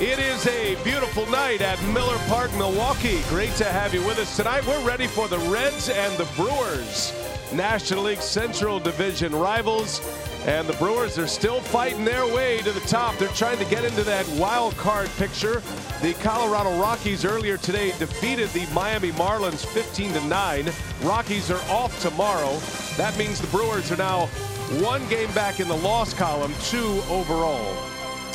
It is a beautiful night at Miller Park, Milwaukee. Great to have you with us tonight. We're ready for the Reds and the Brewers, National League Central Division rivals. And the Brewers are still fighting their way to the top. They're trying to get into that wild card picture. The Colorado Rockies earlier today defeated the Miami Marlins 15-9. Rockies are off tomorrow. That means the Brewers are now one game back in the loss column, 2 overall.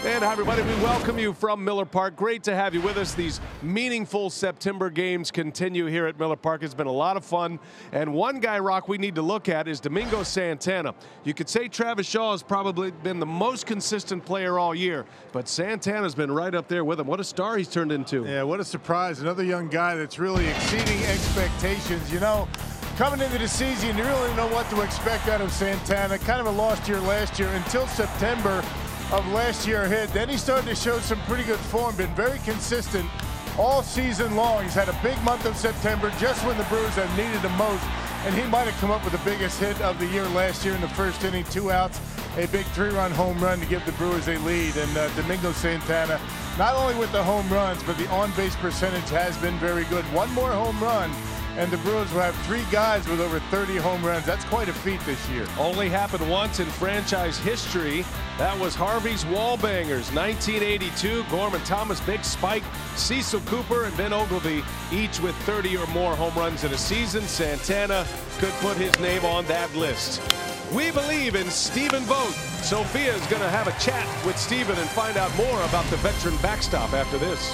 And hi everybody, we welcome you from Miller Park. Great to have you with us. These meaningful September games continue here at Miller Park. It's been a lot of fun. And one guy, Rock, we need to look at is Domingo Santana. You could say Travis Shaw has probably been the most consistent player all year, but Santana's been right up there with him. What a star he's turned into. Yeah, what a surprise. Another young guy that's really exceeding expectations. You know, coming into the season, you really didn't know what to expect out of Santana. Kind of a lost year last year until September of last year hit. Then he started to show some pretty good form, been very consistent all season long. He's had a big month of September just when the Brewers have needed him most, and he might have come up with the biggest hit of the year last year in the first inning, 2 outs, a big 3-run home run to give the Brewers a lead. And Domingo Santana, not only with the home runs, but the on-base percentage has been very good. One more home run, and the Brewers will have 3 guys with over 30 home runs. That's quite a feat this year. Only happened once in franchise history. That was Harvey's Wallbangers, 1982. Gorman Thomas, Big Spike, Cecil Cooper, and Ben Ogilvy, each with 30 or more home runs in a season. Santana could put his name on that list. We believe in Stephen Vogt. Sophia is going to have a chat with Stephen and find out more about the veteran backstop after this.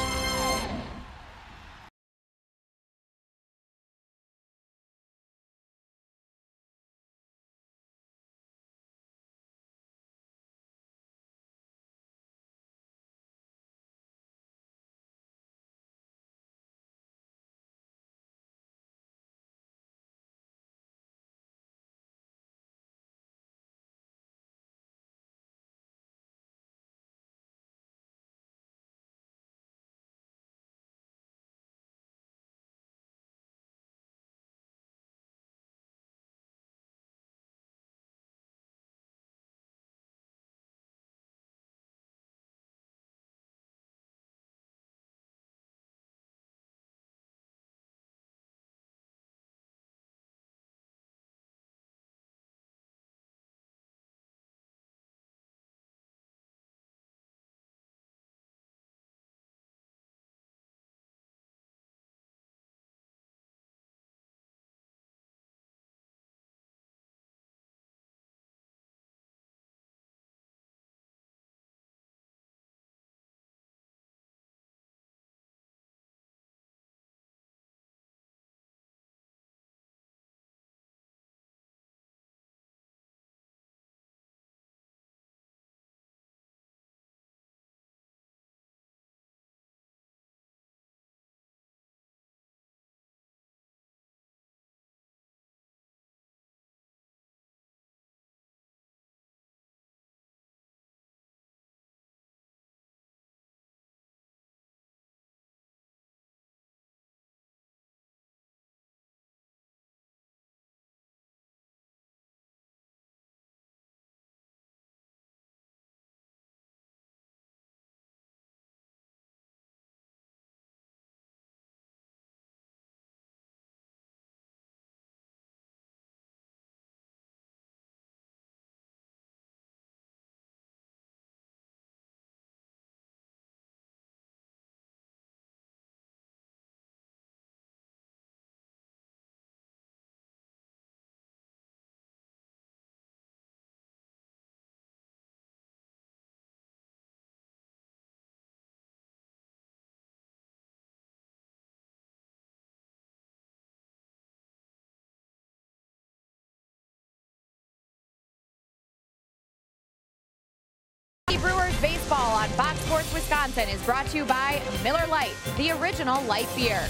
Brewers baseball on Fox Sports Wisconsin is brought to you by Miller Lite, the original light beer.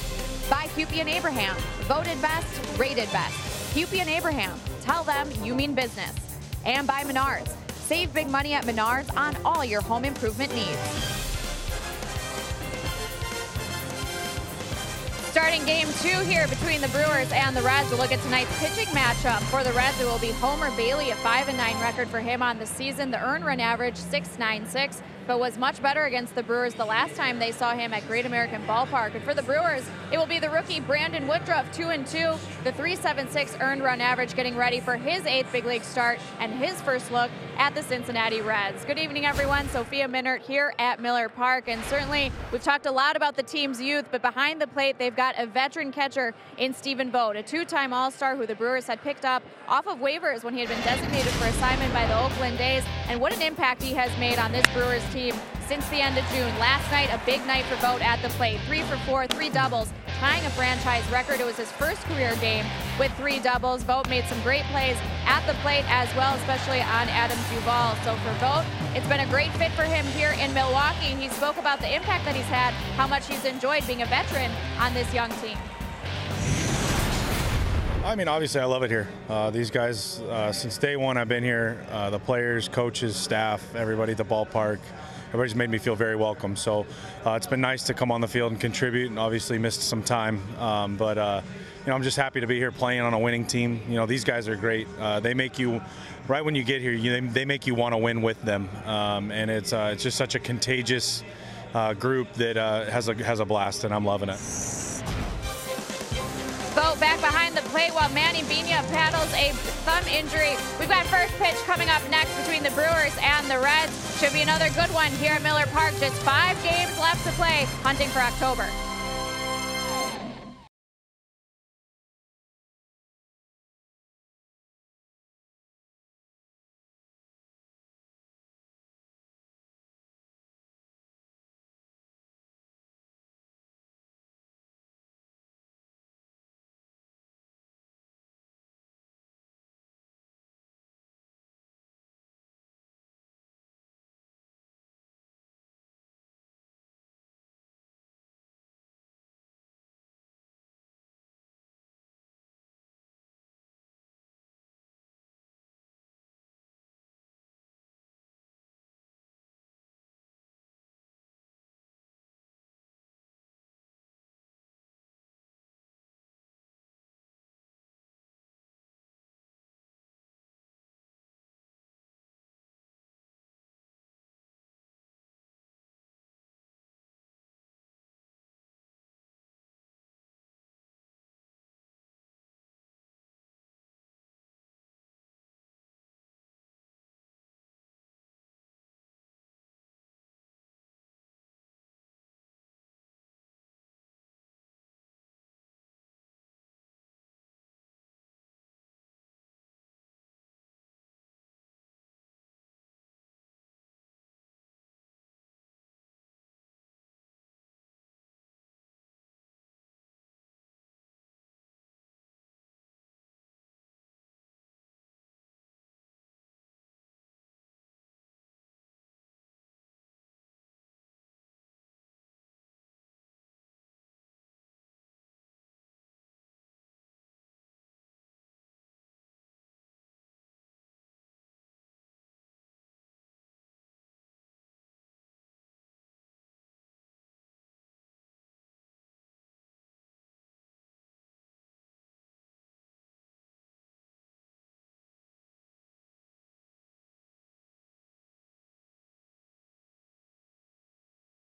By Hupy and Abraham, voted best, rated best. Hupy and Abraham, tell them you mean business. And by Menards, save big money at Menards on all your home improvement needs. Starting game 2 here between the Brewers and the Reds. We'll look at tonight's pitching matchup. For the Reds, it will be Homer Bailey, a 5-9 record for him on the season. The earned run average, 6.96, but was much better against the Brewers the last time they saw him at Great American Ballpark. And for the Brewers, it will be the rookie Brandon Woodruff, 2-2, the 3.76 earned run average, getting ready for his 8th big league start and his first look at the Cincinnati Reds. Good evening, everyone. Sophia Minert here at Miller Park. And certainly, we've talked a lot about the team's youth, but behind the plate, they've got a veteran catcher in Stephen Vogt, a 2-time All-Star who the Brewers had picked up off of waivers when he had been designated for assignment by the Oakland A's. And what an impact he has made on this Brewers team since the end of June. Last night, a big night for Vogt at the plate. 3 for 4, 3 doubles, tying a franchise record. It was his first career game with 3 doubles. Vogt made some great plays at the plate as well, especially on Adam Duvall. So for Vogt, it's been a great fit for him here in Milwaukee. He spoke about the impact that he's had, how much he's enjoyed being a veteran on this young team. I mean, obviously, I love it here. These guys, since day one I've been here, the players, coaches, staff, everybody at the ballpark, everybody's made me feel very welcome. So it's been nice to come on the field and contribute, and obviously missed some time. But you know, I'm just happy to be here playing on a winning team. You know, these guys are great. They make you, right when you get here, they make you want to win with them. And it's just such a contagious group that has a blast, and I'm loving it. Vogt back behind the plate while Manny Bina paddles a thumb injury. We've got first pitch coming up next between the Brewers and the Reds. Should be another good one here at Miller Park. Just 5 games left to play, hunting for October.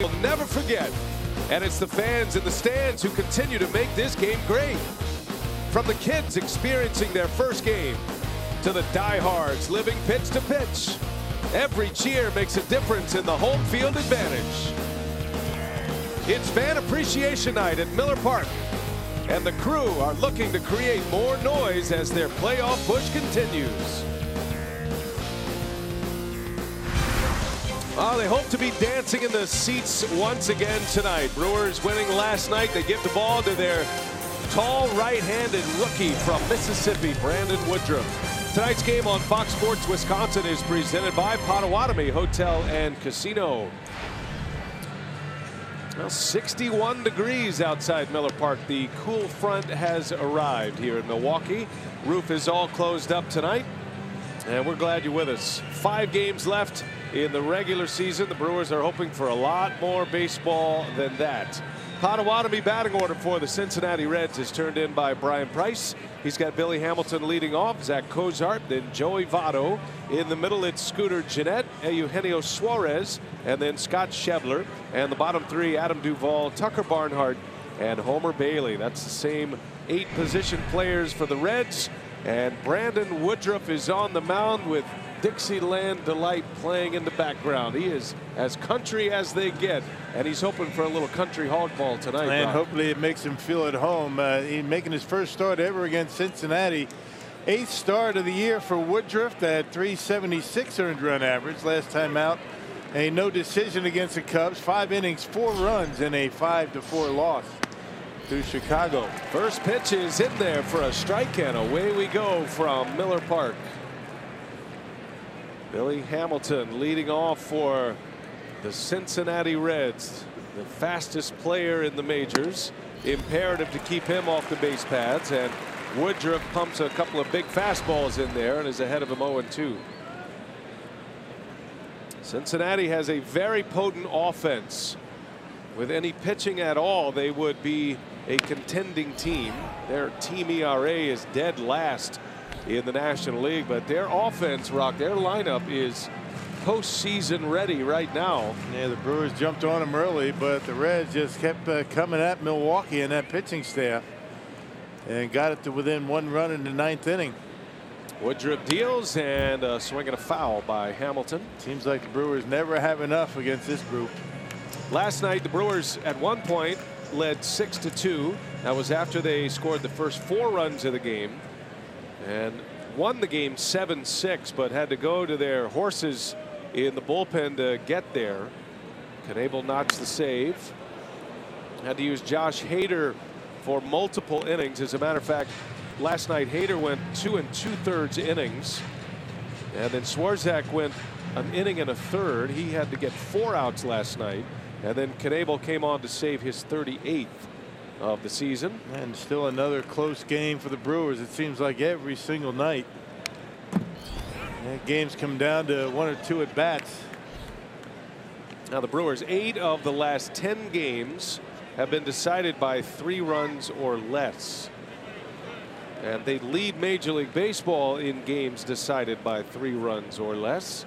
You'll never forget, and it's the fans in the stands who continue to make this game great. From the kids experiencing their first game to the diehards living pitch to pitch, every cheer makes a difference in the home field advantage. It's Fan Appreciation Night at Miller Park, and the crew are looking to create more noise as their playoff push continues. They hope to be dancing in the seats once again tonight. Brewers winning last night. They give the ball to their tall right-handed rookie from Mississippi, Brandon Woodruff. Tonight's game on Fox Sports Wisconsin is presented by Potawatomi Hotel and Casino. Well, 61 degrees outside Miller Park. The cool front has arrived here in Milwaukee. Roof is all closed up tonight, and we're glad you're with us. 5 games left in the regular season. The Brewers are hoping for a lot more baseball than that. Potawatomi batting order for the Cincinnati Reds is turned in by Brian Price. He's got Billy Hamilton leading off, Zach Cozart, then Joey Votto. In the middle, it's Scooter Gennett, Eugenio Suarez, and then Scott Schebler. And the bottom three, Adam Duvall, Tucker Barnhart, and Homer Bailey. That's the same 8 position players for the Reds. And Brandon Woodruff is on the mound with Dixieland Delight playing in the background. He is as country as they get, and he's hoping for a little country hog ball tonight. And Bob. hopefully it makes him feel at home. He's making his first start ever against Cincinnati. 8th start of the year for Woodruff. That 376 earned run average last time out. A no decision against the Cubs. 5 innings, 4 runs, and a 5-4 loss to Chicago. First pitch is in there for a strike, and away we go from Miller Park. Billy Hamilton leading off for the Cincinnati Reds, the fastest player in the majors. Imperative to keep him off the base paths, and Woodruff pumps a couple of big fastballs in there and is ahead of him 0-2. Cincinnati has a very potent offense. With any pitching at all, they would be a contending team. Their team ERA is dead last in the National League, but their offense, Rock, their lineup is postseason ready right now. Yeah, the Brewers jumped on them early, but the Reds just kept coming at Milwaukee and that pitching staff and got it to within 1 run in the 9th inning. Woodruff deals, and a swing and a foul by Hamilton. Seems like the Brewers never have enough against this group. Last night the Brewers at one point led 6-2. That was after they scored the first 4 runs of the game and won the game 7-6, but had to go to their horses in the bullpen to get there. Knebel knocks the save. Had to use Josh Hader for multiple innings. As a matter of fact, last night Hader went 2 2/3 innings, and then Swarzak went an inning and a third. He had to get 4 outs last night, and then Knebel came on to save his 38th of the season. And still another close game for the Brewers. It seems like every single night. And games come down to 1 or 2 at bats. Now the Brewers, 8 of the last 10 games have been decided by 3 runs or less. And they lead Major League Baseball in games decided by 3 runs or less.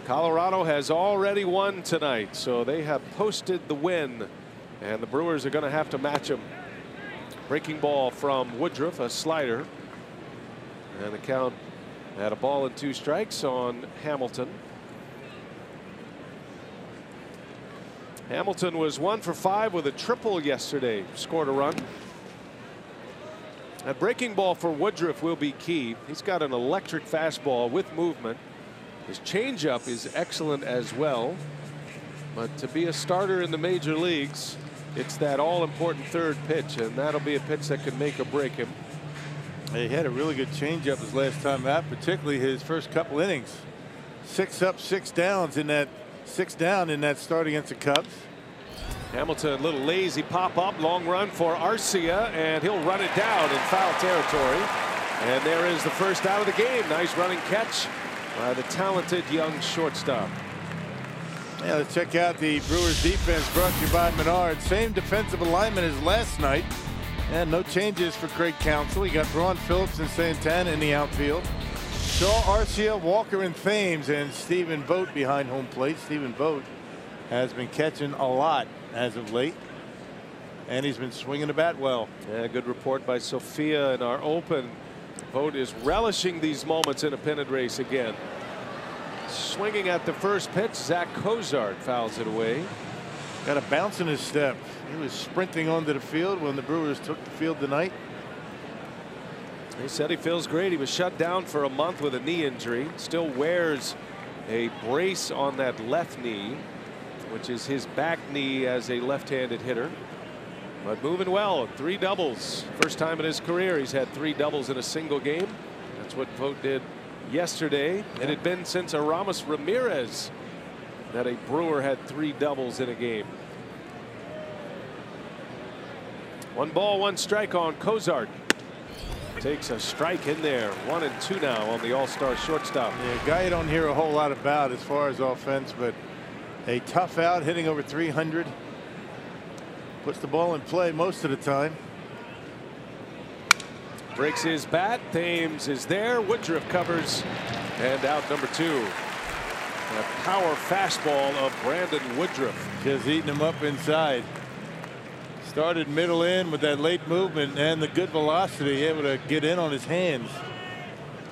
Colorado has already won tonight, so they have posted the win, and the Brewers are going to have to match them. Breaking ball from Woodruff, a slider, and the count at a ball and 2 strikes on Hamilton. Hamilton was 1 for 5 with a triple yesterday, scored a run. A breaking ball for Woodruff will be key. He's got an electric fastball with movement. His changeup is excellent as well. But to be a starter in the major leagues, it's that all-important 3rd pitch, and that'll be a pitch that can make or break him. He had a really good changeup his last time out, particularly his first couple innings. 6 up, 6 downs in that 6 down in that start against the Cubs. Hamilton, a little lazy pop up, long run for Arcia, and he'll run it down in foul territory. And there is the first out of the game. Nice running catch by the talented young shortstop. Yeah, let's check out the Brewers defense brought to you by Menard. Same defensive alignment as last night. And no changes for Craig Counsell. You got Braun Phillips and Santana in the outfield. Shaw, Arcia, Walker, and Thames, and Stephen Vogt behind home plate. Stephen Vogt has been catching a lot as of late, and he's been swinging the bat well. Yeah, good report by Sophia in our open. Vogt is relishing these moments in a pennant race again. Swinging at the first pitch, Zach Cozart fouls it away. Got a bounce in his step. He was sprinting onto the field when the Brewers took the field tonight. He said he feels great. He was shut down for a month with a knee injury. Still wears a brace on that left knee, which is his back knee as a left-handed hitter. But moving well, 3 doubles. First time in his career he's had 3 doubles in a single game. That's what Vogt did yesterday. It had been since Aramis Ramirez that a Brewer had 3 doubles in a game. 1 ball, 1 strike on Cozart. Takes a strike in there. 1 and 2 now on the all-star shortstop. Yeah, a guy you don't hear a whole lot about as far as offense, but a tough out, hitting over 300 Puts the ball in play most of the time. Breaks his bat. Thames is there. Woodruff covers, and out number 2. A power fastball of Brandon Woodruff. Just eating him up inside. Started middle in with that late movement and the good velocity, able to get in on his hands.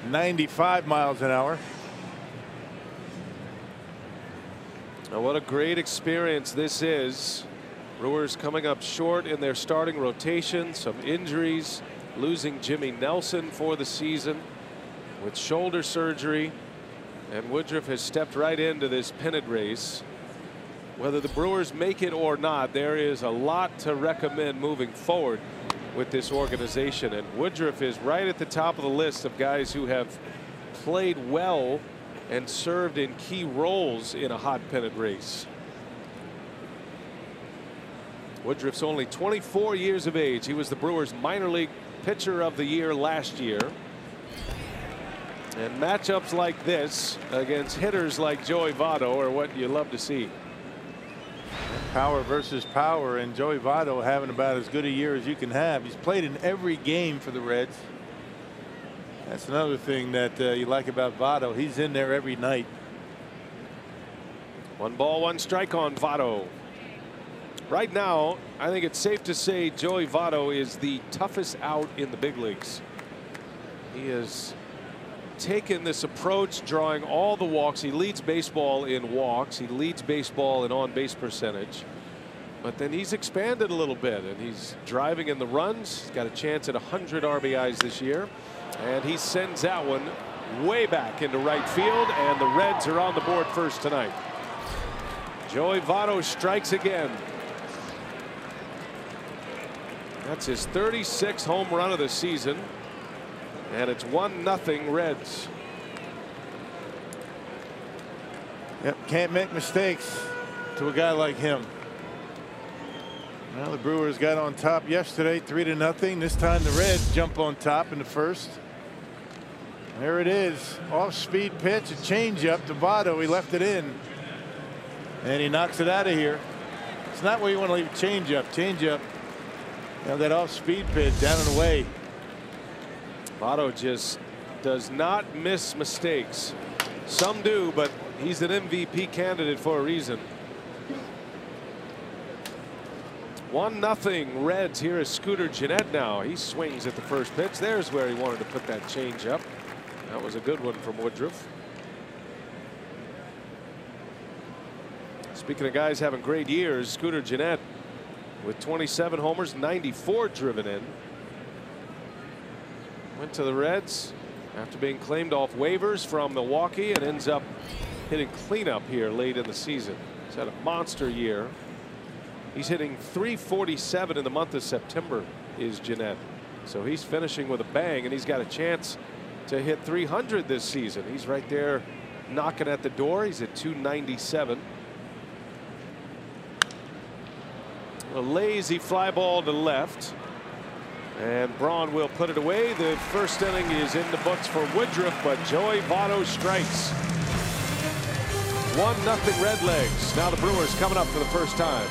95 miles an hour. Now, what a great experience this is. Brewers coming up short in their starting rotation. Some injuries, losing Jimmy Nelson for the season with shoulder surgery. And Woodruff has stepped right into this pennant race. Whether the Brewers make it or not, there is a lot to recommend moving forward with this organization. And Woodruff is right at the top of the list of guys who have played well and served in key roles in a hot pennant race. Woodruff's only 24 years of age. He was the Brewers minor league pitcher of the year last year. And matchups like this against hitters like Joey Votto are what you love to see. Power versus power, and Joey Votto having about as good a year as you can have. He's played in every game for the Reds. That's another thing that you like about Votto. He's in there every night. 1 ball, 1 strike on Votto. Right now, I think it's safe to say Joey Votto is the toughest out in the big leagues. He has taken this approach, drawing all the walks. He leads baseball in walks. He leads baseball in on-base percentage. But then he's expanded a little bit, and he's driving in the runs. He's got a chance at 100 RBIs this year. And he sends that one way back into right field, and the Reds are on the board first tonight. Joey Votto strikes again. That's his 36th home run of the season. And it's 1-0 Reds. Yep, can't make mistakes to a guy like him. Well, the Brewers got on top yesterday, 3-0. This time the Reds jump on top in the first. There it is, off-speed pitch, a changeup to Votto. He left it in, and he knocks it out of here. It's not where you want to leave a changeup. Changeup, you know, that off-speed pitch down and away. Votto just does not miss mistakes. Some do, but he's an MVP candidate for a reason. 1-0 Reds. Here is Scooter Gennett now. He swings at the first pitch. There's where he wanted to put that change up. That was a good one from Woodruff. Speaking of guys having great years, Scooter Gennett with 27 homers, 94 driven in. Went to the Reds after being claimed off waivers from Milwaukee and ends up hitting cleanup here late in the season. He's had a monster year. He's hitting .347 in the month of September is Gennett. So he's finishing with a bang, and he's got a chance to hit 300 this season. He's right there knocking at the door. He's at .297. A lazy fly ball to left. And Braun will put it away. The first inning is in the books for Woodruff, but Joey Votto strikes. 1-0 Redlegs. Now the Brewers coming up for the first time.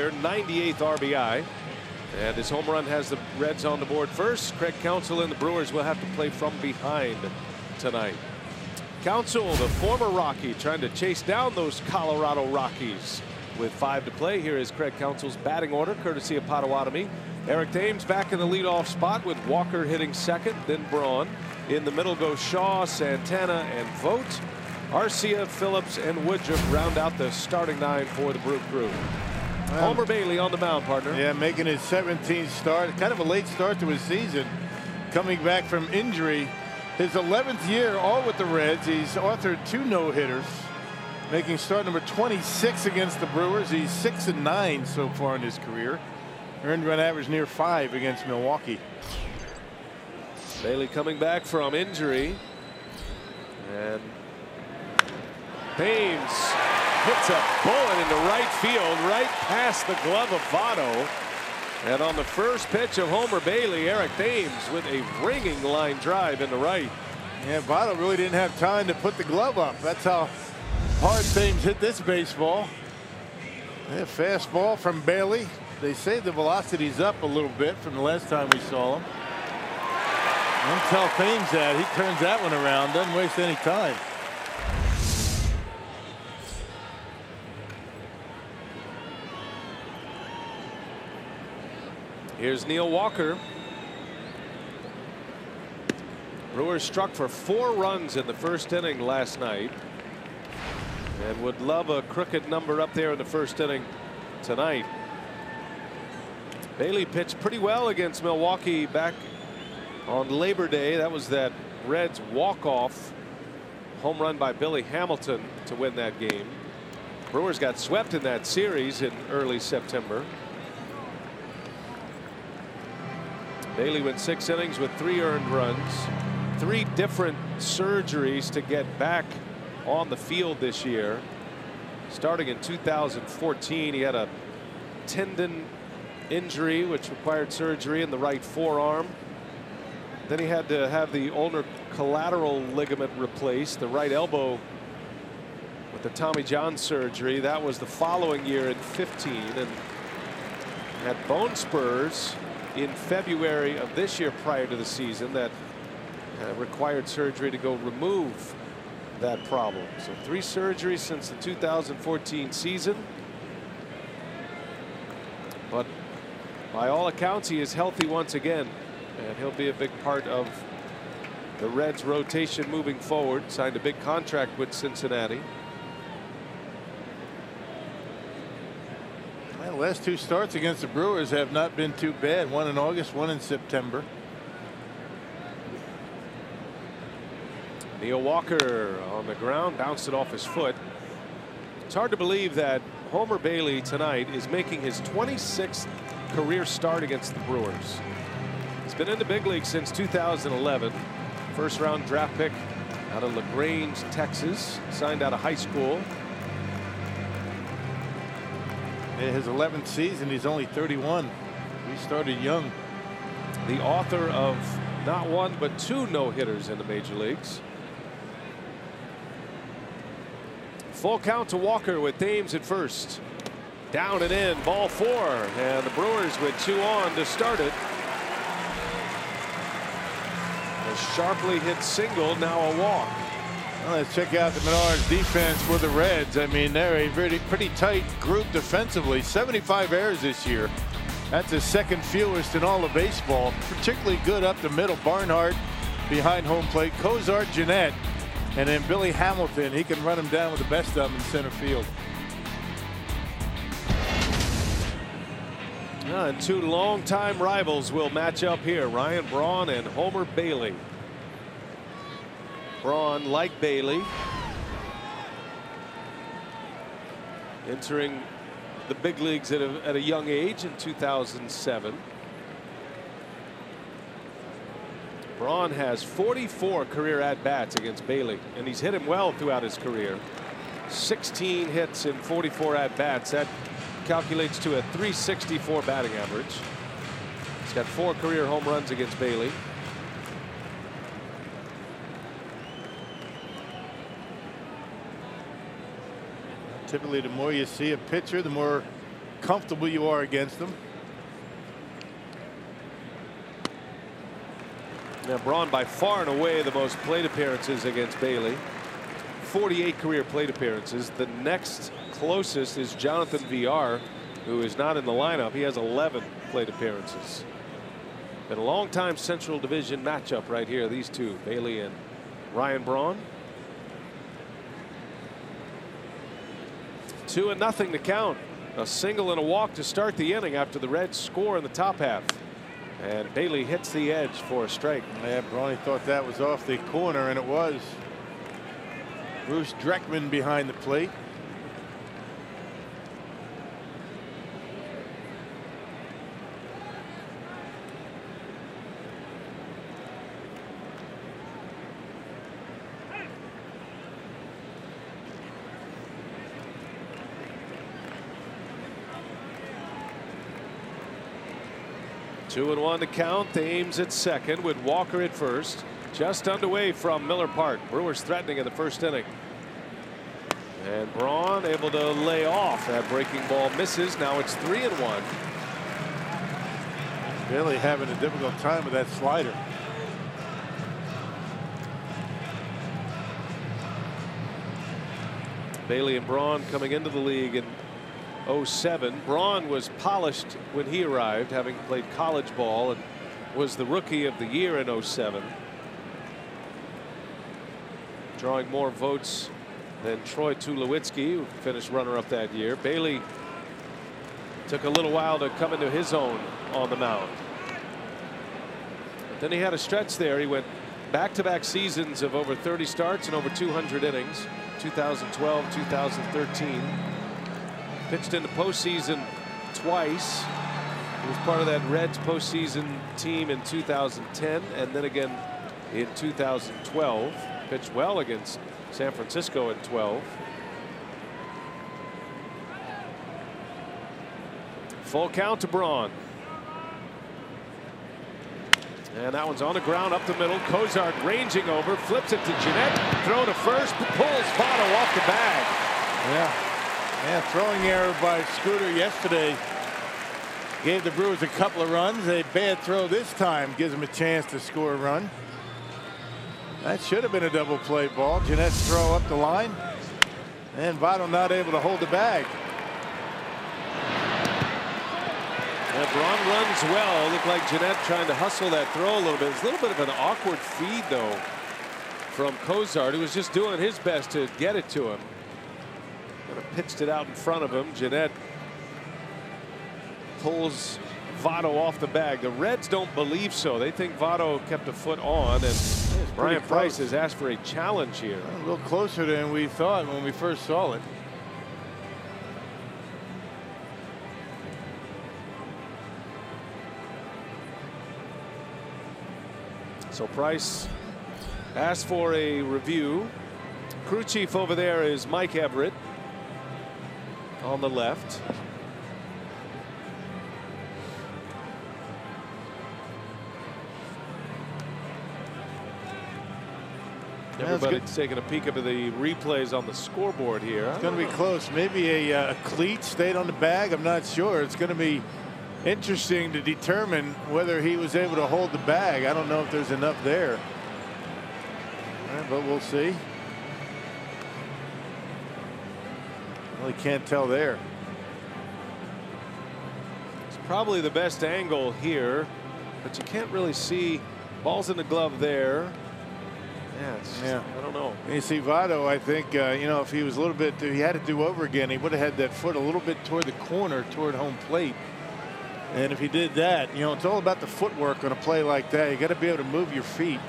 career 98th RBI. And his home run has the Reds on the board first. Craig Counsell and the Brewers will have to play from behind tonight. Counsell, the former Rocky, trying to chase down those Colorado Rockies. With 5 to play, here is Craig Counsell's batting order, courtesy of Potawatomi. Eric Thames back in the leadoff spot with Walker hitting second, then Braun. In the middle go Shaw, Santana, and Vogt. Arcia, Phillips, and Woodruff round out the starting 9 for the Brew Crew. Homer Bailey on the mound, partner. Yeah, making his 17th start. Kind of a late start to his season. Coming back from injury. His 11th year all with the Reds. He's authored 2 no-hitters. Making start number 26 against the Brewers. He's 6-9 so far in his career. Earned run average near 5 against Milwaukee. Bailey coming back from injury. And Thames hits a bullet into right field, right past the glove of Votto. And on the first pitch of Homer Bailey, Eric Thames with a ringing line drive into right. Yeah, Votto really didn't have time to put the glove up. That's how hard Thames hit this baseball. Yeah, fastball from Bailey. They say the velocity's up a little bit from the last time we saw him. Don't tell Thames that. He turns that one around, doesn't waste any time. Here's Neil Walker. Brewers struck for 4 runs in the first inning last night. And would love a crooked number up there in the first inning tonight. Bailey pitched pretty well against Milwaukee back on Labor Day. That was that Reds walk-off home run by Billy Hamilton to win that game. Brewers got swept in that series in early September. Bailey went 6 innings with 3 earned runs. 3 different surgeries to get back on the field this year. Starting in 2014, he had a tendon injury which required surgery in the right forearm. Then he had to have the ulnar collateral ligament replaced, the right elbow with the Tommy John surgery. That was the following year in 15, and had bone spurs in February of this year prior to the season that required surgery to go remove that problem. So 3 surgeries since the 2014 season. But by all accounts, he is healthy once again, and he'll be a big part of the Reds rotation moving forward. Signed a big contract with Cincinnati. The last 2 starts against the Brewers have not been too bad. One in August, one in September. Neil Walker on the ground, bounced it off his foot. It's hard to believe that Homer Bailey tonight is making his 26th career start against the Brewers. He's been in the big league since 2011. First round draft pick out of LaGrange, Texas, signed out of high school. In his 11th season, he's only 31. He started young. The author of not 1 but 2 no-hitters in the major leagues. Full count to Walker with Thames at first. Down and in, ball 4, and the Brewers with 2 on to start it. A sharply hit single, now a walk. Well, let's check out the Menards defense for the Reds. I mean, they're a pretty tight group defensively. 75 errors this year. That's the 2nd fewest in all of baseball. Particularly good up the middle. Barnhart behind home plate. Cozart, Jeanette, and then Billy Hamilton. He can run him down with the best of them in center field. And 2 longtime rivals will match up here. Ryan Braun and Homer Bailey. Braun, like Bailey, entering the big leagues at a young age in 2007. Braun has 44 career at-bats against Bailey, and he's hit him well throughout his career. 16 hits in 44 at-bats. That calculates to a .364 batting average. He's got 4 career home runs against Bailey. Typically, the more you see a pitcher, the more comfortable you are against them. Now Braun by far and away the most plate appearances against Bailey. 48 career plate appearances. The next closest is Jonathan VR, who is not in the lineup. He has 11 plate appearances. Been a long time Central Division matchup right here. These two, Bailey and Ryan Braun. 2-0 to count. A single and a walk to start the inning after the Reds score in the top half. And Bailey hits the edge for a strike. Yeah, Brawny thought that was off the corner, and it was. Bruce Dreckman behind the plate. Two and one to count. Ames at second with Walker at first. Just underway from Miller Park. Brewers threatening in the first inning. And Braun able to lay off. That breaking ball misses. Now it's 3-1. Bailey having a difficult time with that slider. Bailey and Braun coming into the league in 07. Braun was polished when he arrived, having played college ball, and was the rookie of the year in 07. Drawing more votes than Troy Tulowitzki, who finished runner-up that year. Bailey took a little while to come into his own on the mound. But then he had a stretch there. He went back-to-back seasons of over 30 starts and over 200 innings. 2012, 2013. Pitched in the postseason twice. He was part of that Reds postseason team in 2010 and then again in 2012. Pitched well against San Francisco in 12. Full count to Braun. And that one's on the ground up the middle. Cozart ranging over, flips it to Jeanette. Throw to first, pulls Votto off the bag. Yeah, throwing error by Scooter yesterday gave the Brewers a couple of runs. A bad throw this time gives them a chance to score a run. That should have been a double play ball. Jeanette's throw up the line, and Votto not able to hold the bag. And Braun runs well. Looked like Jeanette trying to hustle that throw a little bit. It's a little bit of an awkward feed though from Cozart, who was just doing his best to get it to him. Kind of pitched it out in front of him. Jeanette pulls Votto off the bag. The Reds don't believe so. They think Votto kept a foot on, and Brian Price has asked for a challenge here. A little closer than we thought when we first saw it. So Price asked for a review. Crew chief over there is Mike Everett on the left. Everybody's taking a peek at the replays on the scoreboard here. It's going to be close. Maybe a cleat stayed on the bag. I'm not sure. It's going to be interesting to determine whether he was able to hold the bag. I don't know if there's enough there. But we'll see. Really can't tell there. It's probably the best angle here, but you can't really see. Ball's in the glove there. Yeah, I don't know. And you see Votto, I think, you know, if he was a little bit, if he had to do over again, he would have had that foot a little bit toward the corner, toward home plate. And if he did that, you know, it's all about the footwork on a play like that. You got to be able to move your feet.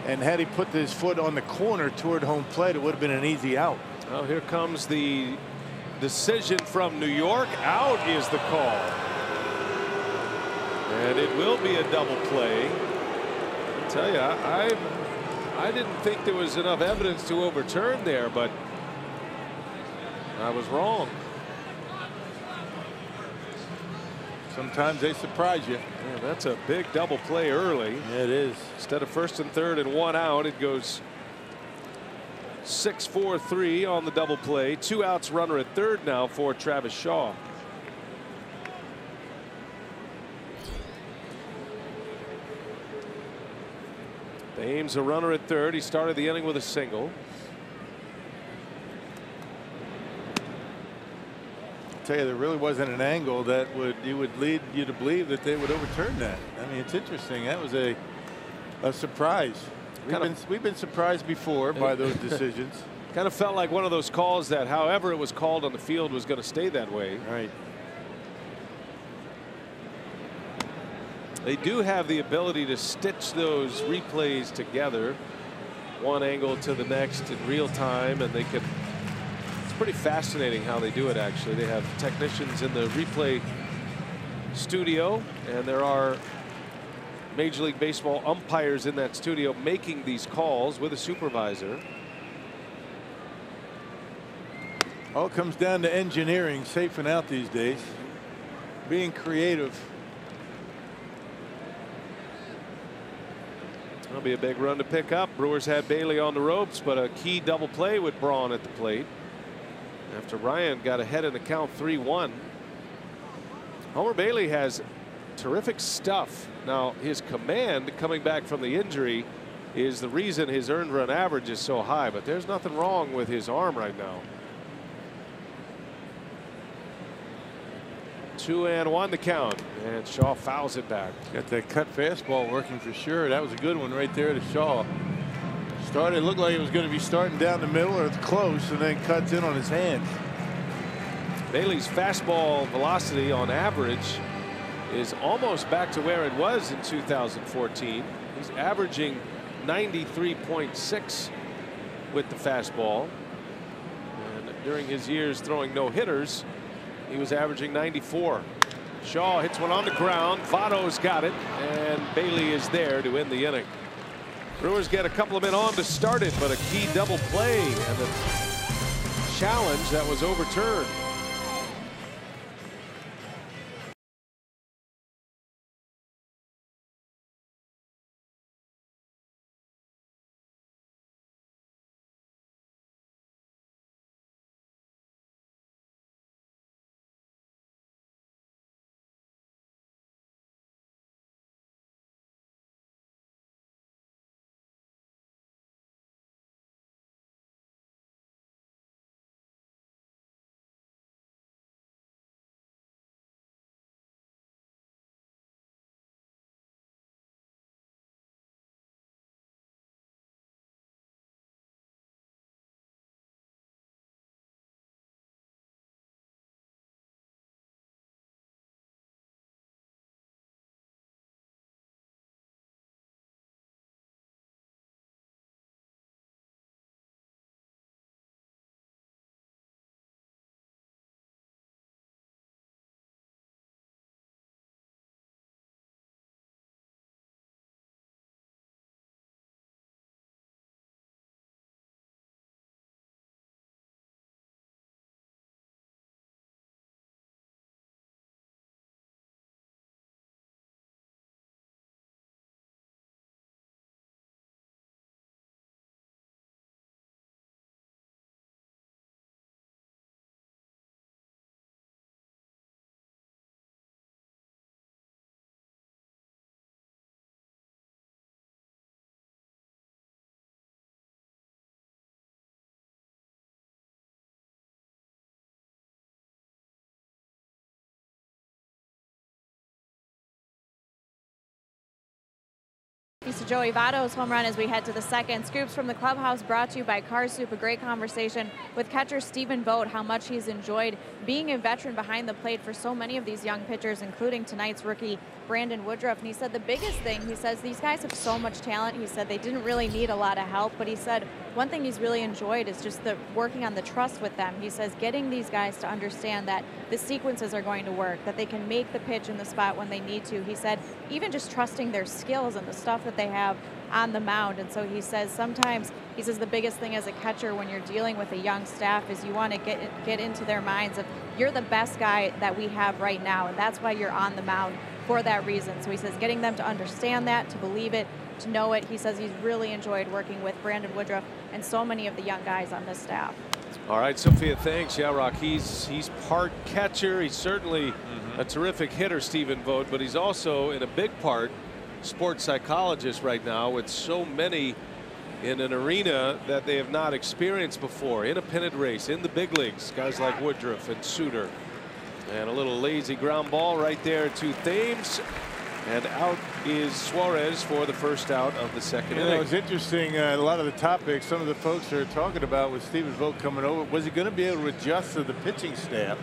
And had he put his foot on the corner toward home plate, it would have been an easy out. Well, here comes the decision from New York. Out is the call. And it will be a double play. I tell you, I didn't think there was enough evidence to overturn there, but I was wrong. Sometimes they surprise you. Yeah, that's a big double play early. Yeah, it is. Instead of first and third and one out, it goes 6-4-3 on the double play. 2 outs, runner at third now for Travis Shaw. Ames a runner at third. He started the inning with a single. Tell you, there really wasn't an angle that would lead you to believe that they would overturn that. I mean, it's interesting. That was a surprise. We've been surprised before by those decisions. Kind of felt like one of those calls that, however it was called on the field, was going to stay that way. Right. They do have the ability to stitch those replays together, one angle to the next in real time, and they can. It's pretty fascinating how they do it. Actually, they have technicians in the replay studio, and there are Major League Baseball umpires in that studio making these calls with a supervisor. All comes down to engineering, safe and out these days, being creative. That'll be a big run to pick up. Brewers had Bailey on the ropes, but a key double play with Braun at the plate after Ryan got ahead in the count 3-1. Homer Bailey has terrific stuff. Now, his command coming back from the injury is the reason his earned run average is so high, but there's nothing wrong with his arm right now. 2-1 the count, and Shaw fouls it back. Got that cut fastball working for sure. That was a good one right there to Shaw. Started, looked like it was going to be starting down the middle or close, and then cuts in on his hands. Bailey's fastball velocity on average is almost back to where it was in 2014. He's averaging 93.6 with the fastball, and during his years throwing no hitters, he was averaging 94. Shaw hits one on the ground. Votto's got it, and Bailey is there to end the inning. Brewers get a couple of men on to start it, but a key double play and a challenge that was overturned. To Joey Votto's home run as we head to the second. Scoops from the clubhouse brought to you by Car Soup. A great conversation with catcher Stephen Vogt, how much he's enjoyed being a veteran behind the plate for so many of these young pitchers, including tonight's rookie Brandon Woodruff. And he said the biggest thing, he says these guys have so much talent. He said they didn't really need a lot of help, but he said one thing he's really enjoyed is just the working on the trust with them. He says getting these guys to understand that the sequences are going to work, that they can make the pitch in the spot when they need to. He said even just trusting their skills and the stuff that they have on the mound. And so he says sometimes, he says the biggest thing as a catcher when you're dealing with a young staff is you want to get into their minds of you're the best guy that we have right now, and that's why you're on the mound for that reason. So he says getting them to understand that, to believe it, to know it. He says he's really enjoyed working with Brandon Woodruff and so many of the young guys on this staff. All right, Sophia, thanks. Yeah, Rock, he's part catcher. He's certainly a terrific hitter, Stephen Vogt, but he's also in a big part sports psychologists right now with so many in an arena that they have not experienced before, in a pennant race in the big leagues. Guys like Woodruff and Suter, and a little lazy ground ball right there to Thames, and out is Suarez for the first out of the second inning. It was interesting. A lot of the topics some of the folks are talking about with Stephen Vogt coming over, was he going to be able to adjust to the pitching staff,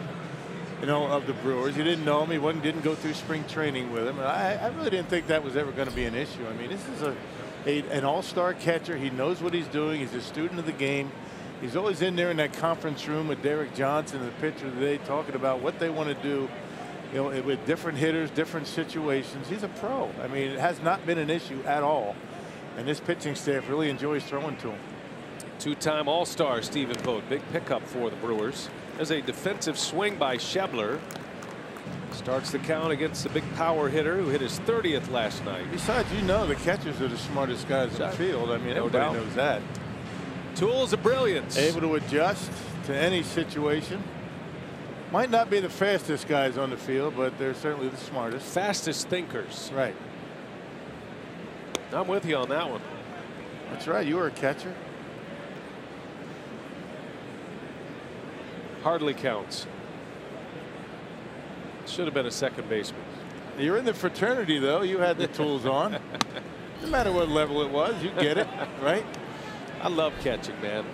you know, of the Brewers? He didn't know him. He didn't go through spring training with him. And I really didn't think that was ever going to be an issue. I mean, this is an all-star catcher. He knows what he's doing. He's a student of the game. He's always in there in that conference room with Derek Johnson and the pitcher today, talking about what they want to do, you know, with different hitters, different situations. He's a pro. I mean, it has not been an issue at all. And this pitching staff really enjoys throwing to him. Two-time All-Star Stephen Vogt. Big pickup for the Brewers. There's a defensive swing by Schebler. Starts the count against the big power hitter who hit his 30th last night. Besides, you know, the catchers are the smartest guys in the field. I mean, No everybody doubt. knows that. Tools of brilliance. Able to adjust to any situation. Might not be the fastest guys on the field, but they're certainly the smartest. Fastest thinkers. Right. I'm with you on that one. That's right. You were a catcher. Hardly counts. Should have been a second baseman. You're in the fraternity, though. You had the tools on. No matter what level it was, you get it, right? I love catching, man.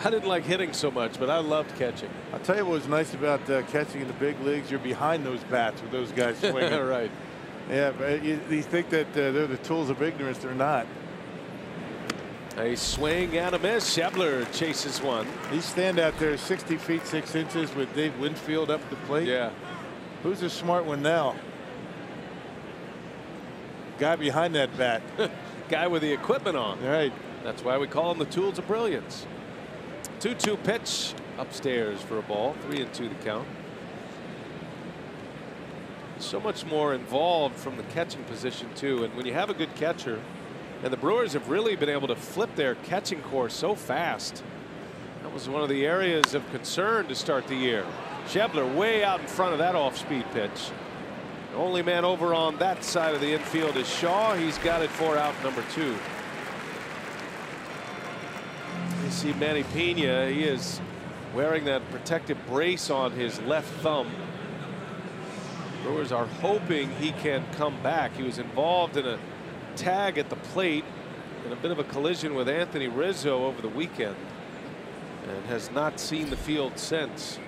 I didn't like hitting so much, but I loved catching. I'll tell you what was nice about catching in the big leagues. You're behind those bats with those guys swinging. Right. Yeah, but you think that they're the tools of ignorance. They're not. A swing and a miss. Schebler chases one. He stand out there 60 feet 6 inches with Dave Winfield up at the plate. Yeah. Who's the smart one now? Guy behind that bat. Guy with the equipment on. Right. That's why we call them the tools of brilliance. 2-2 pitch upstairs for a ball. 3-2 the count. So much more involved from the catching position too, and when you have a good catcher, and the Brewers have really been able to flip their catching course so fast. That was one of the areas of concern to start the year. Schebler way out in front of that off-speed pitch. The only man over on that side of the infield is Shaw. He's got it for out number 2. You see Manny Pena. He is wearing that protective brace on his left thumb. Brewers are hoping he can come back. He was involved in a tag at the plate in a bit of a collision with Anthony Rizzo over the weekend and has not seen the field since.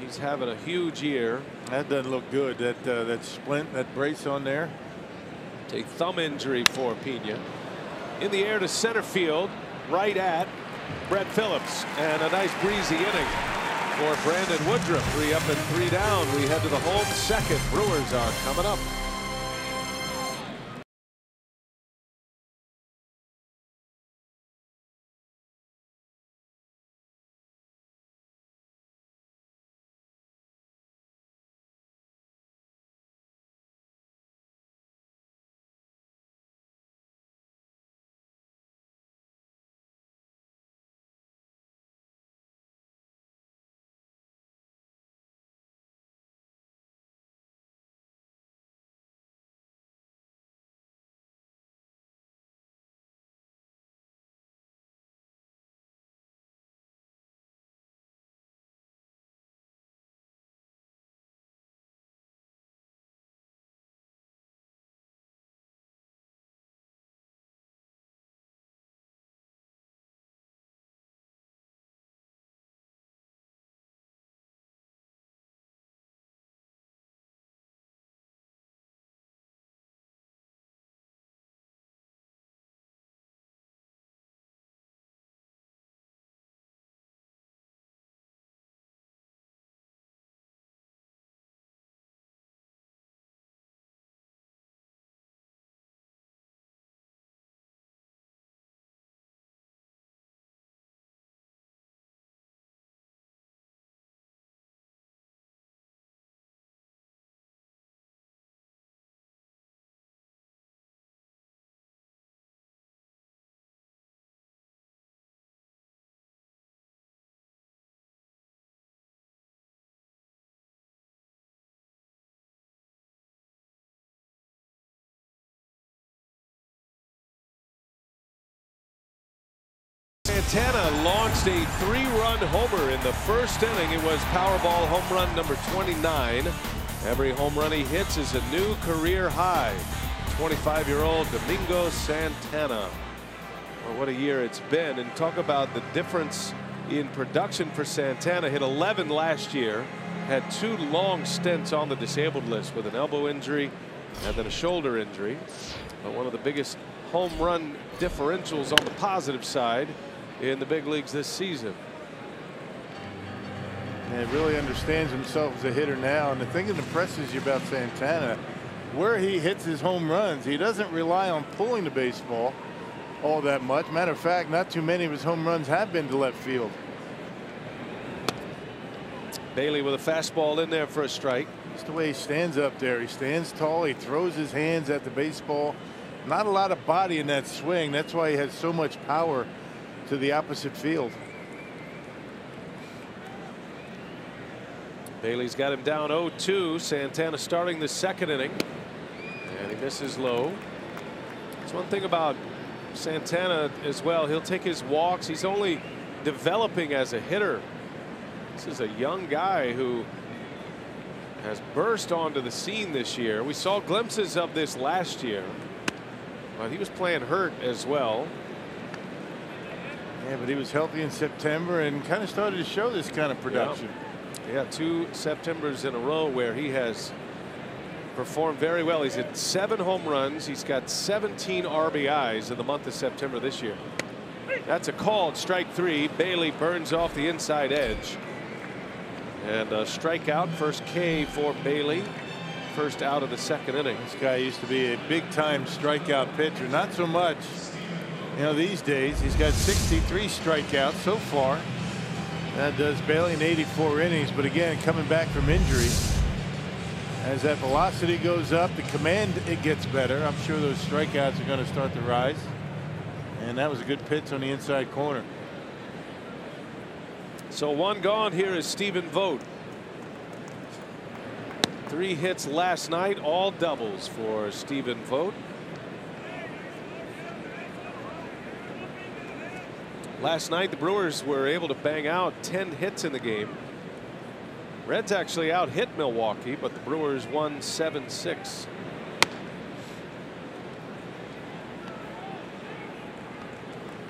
He's having a huge year. That doesn't look good. That splint, that brace on there. A thumb injury for Pena. In the air to center field, right at Brett Phillips, and a nice breezy inning for Brandon Woodruff. 3 up and 3 down. We head to the home second. Brewers are coming up. Santana launched a 3-run homer in the first inning. It was Powerball home run number 29. Every home run he hits is a new career high. 25-year-old Domingo Santana. Well, what a year it's been. And talk about the difference in production for Santana. Hit 11 last year. Had 2 long stints on the disabled list with an elbow injury and then a shoulder injury. But one of the biggest home run differentials on the positive side in the big leagues this season. And really understands himself as a hitter now. And the thing that impresses you about Santana, where he hits his home runs, he doesn't rely on pulling the baseball all that much. Matter of fact, not too many of his home runs have been to left field. Bailey with a fastball in there for a strike. Just the way he stands up there. He stands tall. He throws his hands at the baseball. Not a lot of body in that swing. That's why he has so much power to the opposite field. Bailey's got him down 0-2. Santana starting the second inning. And he misses low. That's one thing about Santana as well. He'll take his walks. He's only developing as a hitter. This is a young guy who has burst onto the scene this year. We saw glimpses of this last year, but he was playing hurt as well. Yeah, but he was healthy in September and kind of started to show this kind of production. Yeah, 2 Septembers in a row where he has performed very well. He's hit 7 home runs. He's got 17 RBIs in the month of September this year. That's a called strike 3. Bailey burns off the inside edge. And a strikeout. First K for Bailey. First out of the second inning. This guy used to be a big-time strikeout pitcher. Not so much, you know, these days. He's got 63 strikeouts so far. That does Bailey in 84 innings. But again, coming back from injury, as that velocity goes up, the command, it gets better. I'm sure those strikeouts are going to start to rise. And that was a good pitch on the inside corner. So 1 gone. Here is Stephen Vogt. 3 hits last night, all doubles for Stephen Vogt. Last night the Brewers were able to bang out 10 hits in the game. Reds actually out hit Milwaukee, but the Brewers won 7-6.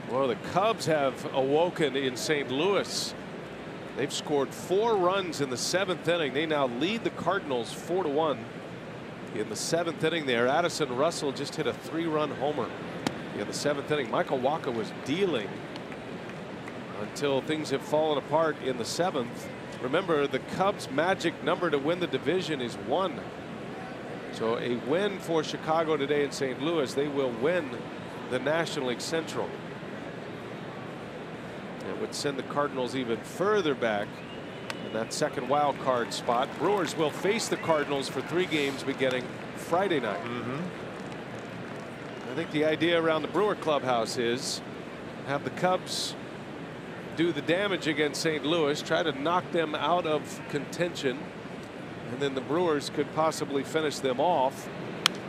Well, the Cubs have awoken in St. Louis. They've scored 4 runs in the 7th inning. They now lead the Cardinals 4-1 in the 7th inning there. Addison Russell just hit a 3-run homer in the 7th inning. Michael Wacha was dealing until things have fallen apart in the 7th. Remember, the Cubs' magic number to win the division is 1. So a win for Chicago today in St. Louis, they will win the National League Central. It would send the Cardinals even further back in that second wild card spot. Brewers will face the Cardinals for 3 games beginning Friday night. I think the idea around the Brewer clubhouse is have the Cubs do the damage against St. Louis, try to knock them out of contention, and then the Brewers could possibly finish them off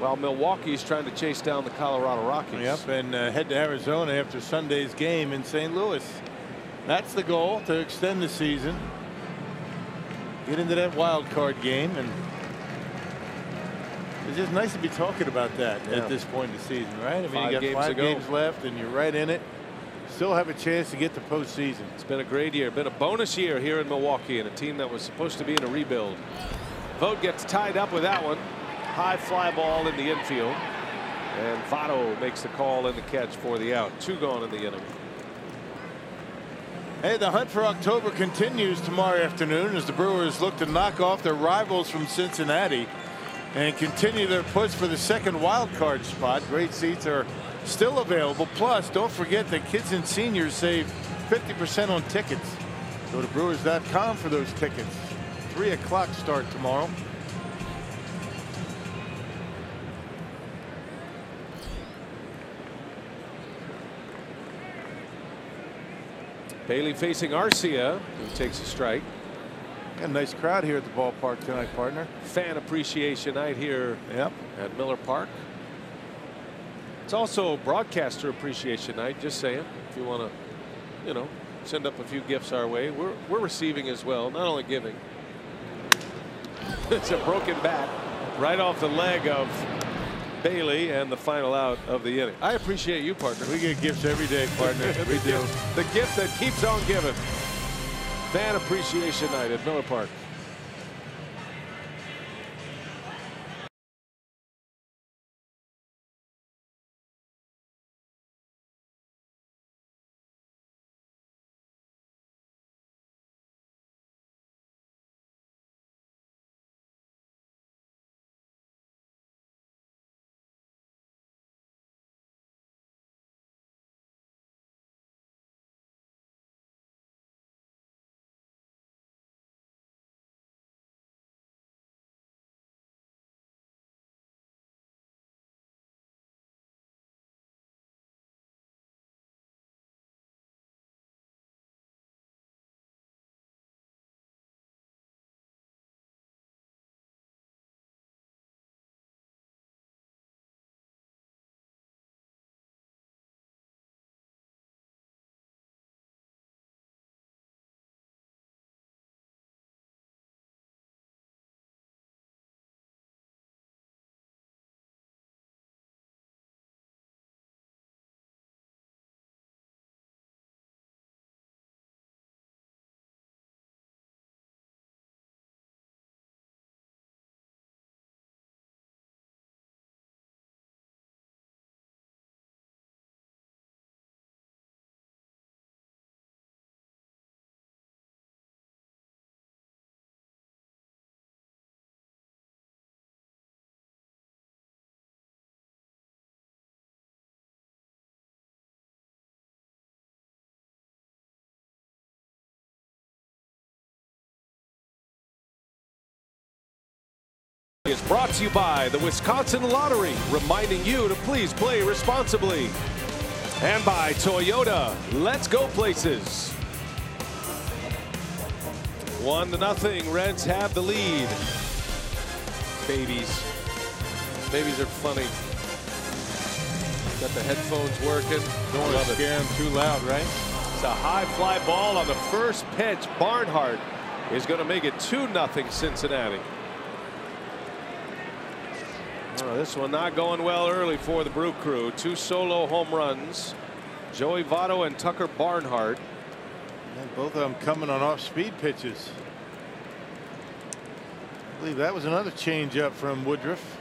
while Milwaukee's trying to chase down the Colorado Rockies. Yep, and head to Arizona after Sunday's game in St. Louis. That's the goal, to extend the season, get into that wild card game, and it's just nice to be talking about that at this point in the season, right? I mean, you got 5 games left and you're right in it. Still have a chance to get to postseason. It's been a great year, been a bonus year here in Milwaukee, and a team that was supposed to be in a rebuild. Vogt gets tied up with that one. High fly ball in the infield, and Votto makes the call and the catch for the out. 2 gone in the inning. Hey, the hunt for October continues tomorrow afternoon as the Brewers look to knock off their rivals from Cincinnati and continue their push for the second wild card spot. Great seats are still available. Plus, don't forget that kids and seniors save 50% on tickets. Go to Brewers.com for those tickets. 3 o'clock start tomorrow. Bailey facing Arcia, who takes a strike. Got a nice crowd here at the ballpark tonight, partner. Fan appreciation night here at Miller Park. It's also broadcaster appreciation night, just saying, if you want to you know, send up a few gifts our way. We're receiving as well, not only giving. It's a broken bat right off the leg of Bailey, and the final out of the inning. I appreciate you, partner. We get gifts every day, partner. We do. The gift that keeps on giving. Fan Appreciation Night at Miller Park. Is brought to you by the Wisconsin Lottery, reminding you to please play responsibly. And by Toyota, let's go places. 1-0, Reds have the lead. Babies. Babies are funny. Got the headphones working. Don't want to scare them too loud, right? It's a high fly ball on the first pitch. Barnhart is going to make it 2-0 Cincinnati. This one not going well early for the Brew Crew. 2 solo home runs. Joey Votto and Tucker Barnhart. And both of them coming on off-speed pitches. I believe that was another changeup from Woodruff.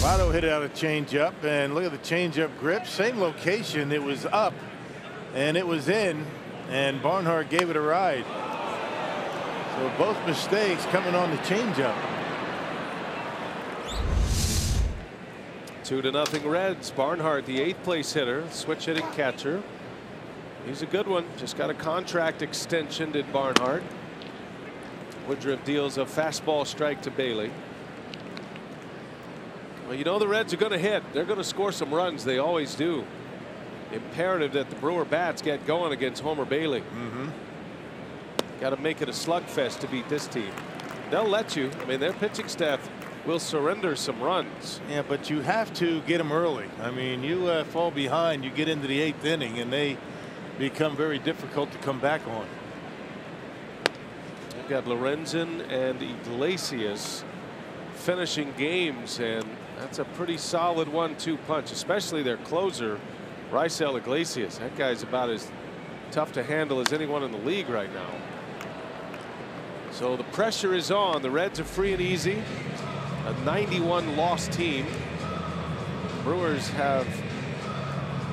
Votto hit out a changeup, and look at the changeup grip. Same location. It was up, and it was in, and Barnhart gave it a ride. So both mistakes coming on the changeup. 2-0 Reds. Barnhart, the 8th place hitter, switch hitting catcher. He's a good one. Just got a contract extension, did Barnhart. Woodruff deals a fastball strike to Bailey. Well, you know the Reds are going to hit. They're going to score some runs. They always do. Imperative that the Brewer bats get going against Homer Bailey. Got to make it a slugfest to beat this team. They'll let you. I mean, their pitching staff will surrender some runs. Yeah, but you have to get them early. I mean, you fall behind, you get into the 8th inning, and they become very difficult to come back on. They've got Lorenzen and Iglesias finishing games, and that's a pretty solid 1-2 punch, especially their closer, Raisel Iglesias. That guy's about as tough to handle as anyone in the league right now. So the pressure is on. The Reds are free and easy. A 91 loss team. Brewers have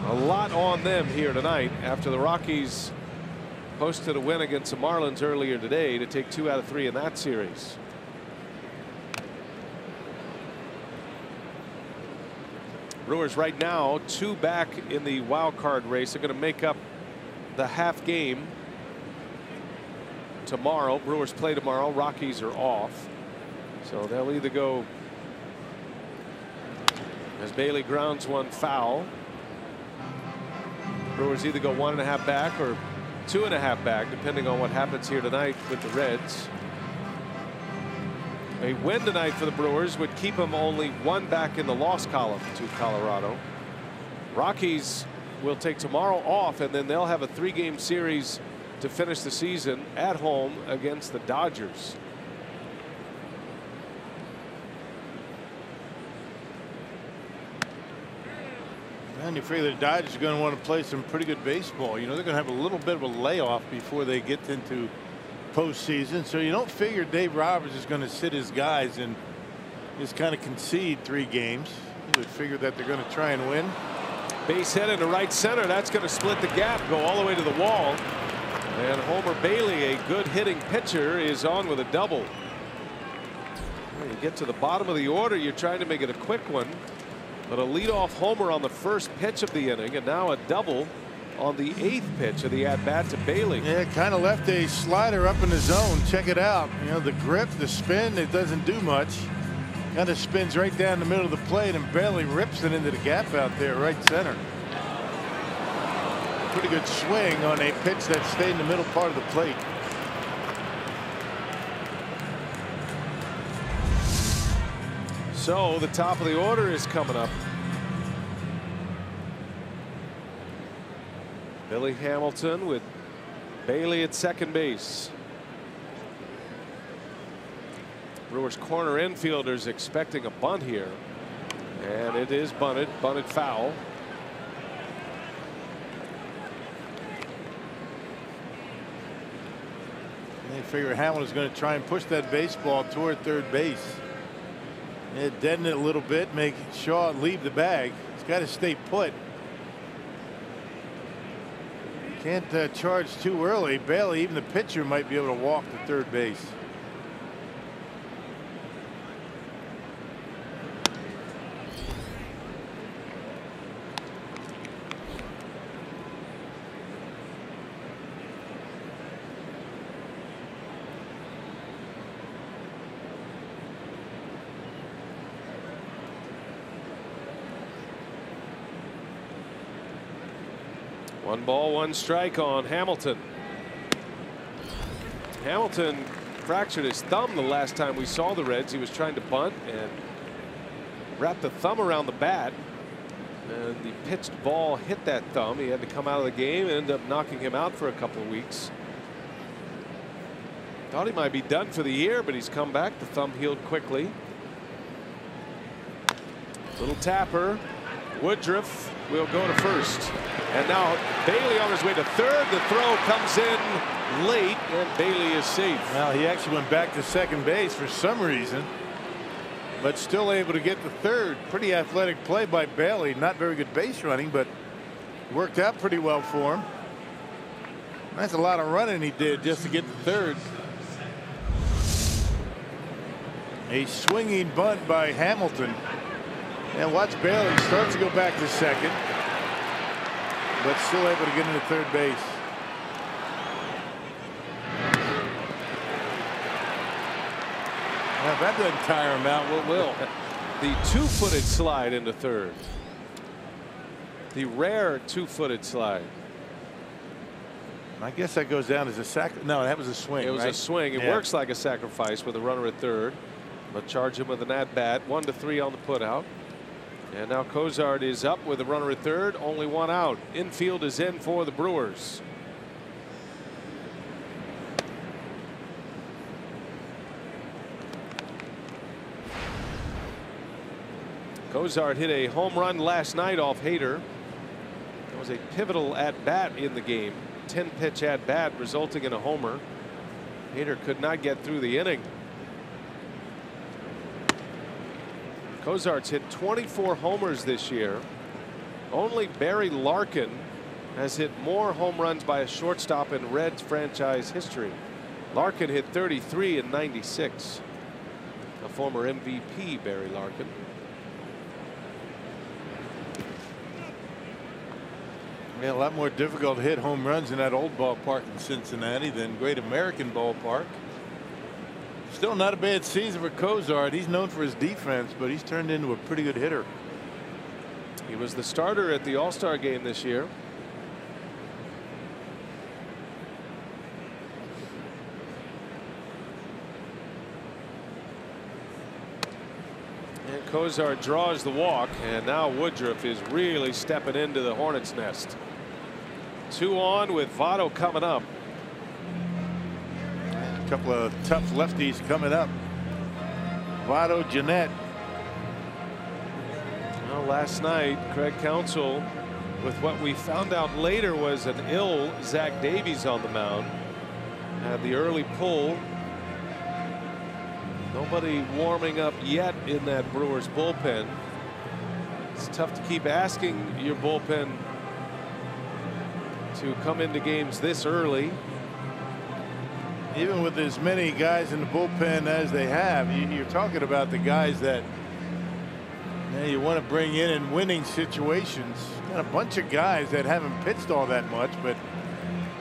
a lot on them here tonight after the Rockies posted a win against the Marlins earlier today to take 2 out of 3 in that series. Brewers right now 2 back in the wild card race. They're going to make up the half game tomorrow. Brewers play tomorrow. Rockies are off. So they'll either go as Bailey grounds one foul. Brewers either go 1.5 back or 2.5 back, depending on what happens here tonight with the Reds. A win tonight for the Brewers would keep them only 1 back in the loss column to Colorado. Rockies will take tomorrow off, and then they'll have a 3-game series to finish the season at home against the Dodgers. And you figure the Dodgers are going to want to play some pretty good baseball. You know, they're going to have a little bit of a layoff before they get into postseason. So you don't figure Dave Roberts is going to sit his guys and just kind of concede 3 games. You would figure that they're going to try and win. Base hit into right center. That's going to split the gap, go all the way to the wall. And Homer Bailey, a good hitting pitcher, is on with a double. When you get to the bottom of the order, you're trying to make it a quick one. But a leadoff homer on the first pitch of the inning, and now a double on the 8th pitch of the at-bat to Bailey. Yeah, kind of left a slider up in the zone. Check it out. You know, the grip, the spin, it doesn't do much. Kind of spins right down the middle of the plate, and Bailey rips it into the gap out there, right center. Pretty good swing on a pitch that stayed in the middle part of the plate. So the top of the order is coming up. Billy Hamilton with Bailey at second base. Brewers corner infielders expecting a bunt here, and it is bunted foul. They figure Hamilton's going to try and push that baseball toward third base. It deaden it a little bit, make Shaw leave the bag. He's got to stay put. Can't charge too early. Bailey, even the pitcher, might be able to walk to third base. One ball, one strike on Hamilton. Hamilton fractured his thumb the last time we saw the Reds. He was trying to bunt and wrapped the thumb around the bat, and the pitched ball hit that thumb. He had to come out of the game and ended up knocking him out for a couple of weeks. Thought he might be done for the year, but he's come back. The thumb healed quickly. Little tapper. Woodruff will go to first. And now Bailey on his way to third. The throw comes in late, and Bailey is safe. Well, he actually went back to second base for some reason, but still able to get to third. Pretty athletic play by Bailey. Not very good base running, but worked out pretty well for him. That's a lot of running he did just to get to third. A swinging bunt by Hamilton. And watch Bailey starts to go back to second, but still able to get into third base. Now, if that doesn't tire him out, what will? The two-footed slide into third. The rare two-footed slide. I guess that goes down as a sac. No, that was a swing. It was right? a swing. It works like a sacrifice with a runner at third. But charge him with an at-bat. 1-3 on the putout. And now Cozart is up with a runner at third. Only one out. Infield is in for the Brewers. Cozart hit a home run last night off Hader. It was a pivotal at-bat in the game. 10-pitch at-bat resulting in a homer. Hader could not get through the inning. Cozart's hit 24 homers this year. Only Barry Larkin has hit more home runs by a shortstop in Reds franchise history. Larkin hit 33 in '96. A former MVP, Barry Larkin. Yeah, a lot more difficult to hit home runs in that old ballpark in Cincinnati than Great American Ballpark. Still not a bad season for Cozart. He's known for his defense, but he's turned into a pretty good hitter. He was the starter at the All-Star game this year. And Cozart draws the walk, and now Woodruff is really stepping into the Hornets' nest. 2 on with Votto coming up. A couple of tough lefties coming up. Votto, Jeanette. Well, last night, Craig Counsell, with what we found out later was an ill Zach Davies on the mound, had the early pull. Nobody warming up yet in that Brewers bullpen. It's tough to keep asking your bullpen to come into games this early. Even with as many guys in the bullpen as they have, you're talking about the guys that you want to bring in winning situations. Got a bunch of guys that haven't pitched all that much, but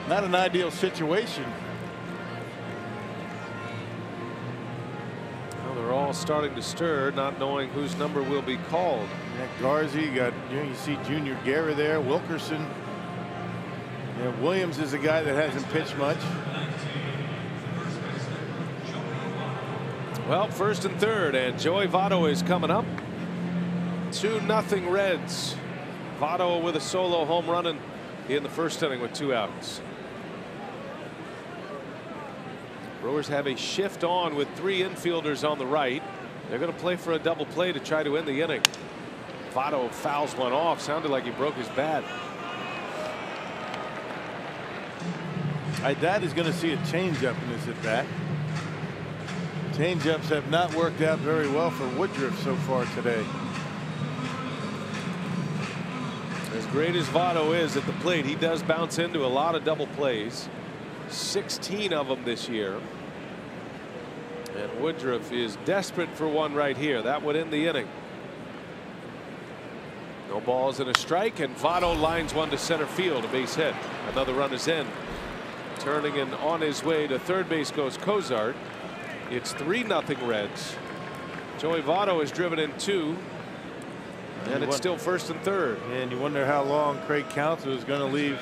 not an ideal situation. Well, they're all starting to stir, not knowing whose number will be called. Garza, you see Junior Guerra there, Wilkerson. Williams is a guy that hasn't pitched much. Well, first and third, and Joey Votto is coming up. 2-0 Reds. Votto with a solo home run in the first inning with 2 outs. Brewers have a shift on with 3 infielders on the right. They're going to play for a double play to try to end the inning. Votto fouls one off. Sounded like he broke his bat. Dad is going to see a changeup in this at bat. Changeups have not worked out very well for Woodruff so far today. As great as Votto is at the plate, he does bounce into a lot of double plays. 16 of them this year. And Woodruff is desperate for one right here. That would end the inning. No balls and a strike, and Votto lines one to center field, a base hit. Another run is in. Turning and on his way to third base goes Cozart. It's 3-0 Reds. Joey Votto is driven in 2. And it's still first and third. And you wonder how long Craig Counsell is going to leave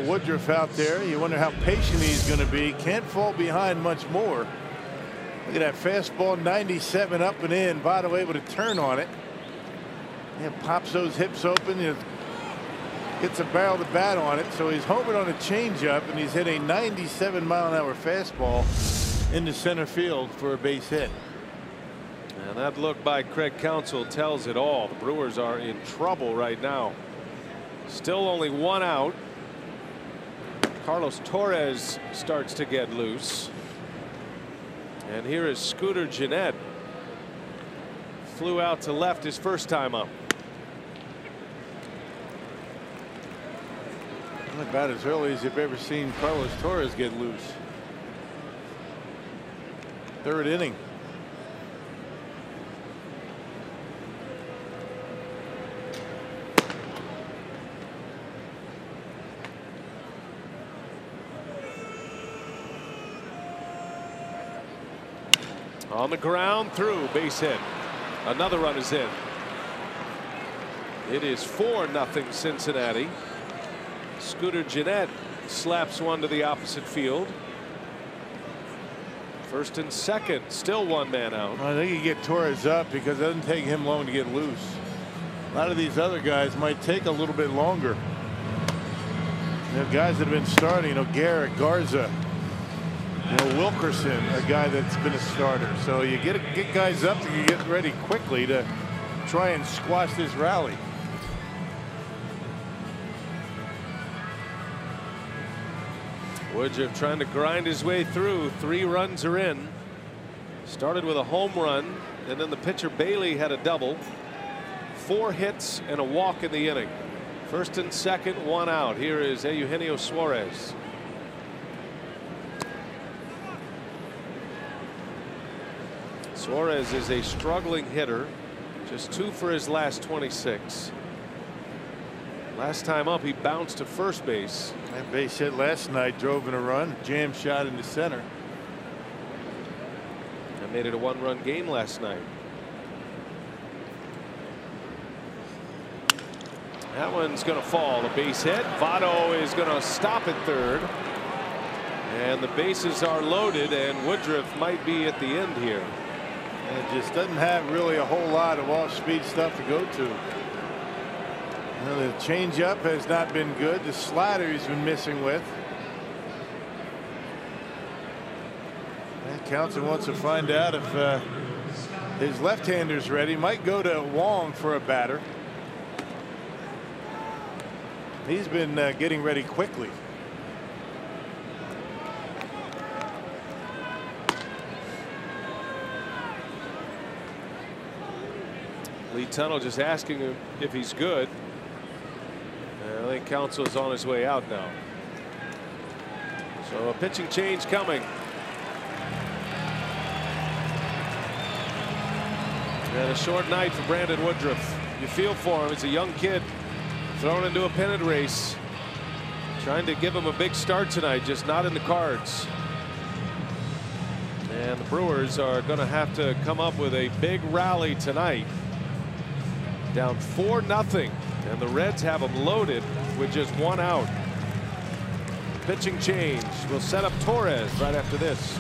Woodruff out there. You wonder how patient he's going to be. Can't fall behind much more. Look at that fastball, 97 up and in. Votto able to turn on it. Pops those hips open. Gets a barrel of the bat on it. So he's homing on a changeup, and he's hit a 97-mile-an-hour fastball into center field for a base hit. And that look by Craig Counsell tells it all. The Brewers are in trouble right now. Still only 1 out. Carlos Torres starts to get loose. And here is Scooter Gennett. Flew out to left his first time up. About as early as you've ever seen Carlos Torres get loose. Third inning. On the ground, through, base hit. Another run is in. It is 4-0 Cincinnati. Scooter Gennett slaps one to the opposite field. First and second, still 1 man out. I think you get Torres up because it doesn't take him long to get loose. A lot of these other guys might take a little bit longer. Guys that have been starting, Garrett, Garza, Wilkerson, a guy that's been a starter. So you get guys up and you get ready quickly to try and squash this rally. Woodruff trying to grind his way through. 3 runs are in. Started with a home run, and then the pitcher Bailey had a double. 4 hits and a walk in the inning. First and second, 1 out. Here is Eugenio Suarez. Suarez is a struggling hitter. Just 2 for his last 26. Last time up, he bounced to first base. That base hit last night drove in a run. Jam shot into center. That made it a 1-run game last night. That one's going to fall. A base hit. Votto is going to stop at third. And the bases are loaded, and Woodruff might be at the end here. And it just doesn't have really a whole lot of off-speed stuff to go to. Well, the changeup has not been good. The slider he's been missing with. And Council wants to find out if his left-hander's ready. Might go to Wong for a batter. He's been getting ready quickly. Lee Tunnell just asking him if he's good. I think Council is on his way out now. So a pitching change coming. And a short night for Brandon Woodruff. You feel for him. He's a young kid thrown into a pennant race. Trying to give him a big start tonight, just not in the cards. And the Brewers are going to have to come up with a big rally tonight. Down 4-0, and the Reds have them loaded with just one out. Pitching change will set up Torres right after this.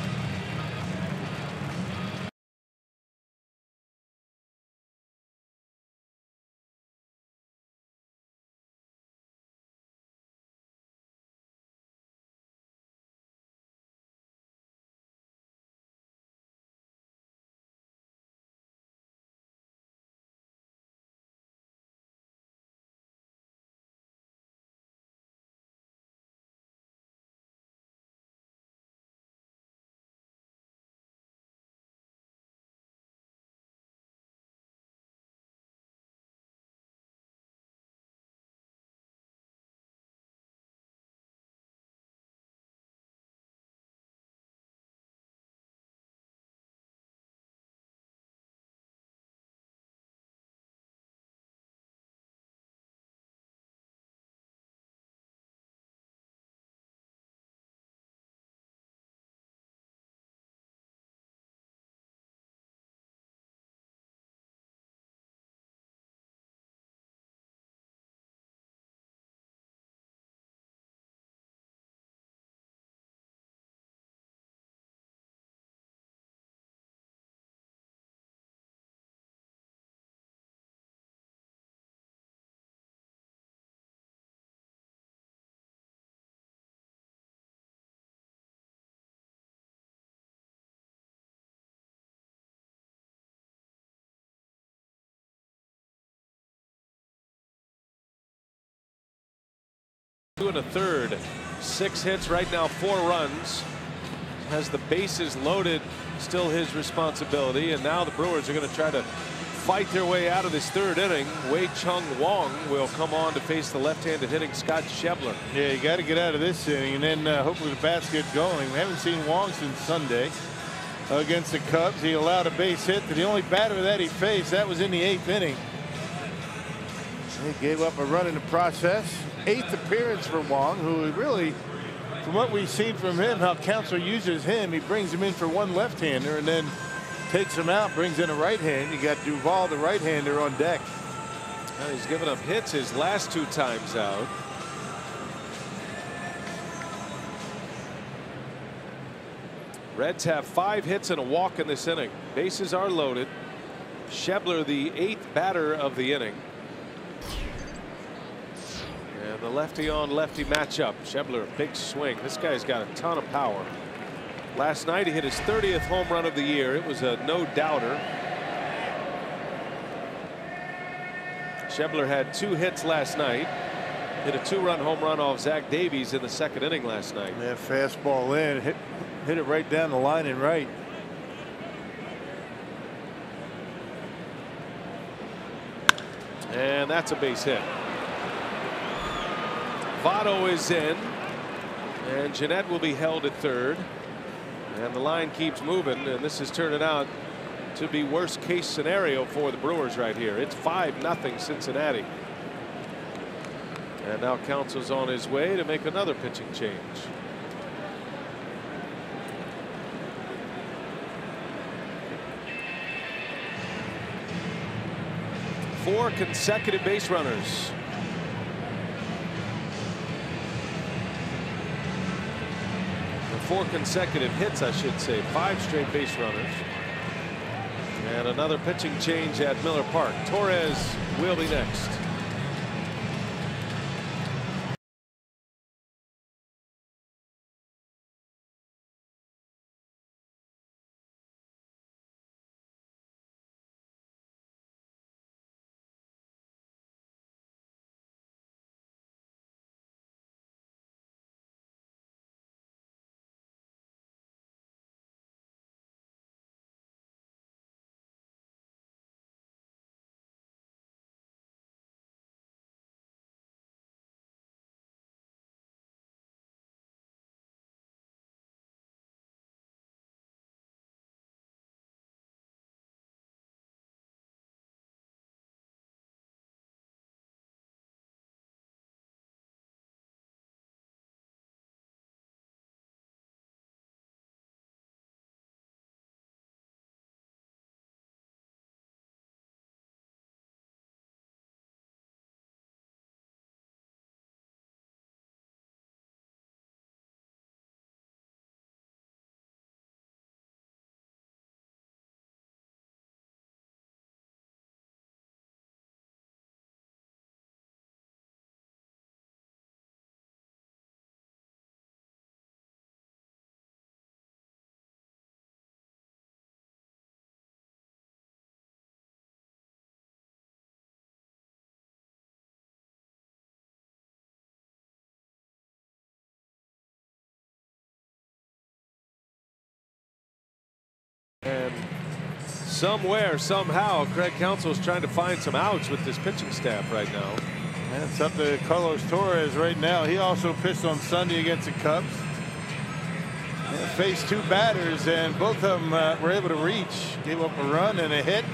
Two and a third, 6 hits right now, 4 runs. Has the bases loaded, still his responsibility, and now the Brewers are going to try to fight their way out of this 3rd inning. Wei-Chung Wong will come on to face the left-handed hitting Scott Schebler. Yeah, you got to get out of this inning, and then hopefully the bats get going. We haven't seen Wong since Sunday against the Cubs. He allowed a base hit to the only batter that he faced. That was in the 8th inning. He gave up a run in the process. 8th appearance for Wong, who really, from what we've seen from him, how Council uses him, he brings him in for one left-hander and then takes him out, brings in a right-hand. You got Duvall, the right-hander, on deck. Well, he's given up hits his last 2 times out. Reds have 5 hits and a walk in this inning. Bases are loaded. Schebler, the 8th batter of the inning. And the lefty on lefty matchup. Schebler, big swing. This guy's got a ton of power. Last night he hit his 30th home run of the year. It was a no-doubter. Schebler had 2 hits last night. Hit a 2-run home run off Zach Davies in the 2nd inning last night. Yeah, fastball in. Hit it right down the line and right. And that's a base hit. Votto is in, and Jeanette will be held at 3rd, and the line keeps moving, and this is turning out to be worst case scenario for the Brewers right here. It's 5-0 Cincinnati, and now Council's on his way to make another pitching change. Four consecutive base runners. 4 consecutive hits, I should say. 5 straight base runners. And another pitching change at Miller Park. Torres will be next. And somewhere, somehow, Craig Counsell is trying to find some outs with this pitching staff right now. And it's up to Carlos Torres right now. He also pitched on Sunday against the Cubs. Faced two batters, and both of them were able to reach. Gave up a run and a hit.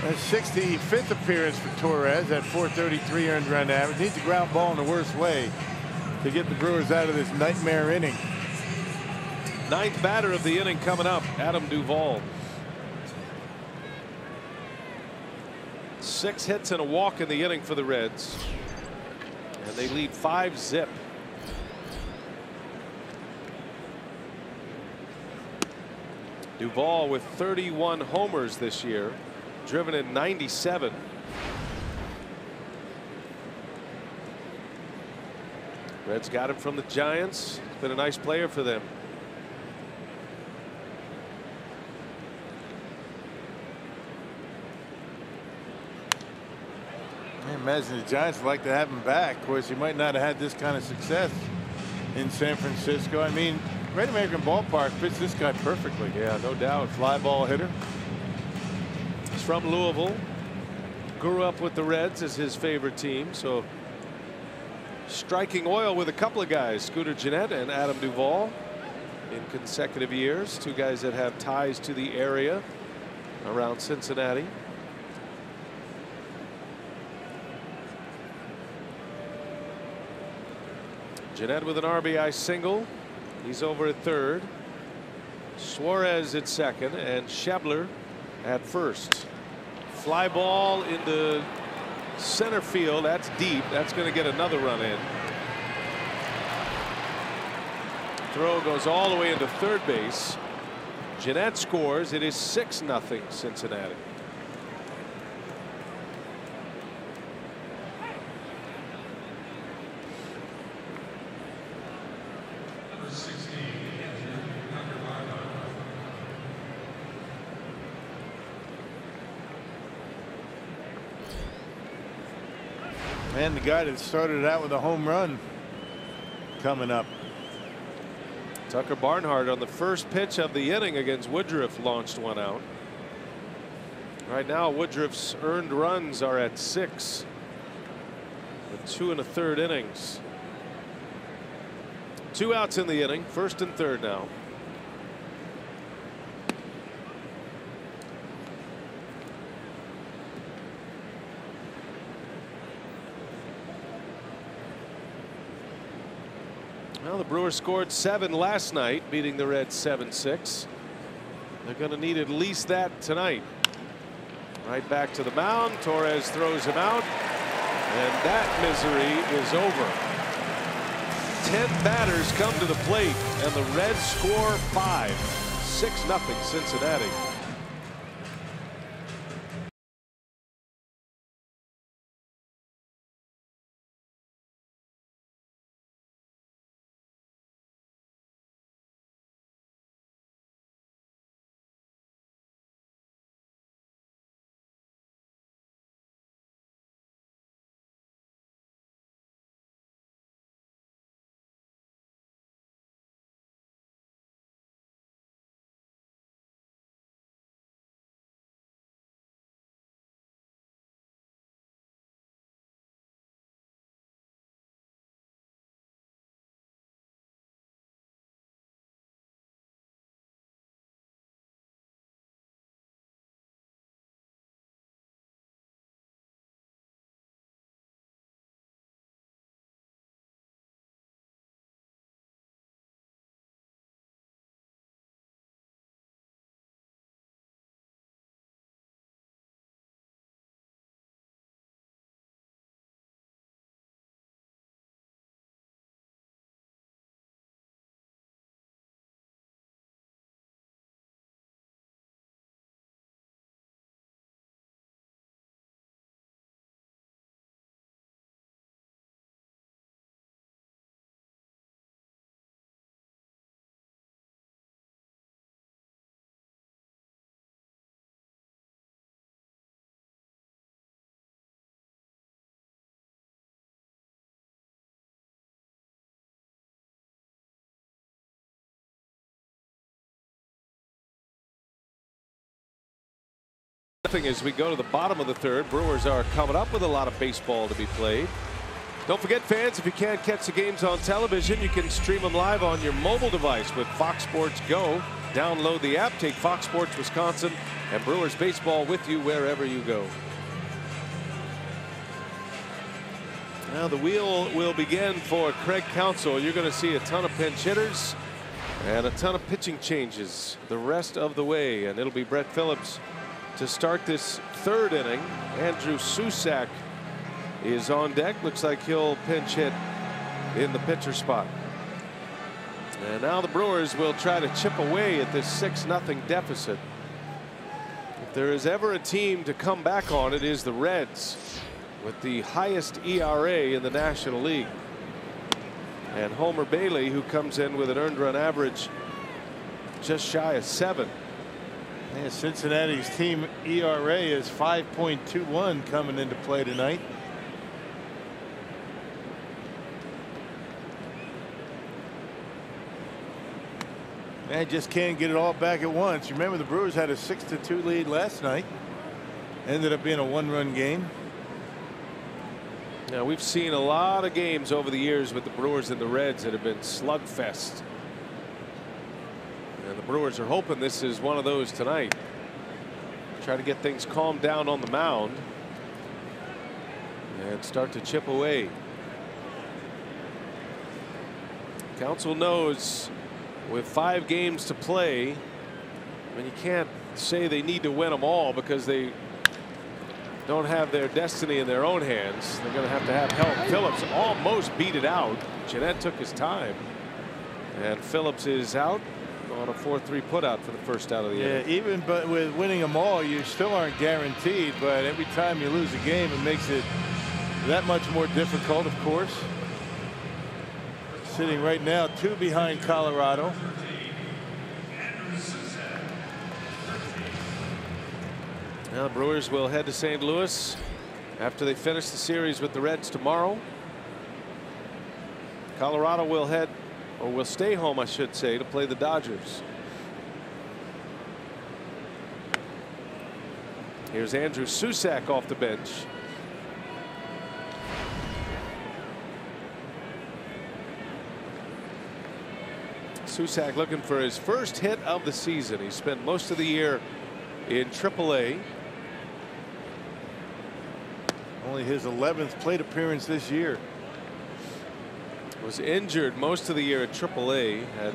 A 65th appearance for Torres at .433 earned run average. Needs a ground ball in the worst way to get the Brewers out of this nightmare inning. Ninth batter of the inning coming up, Adam Duvall. 6 hits and a walk in the inning for the Reds, and they lead 5-0. Duvall with 31 homers this year, driven in 97. Reds got him from the Giants. He's been a nice player for them. I imagine the Giants would like to have him back. Of course, he might not have had this kind of success in San Francisco. I mean, Great American Ballpark fits this guy perfectly. Yeah, no doubt. Fly ball hitter. He's from Louisville. Grew up with the Reds as his favorite team. So striking oil with a couple of guys, Scooter Gennett and Adam Duvall, in consecutive years. Two guys that have ties to the area around Cincinnati. Gennett with an RBI single. He's over at third. Suarez at second, and Schebler at first. Fly ball into center field. That's deep. That's going to get another run in. Throw goes all the way into third base. Gennett scores. It is 6-0 Cincinnati. And the guy that started it out with a home run coming up. Tucker Barnhart on the first pitch of the inning against Woodruff launched one out. Right now Woodruff's earned runs are at 6 with 2 1/3 innings. 2 outs in the inning, first and third now. Well, the Brewers scored 7 last night, beating the Reds 7-6. They're going to need at least that tonight. Right back to the mound. Torres throws him out, and that misery is over. 10 batters come to the plate, and the Reds score 5. 6-0 Cincinnati. Nothing as we go to the bottom of the third. Brewers are coming up with a lot of baseball to be played. Don't forget, fans, if you can't catch the games on television, you can stream them live on your mobile device with Fox Sports Go. Download the app, take Fox Sports Wisconsin and Brewers baseball with you wherever you go. Now the wheel will begin for Craig Counsell. You're going to see a ton of pinch hitters and a ton of pitching changes the rest of the way, and it'll be Brett Phillips to start this third inning. Andrew Susac is on deck. Looks like he'll pinch hit in the pitcher spot. And now the Brewers will try to chip away at this 6-0 deficit. If there is ever a team to come back on, it is the Reds, with the highest ERA in the National League. And Homer Bailey, who comes in with an earned run average just shy of 7. Yeah, Cincinnati's team ERA is 5.21 coming into play tonight. Man, just can't get it all back at once. Remember, the Brewers had a 6-2 lead last night. Ended up being a 1-run game. Now, we've seen a lot of games over the years with the Brewers and the Reds that have been slugfest. And the Brewers are hoping this is one of those tonight. Try to get things calmed down on the mound and start to chip away. Counsell knows with 5 games to play, I mean, you can't say they need to win them all because they don't have their destiny in their own hands. They're going to have help. Phillips almost beat it out. Jeanette took his time, and Phillips is out on a 4-3 putout for the first out of the inning. Yeah, even but with winning them all, you still aren't guaranteed. But every time you lose a game, it makes it that much more difficult, of course. Sitting right now 2 behind Colorado. Now the Brewers will head to St. Louis after they finish the series with the Reds tomorrow. Colorado will head, or will stay home, I should say, to play the Dodgers. Here's Andrew Susac off the bench. Susac looking for his first hit of the season. He spent most of the year in AAA. Only his 11th plate appearance this year. Was injured most of the year at AAA. Had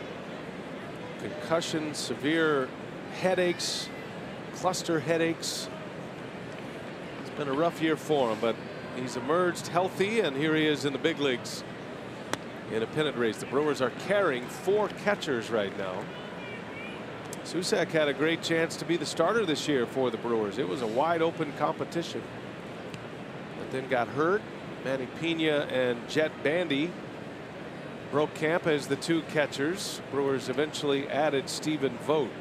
concussion, severe headaches, cluster headaches. It's been a rough year for him, but he's emerged healthy, and here he is in the big leagues in a pennant race. The Brewers are carrying 4 catchers right now. Susac had a great chance to be the starter this year for the Brewers. It was a wide open competition, but then got hurt. Manny Pena and Jet Bandy broke camp as the 2 catchers. Brewers eventually added Stephen Vogt.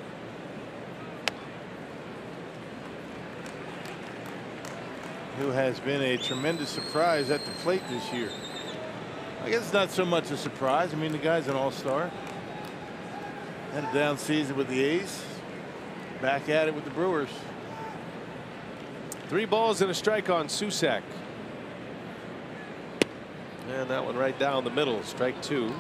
Who has been a tremendous surprise at the plate this year. I guess it's not so much a surprise. I mean, the guy's an all-star. Had a down season with the A's. Back at it with the Brewers. 3 balls and a strike on Susac. And that one right down the middle. Strike 2.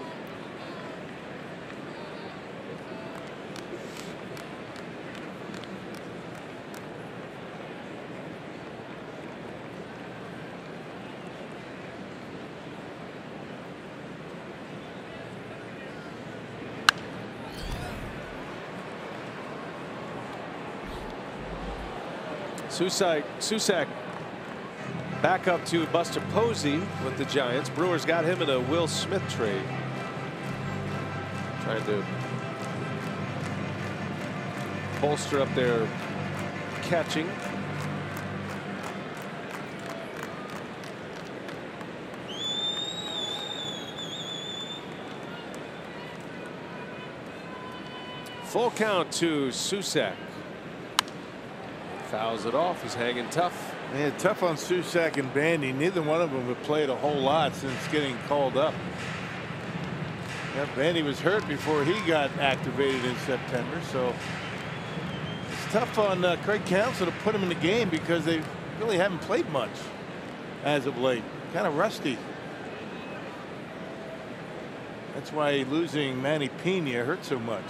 Susac back up to Buster Posey with the Giants. Brewers got him in a Will Smith trade. Trying to bolster up their catching. Full count to Susac. Fouls it off. He's hanging tough. Yeah, tough on Susac and Bandy. Neither one of them have played a whole lot since getting called up. Yeah, Bandy was hurt before he got activated in September, so it's tough on Craig Counsell to put him in the game because they really haven't played much as of late. Kind of rusty. That's why losing Manny Pena hurt so much.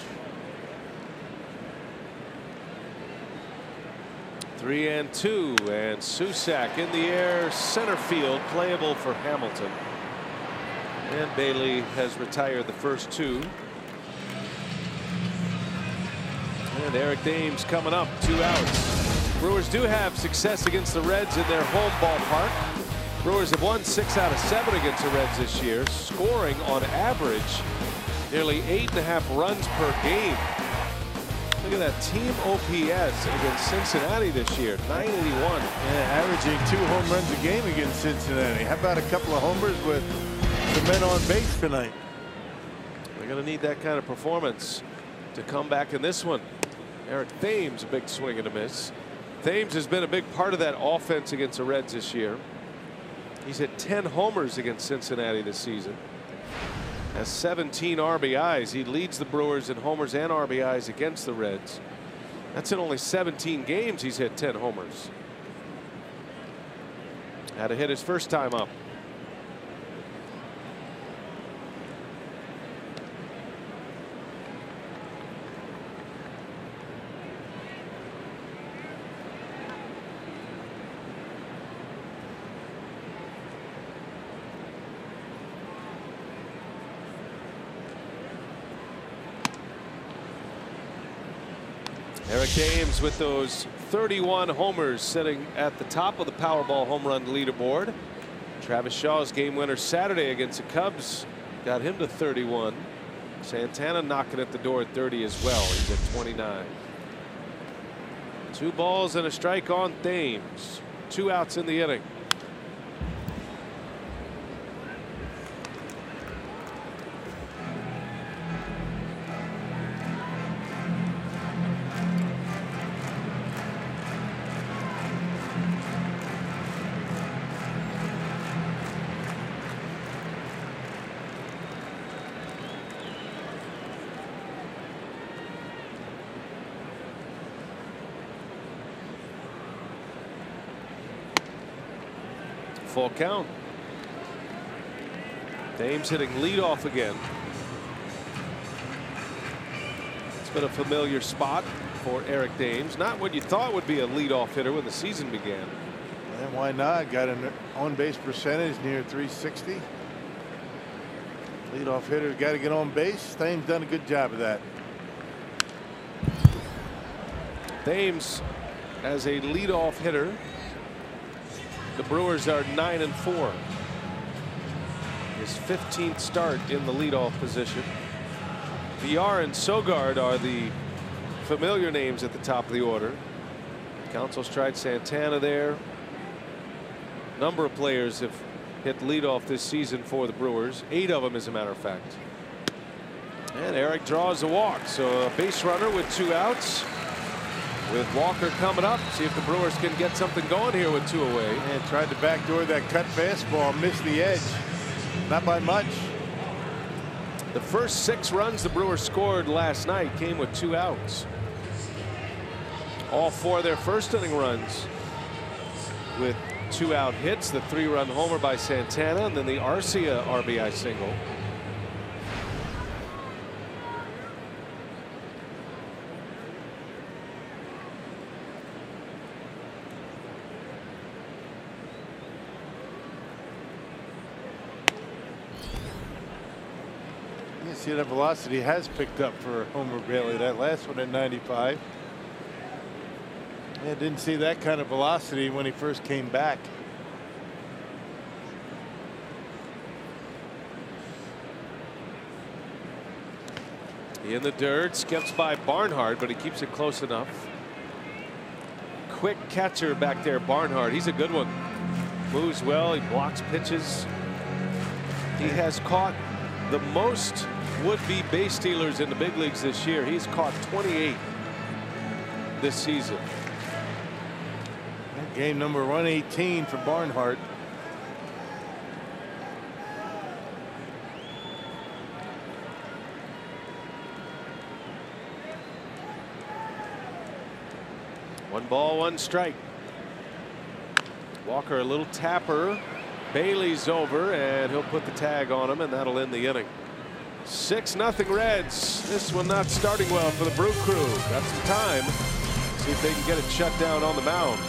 3-2, and Susac in the air, center field, playable for Hamilton. And Bailey has retired the first two. And Eric Dames coming up, 2 outs. Brewers do have success against the Reds in their home ballpark. Brewers have won 6 out of 7 against the Reds this year, scoring on average nearly 8.5 runs per game. Look at that team OPS against Cincinnati this year, 981. Yeah, averaging 2 home runs a game against Cincinnati. How about a couple of homers with the men on base tonight? They're going to need that kind of performance to come back in this one. Eric Thames, a big swing and a miss. Thames has been a big part of that offense against the Reds this year. He's hit 10 homers against Cincinnati this season. Has 17 RBIs. He leads the Brewers in homers and RBIs against the Reds. That's in only 17 games he's hit 10 homers. Had to hit his first time up. Eric Dames with those 31 homers, sitting at the top of the Powerball home run leaderboard. Travis Shaw's game winner Saturday against the Cubs got him to 31. Santana knocking at the door at 30 as well. He's at 29. 2 balls and a strike on Dames. 2 outs in the inning. Full count. Dames hitting leadoff again. It's been a familiar spot for Eric Dames. Not what you thought would be a leadoff hitter when the season began. And why not? Got an on-base percentage near 360. Leadoff hitter's got to get on base. Dames done a good job of that. Dames as a leadoff hitter. The Brewers are 9-4. His 15th start in the leadoff position. Villar and Sogard are the familiar names at the top of the order. Counsell's tried Santana there. Number of players have hit leadoff this season for the Brewers. 8 of them, as a matter of fact. And Eric draws a walk, so a base runner with 2 outs. With Walker coming up, see if the Brewers can get something going here with 2 away. And tried to backdoor that cut fastball, missed the edge. Not by much. The first 6 runs the Brewers scored last night came with 2 outs. All 4 of their first inning runs with 2 out hits. The 3-run homer by Santana, and then the Arcia RBI single. See, that velocity has picked up for Homer Bailey. That last one at 95. Yeah, didn't see that kind of velocity when he first came back. In the dirt, skips by Barnhart, but he keeps it close enough. Quick catcher back there, Barnhart. He's a good one. Moves well. He blocks pitches. He has caught the most would-be base stealers in the big leagues this year. He's caught 28 this season. Game number 118 for Barnhart. 1 ball, 1 strike. Walker a little tapper. Bailey's over, and he'll put the tag on him, and that'll end the inning. 6-0 Reds. This one not starting well for the Brew Crew. Got some time. See if they can get it shut down on the mound.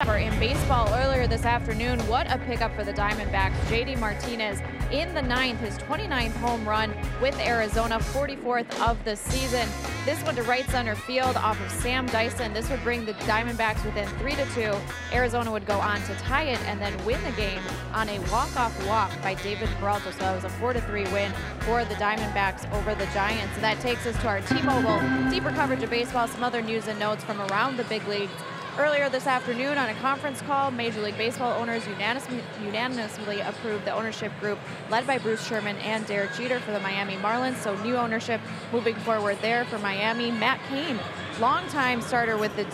In baseball earlier this afternoon, what a pickup for the Diamondbacks. JD Martinez in the 9th, his 29th home run with Arizona, 44th of the season. This one to right center field off of Sam Dyson. This would bring the Diamondbacks within 3-2. Arizona would go on to tie it and then win the game on a walk-off walk by David Peralta. So that was a 4-3 win for the Diamondbacks over the Giants. So that takes us to our T-Mobile deeper coverage of baseball. Some other news and notes from around the big leagues. Earlier this afternoon on a conference call, Major League Baseball owners unanimously approved the ownership group led by Bruce Sherman and Derek Jeter for the Miami Marlins. So new ownership moving forward there for Miami. Matt Cain, longtime starter with the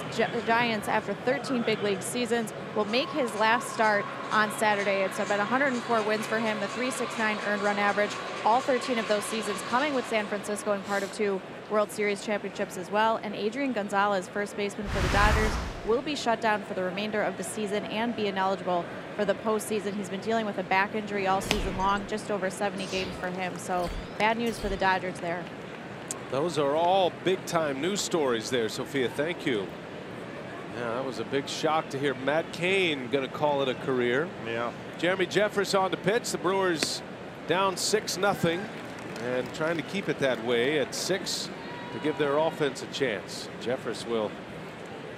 Giants after 13 big league seasons, will make his last start on Saturday. It's about 104 wins for him, the .369 earned run average, all 13 of those seasons coming with San Francisco and part of 2 World Series championships as well. And Adrian Gonzalez, first baseman for the Dodgers, will be shut down for the remainder of the season and be ineligible for the postseason. He's been dealing with a back injury all season long, just over 70 games for him. So bad news for the Dodgers there. Those are all big-time news stories there, Sophia. Thank you. Yeah, that was a big shock to hear Matt Cain going to call it a career. Yeah. Jeremy Jeffress on the pitch. The Brewers down 6-0 and trying to keep it that way at 6 to give their offense a chance. Jeffress will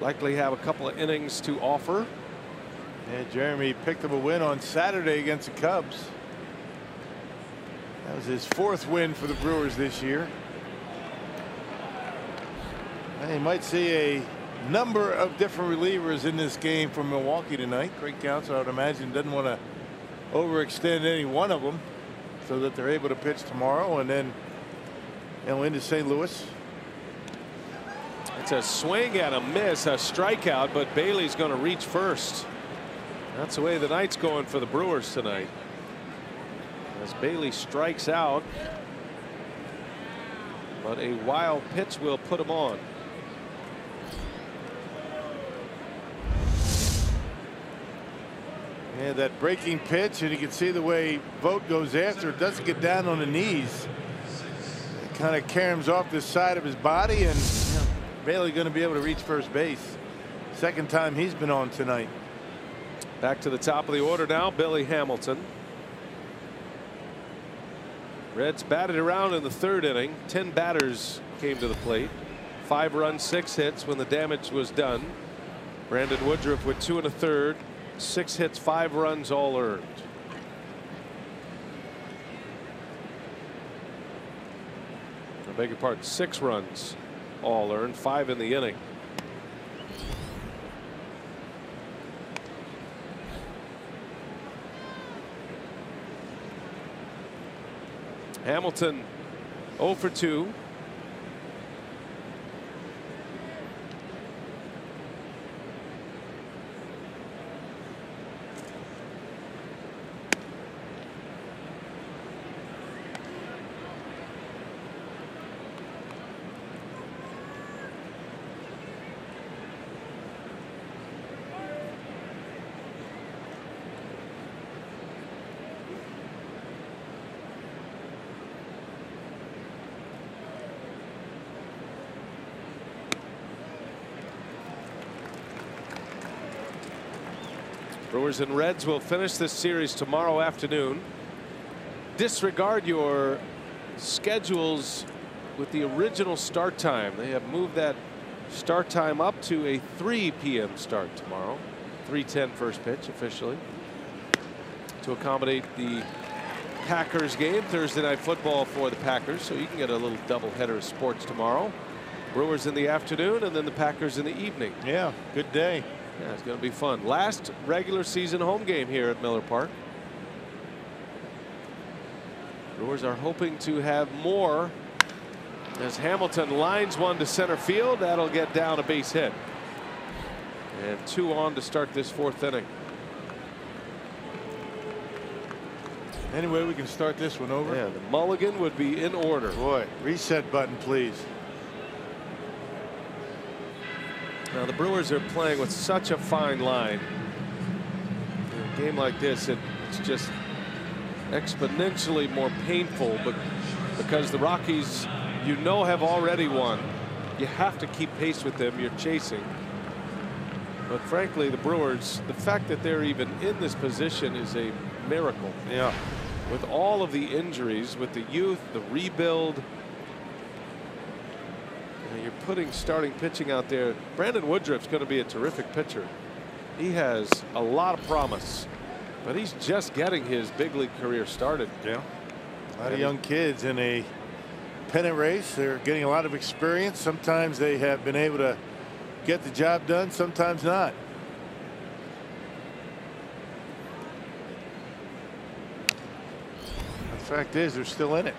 likely have a couple of innings to offer. And Jeremy picked up a win on Saturday against the Cubs. That was his 4th win for the Brewers this year. And you might see a number of different relievers in this game from Milwaukee tonight. Craig Counsell, I would imagine, doesn't want to overextend any one of them so that they're able to pitch tomorrow and then into St. Louis. It's a swing and a miss, a strikeout, but Bailey's going to reach first. That's the way the night's going for the Brewers tonight, as Bailey strikes out, but a wild pitch will put him on. And that breaking pitch, and you can see the way Vogt goes after it, doesn't get down on the knees. It kind of caroms off the side of his body, and Bailey going to be able to reach first base. Second time he's been on tonight. Back to the top of the order now, Billy Hamilton. Reds batted around in the 3rd inning. 10 batters came to the plate. 5 runs, 6 hits when the damage was done. Brandon Woodruff with 2 1/3. 6 hits, 5 runs, all earned. I beg your pardon, 6 runs, all earned, 5 in the inning. Hamilton 0 for 2. Brewers and Reds will finish this series tomorrow afternoon. Disregard your schedules with the original start time. They have moved that start time up to a 3 p.m. start tomorrow. 3:10 first pitch officially to accommodate the Packers game. Thursday night football for the Packers, so you can get a little doubleheader of sports tomorrow. Brewers in the afternoon and then the Packers in the evening. Yeah, good day. Yeah, it's going to be fun. Last regular season home game here at Miller Park. Brewers are hoping to have more as Hamilton lines one to center field. That'll get down a base hit. And 2 on to start this 4th inning. Anyway, we can start this one over. Yeah, the mulligan would be in order. Boy, reset button, please. Now the Brewers are playing with such a fine line. In a game like this, it's just exponentially more painful, but because the Rockies, you know, have already won, you have to keep pace with them. You're chasing. But frankly, the Brewers, the fact that they're even in this position is a miracle. Yeah. With all of the injuries, with the youth, the rebuild. You're putting starting pitching out there. Brandon Woodruff's going to be a terrific pitcher. He has a lot of promise, but he's just getting his big league career started. Yeah. A lot of young kids in a pennant race. They're getting a lot of experience. Sometimes they have been able to get the job done, sometimes not. The fact is, they're still in it.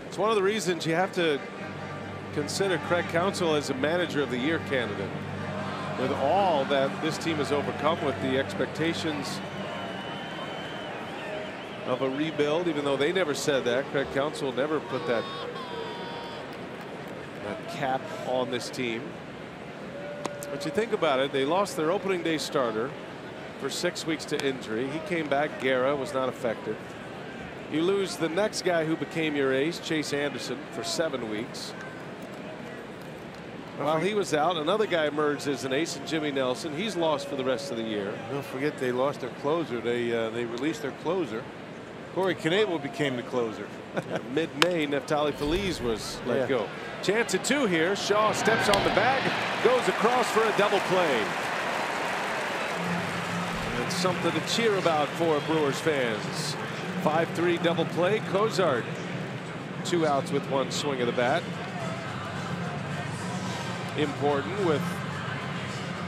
It's one of the reasons you have to consider Craig Counsell as a manager of the year candidate. With all that this team has overcome, with the expectations of a rebuild, even though they never said that, Craig Counsell never put that cap on this team. But you think about it, they lost their opening day starter for 6 weeks to injury. He came back. Guerra was not affected. You lose the next guy who became your ace, Chase Anderson, for 7 weeks. While he was out, another guy emerged as an ace, and Jimmy Nelson. He's lost for the rest of the year. Don't forget they lost their closer. They released their closer. Corey Knebel became the closer. Mid-May, Neftali Feliz was let go. Chance at 2 here. Shaw steps on the bag, goes across for a double play. And it's something to cheer about for Brewers fans. 5-3 double play. Cozart 2 outs with 1 swing of the bat. Important with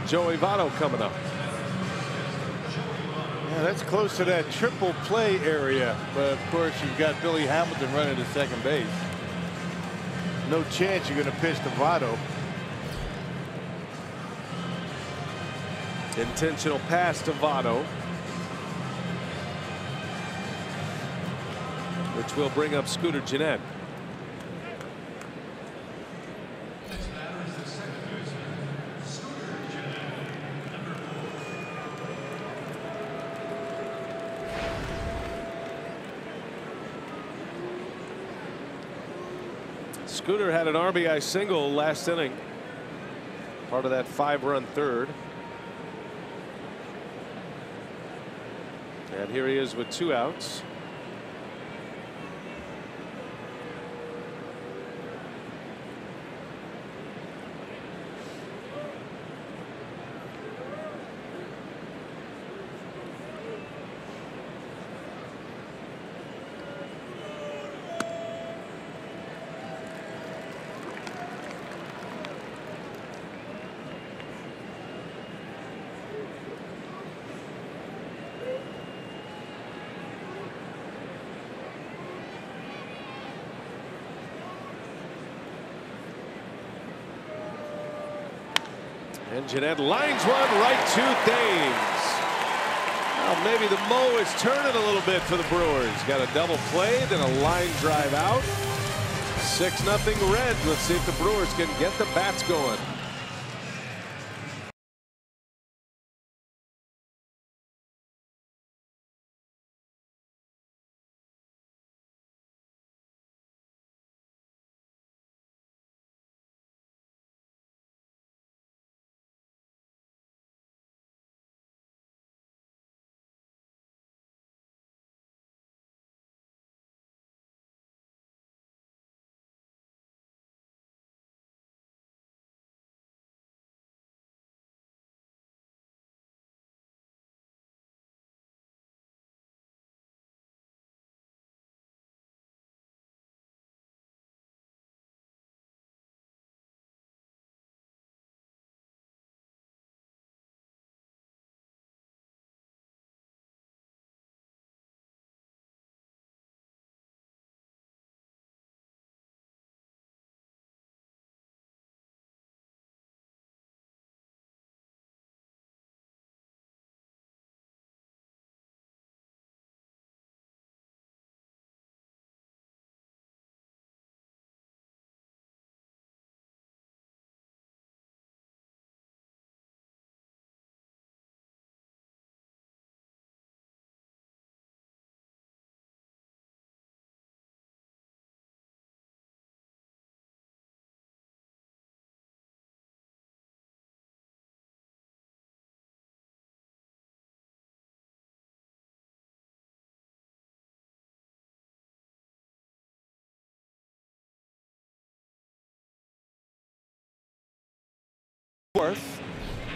Joey Votto coming up. Yeah, that's close to that triple play area. But of course, you've got Billy Hamilton running to second base. No chance you're going to pitch to Votto. Intentional pass to Votto, which will bring up Scooter Gennett. Scooter had an RBI single last inning, part of that 5-run third. And here he is with 2 outs. And Jeanette lines one right to Thames. Well, maybe the Mo is turning a little bit for the Brewers. Got a double play, then a line drive out. 6-0 Reds. Let's see if the Brewers can get the bats going.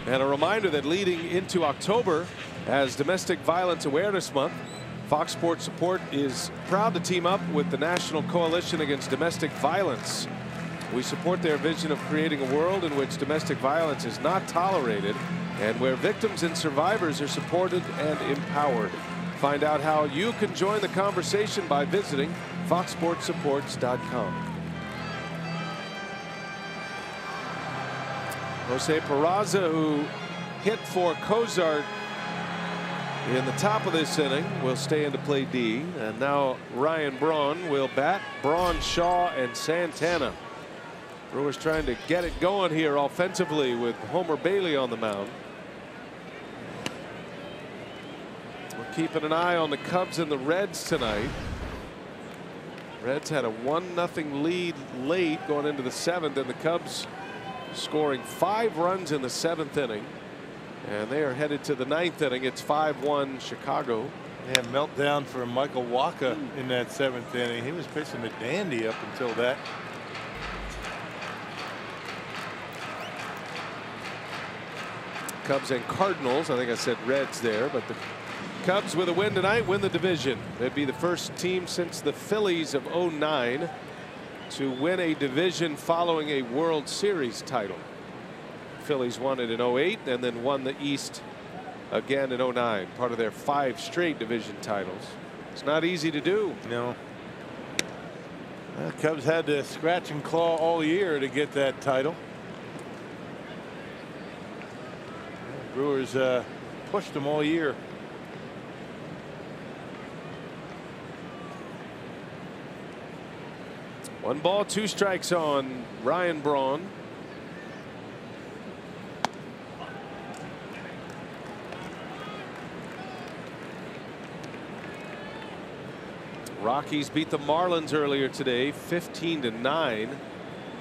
And a reminder that leading into October as Domestic Violence Awareness Month, Fox Sports Support is proud to team up with the National Coalition Against Domestic Violence. We support their vision of creating a world in which domestic violence is not tolerated and where victims and survivors are supported and empowered. Find out how you can join the conversation by visiting foxsportsupports.com. Jose Peraza, who hit for Cozart in the top of this inning, will stay in to play D. And now Ryan Braun will bat. Braun, Shaw, and Santana. Brewers trying to get it going here offensively with Homer Bailey on the mound. We're keeping an eye on the Cubs and the Reds tonight. Reds had a 1-0 lead late going into the 7th, and the Cubs scoring 5 runs in the 7th inning, and they are headed to the 9th inning. It's 5-1 Chicago. Yeah, meltdown for Michael Wacha in that 7th inning. He was pitching a dandy up until that. Cubs and Cardinals. I think I said Reds there, but the Cubs with a win tonight win the division. They'd be the first team since the Phillies of '09 to win a division following a World Series title. Phillies won it in '08 and then won the East again in '09, part of their 5 straight division titles. It's not easy to do. No. Cubs had to scratch and claw all year to get that title. Brewers pushed them all year. One ball, 2 strikes on Ryan Braun. Rockies beat the Marlins earlier today, 15-9. Kind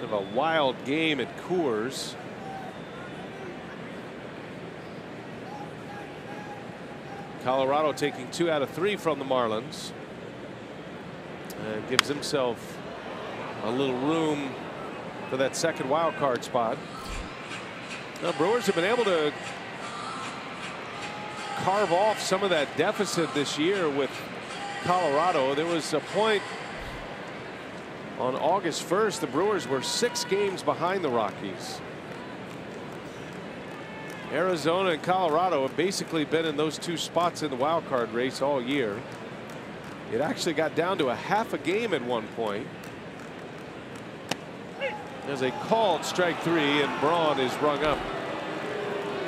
of a wild game at Coors. Colorado taking 2 out of 3 from the Marlins and gives himself a little room for that second wild card spot. Now, Brewers have been able to carve off some of that deficit this year with Colorado. There was a point on August 1st the Brewers were 6 games behind the Rockies. Arizona and Colorado have basically been in those 2 spots in the wild card race all year. It actually got down to a half a game at one point. There's a called strike 3, and Braun is rung up.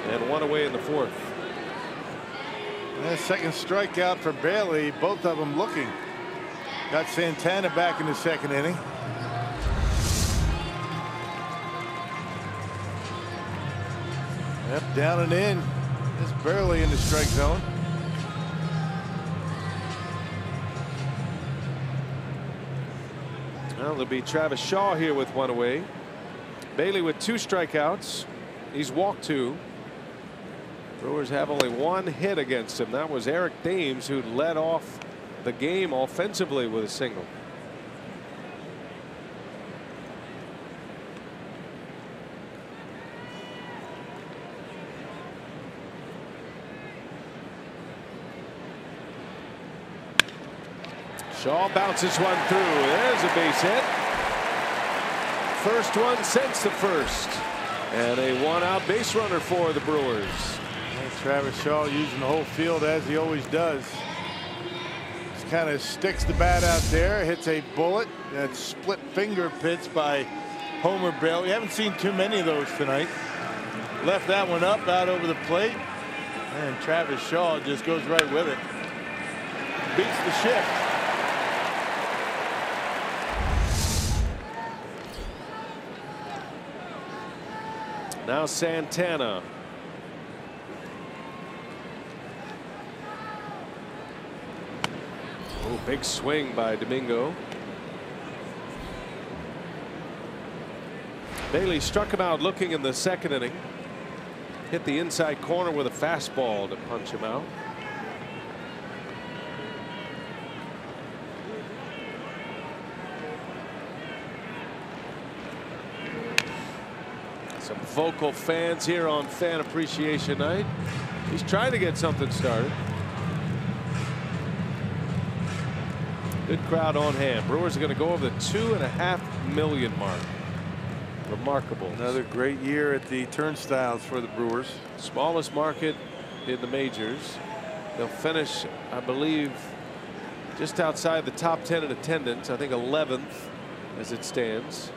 and 1 away in the 4th. And a second strikeout for Bailey. Both of them looking. Got Santana back in the 2nd inning. Yep, down and in. Just barely in the strike zone. Well, there'll be Travis Shaw here with 1 away. Bailey with 2 strikeouts. He's walked 2. Brewers have only 1 hit against him. That was Eric Dames, who led off the game offensively with a single. Shaw bounces one through. There's a base hit. First one since the 1st. And a 1-out base runner for the Brewers. And Travis Shaw using the whole field as he always does. Just kind of sticks the bat out there, hits a bullet. That split finger pitch by Homer Bailey. We haven't seen too many of those tonight. Left that one up out over the plate. And Travis Shaw just goes right with it. Beats the shift. Now Santana. Oh, big swing by Domingo. Bailey struck him out looking in the 2nd inning. Hit the inside corner with a fastball to punch him out. Some vocal fans here on Fan Appreciation Night. He's trying to get something started. Good crowd on hand. Brewers are going to go over the 2.5 million mark. Remarkable. Another great year at the turnstiles for the Brewers. Smallest market in the majors. They'll finish, I believe, just outside the top 10 in attendance. I think 11th as it stands.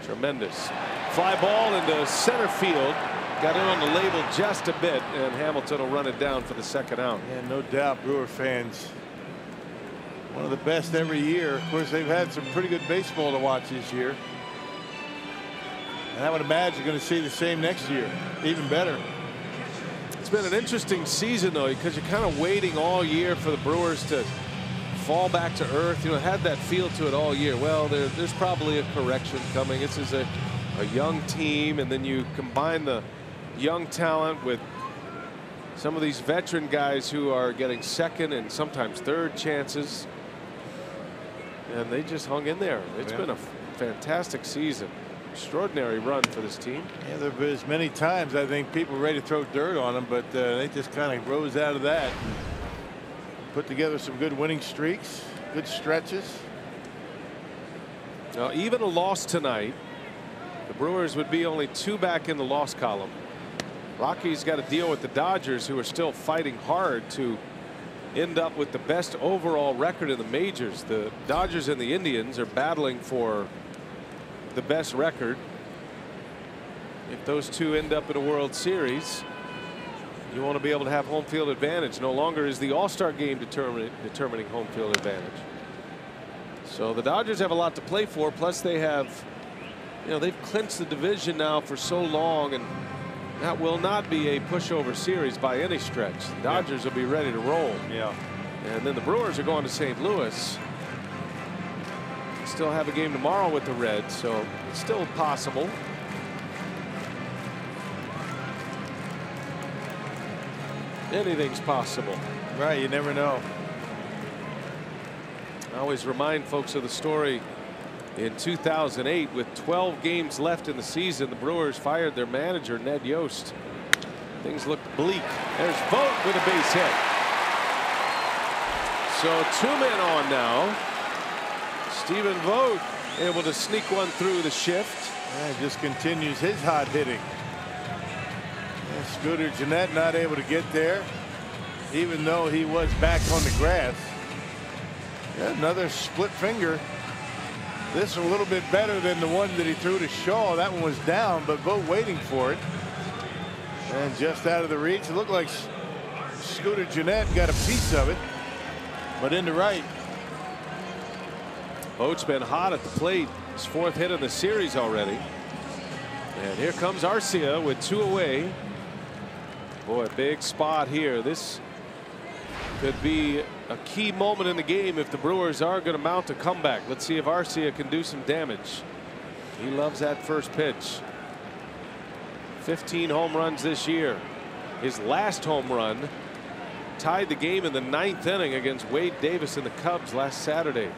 Tremendous. Fly ball into center field. Got in on the label just a bit, and Hamilton will run it down for the 2nd out. Yeah, no doubt, Brewer fans. One of the best every year. Of course, they've had some pretty good baseball to watch this year. And I would imagine you're going to see the same next year. Even better. It's been an interesting season, though, because you're kind of waiting all year for the Brewers to fall back to earth. You know, had that feel to it all year. Well, there's probably a correction coming. This is a young team, and then you combine the young talent with some of these veteran guys who are getting 2nd and sometimes 3rd chances. And they just hung in there. It's been a fantastic season. Extraordinary run for this team. Yeah, there was many times I think people were ready to throw dirt on them, but they just kind of rose out of that. Put together some good winning streaks, good stretches. Now, even a loss tonight, the Brewers would be only 2 back in the loss column. Rocky's got to deal with the Dodgers, who are still fighting hard to end up with the best overall record in the majors. The Dodgers and the Indians are battling for the best record. If those two end up in a World Series, you want to be able to have home field advantage. No longer is the All-Star game determining home field advantage. So the Dodgers have a lot to play for. Plus they have, you know, they've clinched the division now for so long, and that will not be a pushover series by any stretch. The Dodgers will be ready to roll. Yeah. And then the Brewers are going to St. Louis. Still have a game tomorrow with the Reds, so it's still possible. Anything's possible. Right, you never know. I always remind folks of the story in 2008. With 12 games left in the season, the Brewers fired their manager, Ned Yost. Things looked bleak. There's Vogt with a base hit. So 2 men on now. Stephen Vogt able to sneak one through the shift. Yeah, just continues his hot hitting. Scooter Gennett not able to get there, even though he was back on the grass. Yeah, another split finger. This a little bit better than the one that he threw to Shaw. That one was down, but Vogt waiting for it. And just out of the reach. It looked like Scooter Gennett got a piece of it, but into right. Vogt's been hot at the plate. His 4th hit of the series already. And here comes Arcia with 2 away. Boy, big spot here. This could be a key moment in the game if the Brewers are going to mount a comeback. Let's see if Arcia can do some damage. He loves that first pitch. 15 home runs this year. His last home run tied the game in the 9th inning against Wade Davis and the Cubs last Saturday.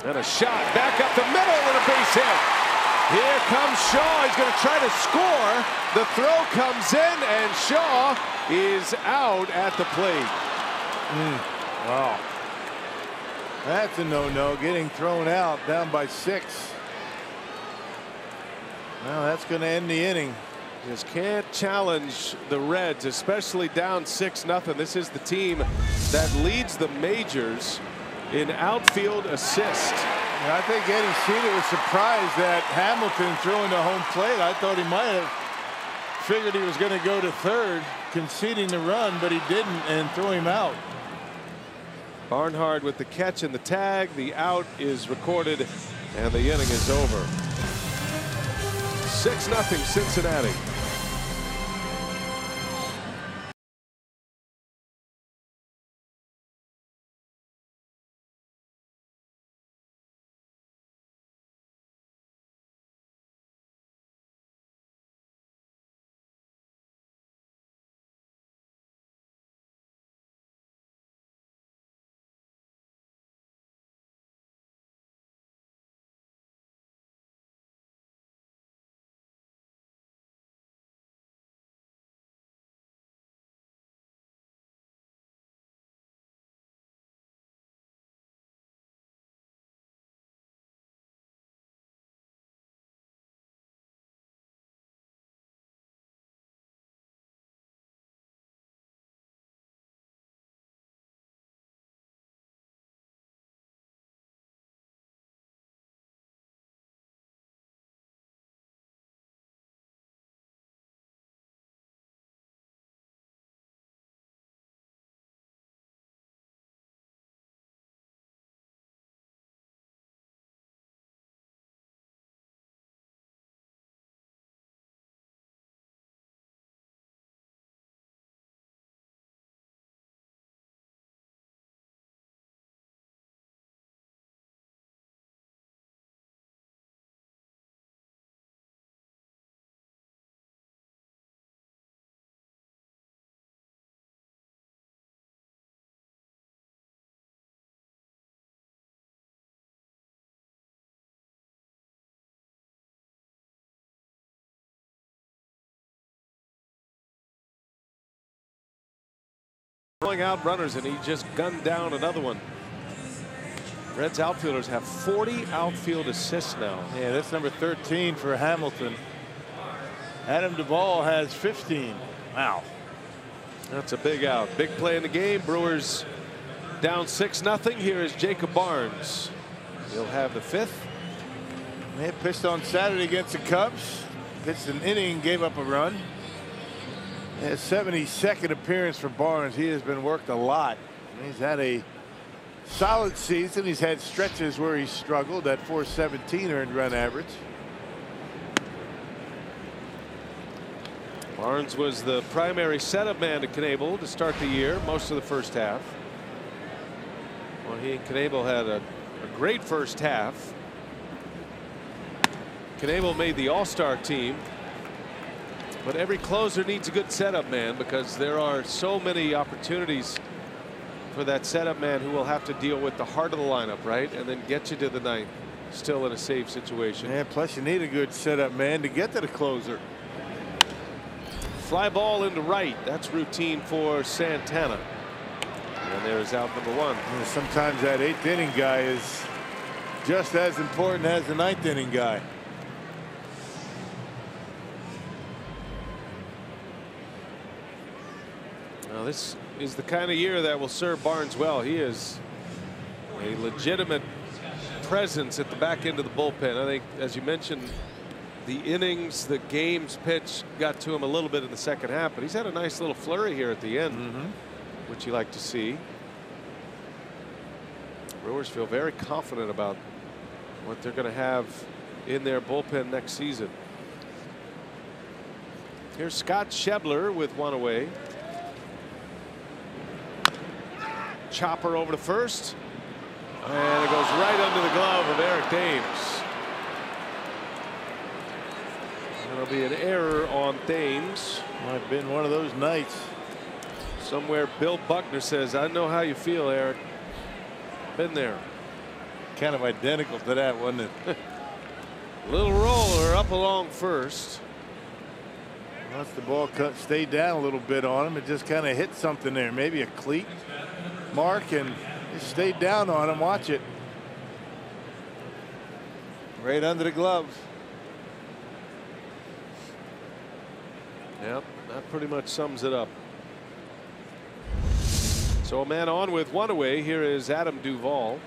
And a shot back up the middle and a base hit. Here comes Shaw. He's going to try to score. The throw comes in and Shaw is out at the plate. Wow. That's a no-no. Getting thrown out, down by 6. Well, that's going to end the inning. Just can't challenge the Reds, especially down 6-0. This is the team that leads the majors in outfield assist. I think Eddie Cedar was surprised that Hamilton threw into home plate. I thought he might have figured he was going to go to third, conceding the run, but he didn't and threw him out. Barnhart with the catch and the tag. The out is recorded and the inning is over. 6-0 Cincinnati. Going out runners, and he just gunned down another one. Reds outfielders have 40 outfield assists now. Yeah, that's number 13 for Hamilton. Adam Duvall has 15. Wow. That's a big out. Big play in the game. Brewers down 6-0. Here is Jacob Barnes. He'll have the 5th. He pitched on Saturday against the Cubs. Pitched an inning, gave up a run. His 72nd appearance for Barnes. He has been worked a lot. He's had a solid season. He's had stretches where he struggled. At 417 earned run average. Barnes was the primary setup man to Knebel to start the year, most of the first half. Well, he and Knebel had a great first half. Knebel made the All-Star team. But every closer needs a good setup man, because there are so many opportunities for that setup man who will have to deal with the heart of the lineup, right? And then get you to the 9th, still in a safe situation. Yeah, plus you need a good setup man to get to the closer. Fly ball into right. That's routine for Santana. And there's out number 1. And sometimes that 8th inning guy is just as important as the 9th inning guy. Now this is the kind of year that will serve Barnes well. He a legitimate presence at the back end of the bullpen. I think, as you mentioned, the innings, the games pitch got to him a little bit in the second half, but he's had a nice little flurry here at the end, which you like to see. Brewers feel very confident about what they're going to have in their bullpen next season. Here's Scott Schebler with one away. Chopper over to first, and it goes right under the glove of Eric Thames. That'll be an error on Thames. Might have been one of those nights. Somewhere Bill Buckner says, I know how you feel, Eric. Been there. Kind of identical to that, wasn't it? Little roller up along first. Once the ball stayed down a little bit on him, it just kind of hit something there. Maybe a cleat mark, and it stayed down on him. Watch it. Right under the gloves. Yep, that pretty much sums it up. So a man on with one away. Here is Adam Duvall.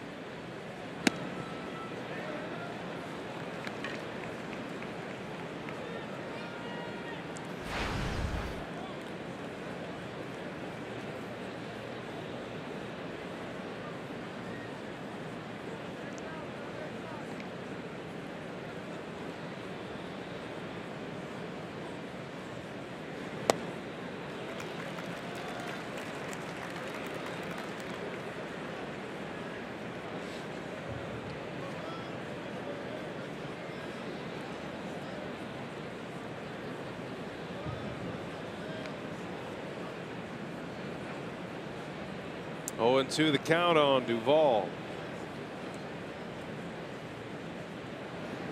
Oh, and 2 the count on Duvall.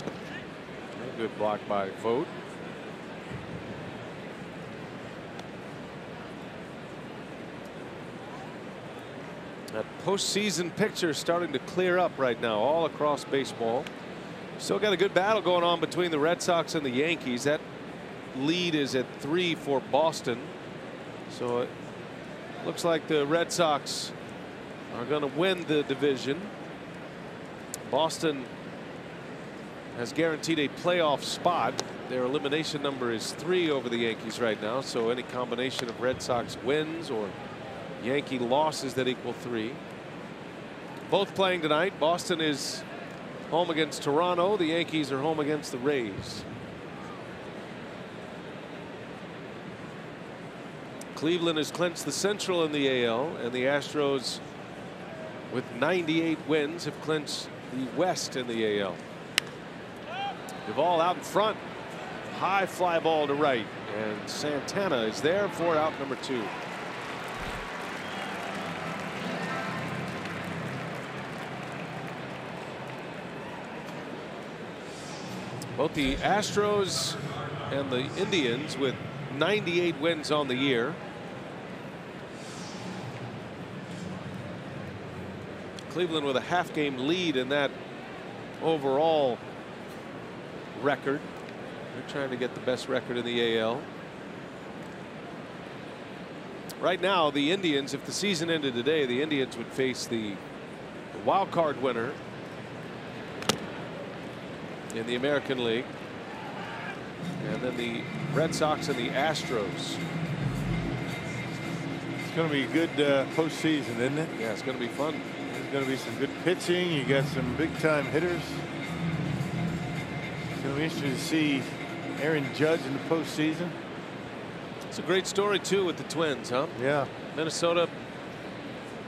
A good block by Vogt. That postseason picture starting to clear up right now all across baseball. Still got a good battle going on between the Red Sox and the Yankees. That lead is at 3 for Boston. So it looks like the Red Sox are going to win the division. Boston has guaranteed a playoff spot. Their elimination number is 3 over the Yankees right now. So any combination of Red Sox wins or Yankee losses that equal 3. Both playing tonight. Boston is home against Toronto. The Yankees are home against the Rays. Cleveland has clinched the Central in the AL, and the Astros, with 98 wins, have clinched the West in the AL. Duvall out in front. High fly ball to right, and Santana is there for out number 2. Both the Astros and the Indians with 98 wins on the year. Cleveland with a half-game lead in that overall record. They're trying to get the best record in the AL. Right now, the Indians, if the season ended today, the Indians would face the wild card winner in the American League, and then the Red Sox and the Astros. It's going to be a good postseason, isn't it? Yeah, it's going to be fun. There's going to be some good pitching. You got some big-time hitters. It's going to be interesting to see Aaron Judge in the postseason. It's a great story too with the Twins, huh? Yeah. Minnesota,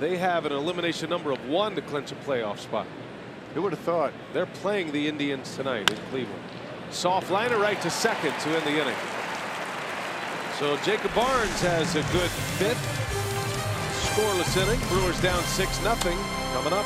they have an elimination number of 1 to clinch a playoff spot. Who would have thought? They're playing the Indians tonight in Cleveland. Soft liner right to second to end the inning. So Jacob Barnes has a good 5th scoreless inning. Brewers down 6-0 coming up.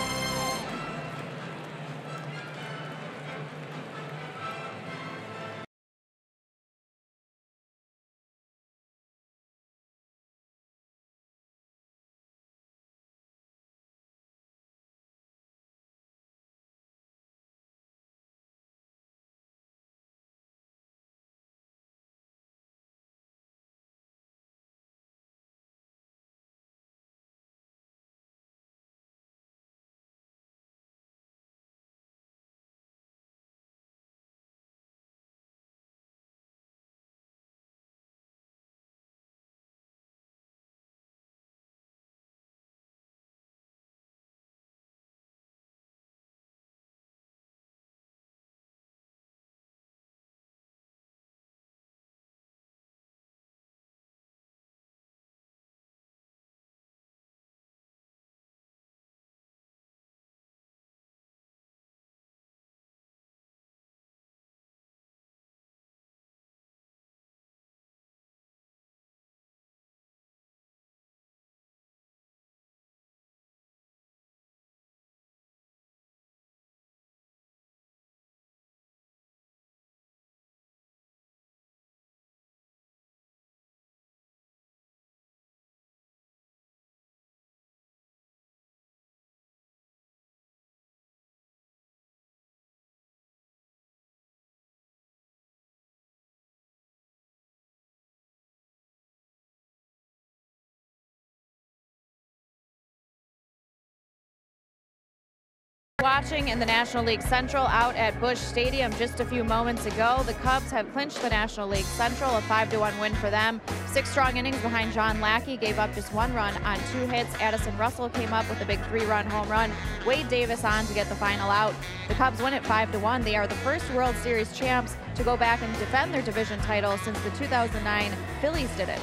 Watching in the National League Central out at Busch Stadium just a few moments ago, the Cubs have clinched the National League Central, a 5-1 win for them. 6 strong innings behind John Lackey, gave up just 1 run on 2 hits. Addison Russell came up with a big 3-run home run. Wade Davis on to get the final out. The Cubs win it 5-1. They are the first World Series champs to go back and defend their division title since the 2009 Phillies did it.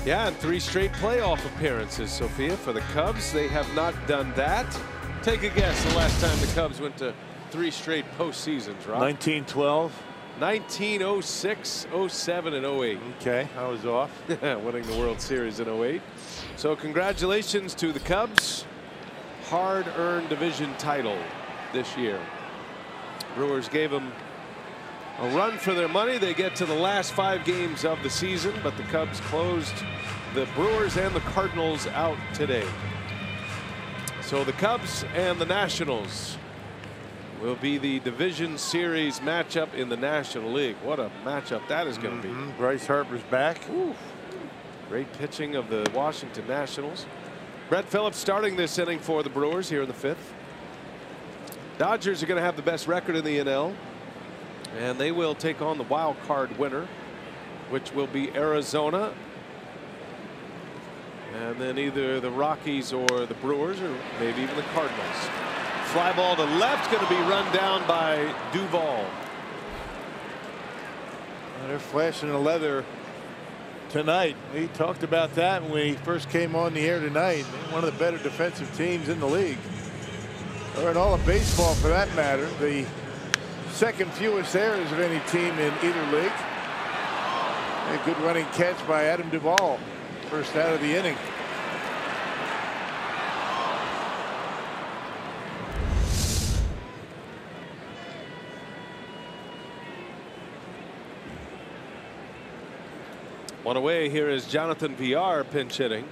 Yeah, and 3 straight playoff appearances, Sophia, for the Cubs. They have not done that. Take a guess the last time the Cubs went to 3 straight postseasons, Rob. 1912. 1906, 07, and 08. Okay, I was off. Winning the World Series in 08. So congratulations to the Cubs. Hard-earned division title this year. Brewers gave them a run for their money. They get to the last 5 games of the season, but the Cubs closed the Brewers and the Cardinals out today. So the Cubs and the Nationals will be the division series matchup in the National League. What a matchup that is going to be. Bryce Harper's back. Ooh. Great pitching of the Washington Nationals. Brett Phillips starting this inning for the Brewers here in the 5th. Dodgers are going to have the best record in the NL, and they will take on the wild card winner, which will be Arizona. And then either the Rockies or the Brewers, or maybe even the Cardinals. Fly ball to left, going to be run down by Duvall. They're flashing the leather tonight. We talked about that when he first came on the air tonight. One of the better defensive teams in the league, or in all of baseball for that matter. The second fewest errors of any team in either league. A good running catch by Adam Duvall. First out of the inning. One away. Here is Jonathan Villar pinch hitting.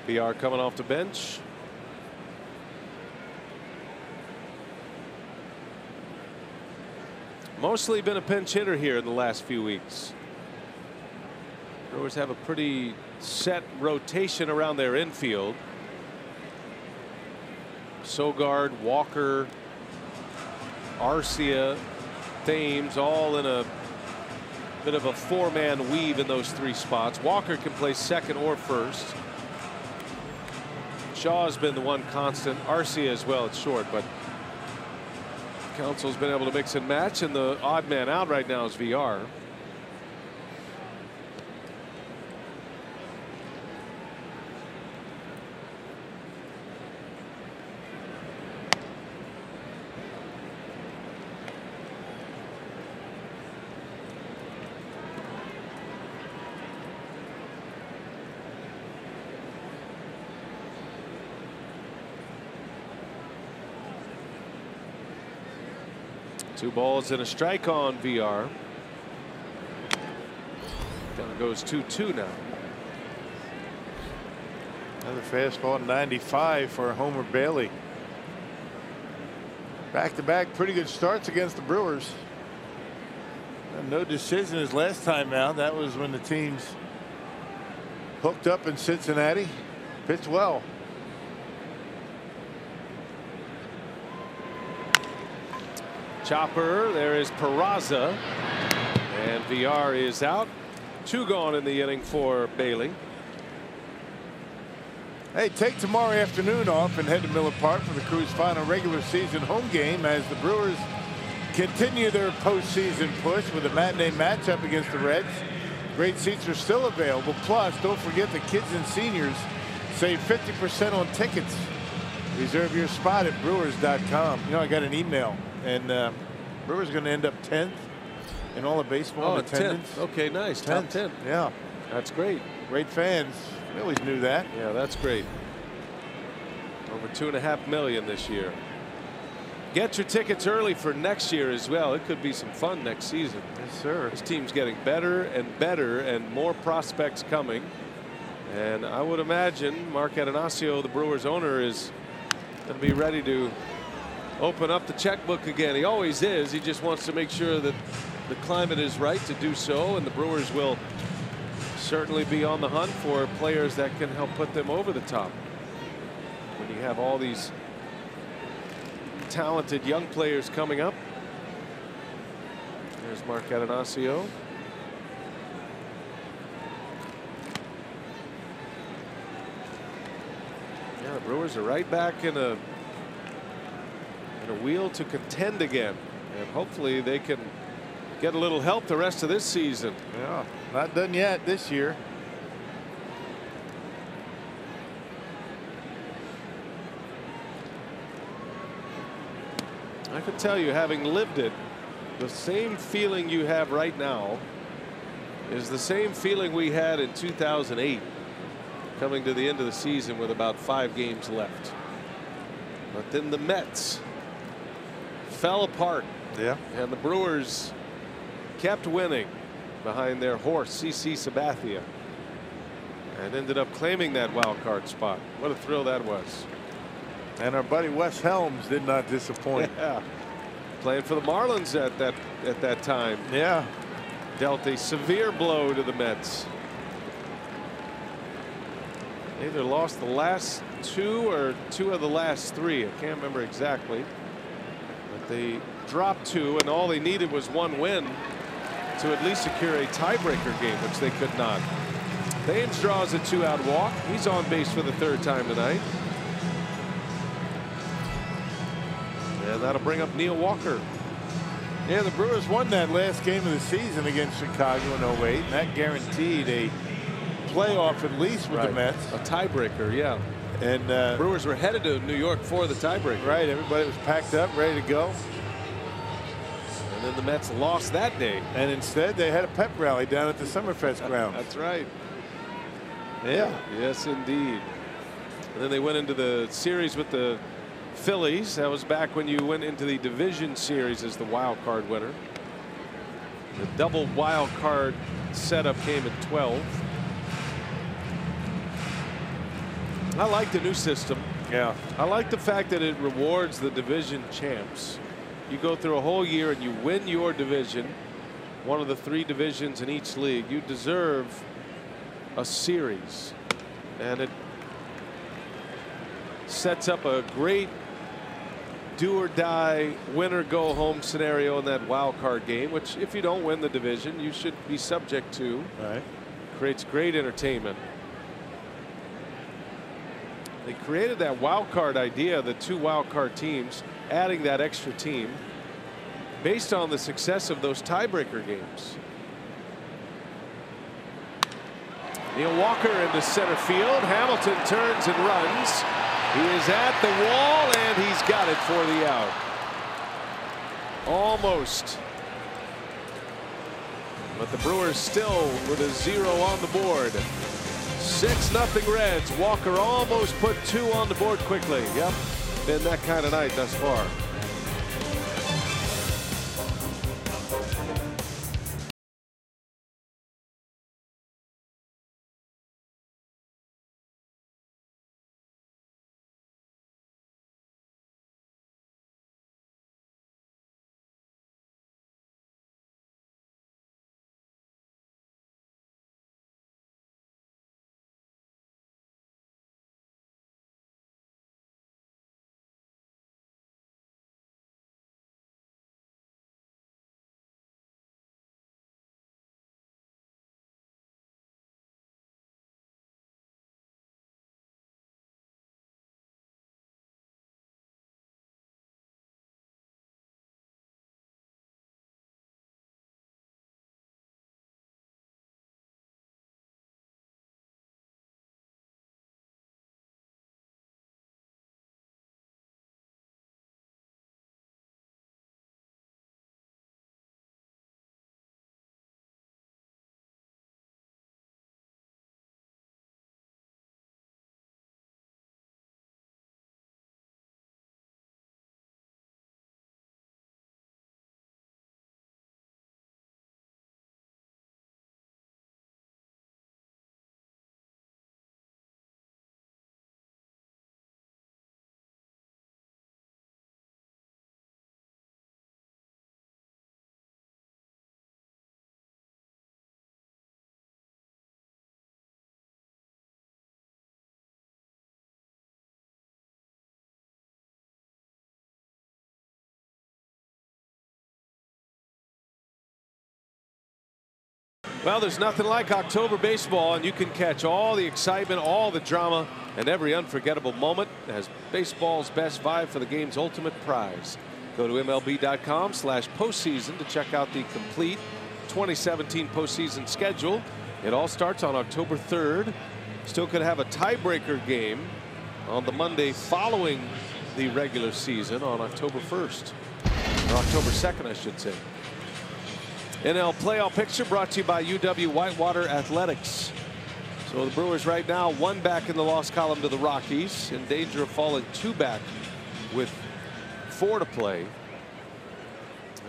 Villar coming off the bench. Mostly been a pinch hitter here in the last few weeks. Brewers have a pretty set rotation around their infield. Sogard, Walker, Arcia, Thames, all in a bit of a 4-man weave in those 3 spots. Walker can play second or first. Shaw's been the one constant. Arcia as well. It's short, but Council's been able to mix and match, and the odd man out right now is Villar. Two balls and a strike on Villar. Down goes 2-2 now. Another fastball, 95 for Homer Bailey. Back-to-back pretty good starts against the Brewers. And no decision his last time out. That was when the teams hooked up in Cincinnati. Pitched well. Chopper, there is Peraza, and Villar is out. 2 gone in the inning for Bailey. Hey, take tomorrow afternoon off and head to Miller Park for the Crew's final regular season home game as the Brewers continue their postseason push with a matinee matchup against the Reds. Great seats are still available. Plus, don't forget the kids and seniors save 50% on tickets. Reserve your spot at brewers.com. You know, I got an email, and Brewers going to end up 10th in all of baseball in attendance. 10th. Okay, nice. Top 10. Yeah. That's great. Great fans. We always knew that. Yeah, that's great. Over 2.5 million this year. Get your tickets early for next year as well. It could be some fun next season. Yes, sir. This team's getting better and more prospects coming. And I would imagine Mark Atanasio, the Brewers owner, is going to be ready to open up the checkbook again. He always is. He just wants to make sure that the climate is right to do so, and the Brewers will certainly be on the hunt for players that can help put them over the top. When you have all these talented young players coming up. There's Mark Atanasio. Yeah, the Brewers are right back in a wheel to contend again, and hopefully they can get a little help the rest of this season. Yeah, not done yet this year. I can tell you, having lived it, the same feeling you have right now is the same feeling we had in 2008, coming to the end of the season with about 5 games left. But then the Mets fell apart. Yeah. And the Brewers kept winning behind their horse, CC Sabathia, and ended up claiming that wild card spot. What a thrill that was. And our buddy Wes Helms did not disappoint. Yeah. Playing for the Marlins at that time. Yeah. Dealt a severe blow to the Mets. They either lost the last 2 or 2 of the last 3. I can't remember exactly. But they dropped 2, and all they needed was 1 win to at least secure a tiebreaker game, which they could not. Thames draws a 2-out walk. He's on base for the 3rd time tonight. And that'll bring up Neil Walker. Yeah, the Brewers won that last game of the season against Chicago in 08, and that guaranteed a playoff at least with the Mets. A tiebreaker, yeah. And Brewers were headed to New York for the tiebreaker. Right, everybody was packed up, ready to go. And then the Mets lost that day. And instead, they had a pep rally down at the Summerfest grounds. That's right. Yeah. Yes, indeed. And then they went into the series with the Phillies. That was back when you went into the division series as the wild card winner. The double wild card setup came at 12. I like the new system. Yeah. I like the fact that it rewards the division champs. You go through a whole year and you win your division, one of the 3 divisions in each league. You deserve a series, and it sets up a great do or die, win or go home scenario in that wild card game, which if you don't win the division you should be subject to. Right. Creates great entertainment. They created that wild card idea, the 2 wild card teams, adding that extra team based on the success of those tiebreaker games. Neil Walker into center field. Hamilton turns and runs. He is at the wall, and he's got it for the out. Almost. But the Brewers still with a 0 on the board. 6-0 Reds. Walker almost put 2 on the board quickly. Yep, been that kind of night thus far. Well, there's nothing like October baseball, and you can catch all the excitement, all the drama, and every unforgettable moment as baseball's best vie for the game's ultimate prize. Go to MLB.com/postseason to check out the complete 2017 postseason schedule. It all starts on October 3rd. Still could have a tiebreaker game on the Monday following the regular season on October 1st. Or October 2nd, I should say. NL playoff picture brought to you by UW Whitewater Athletics. So the Brewers right now 1 back in the loss column to the Rockies, in danger of falling 2 back with 4 to play.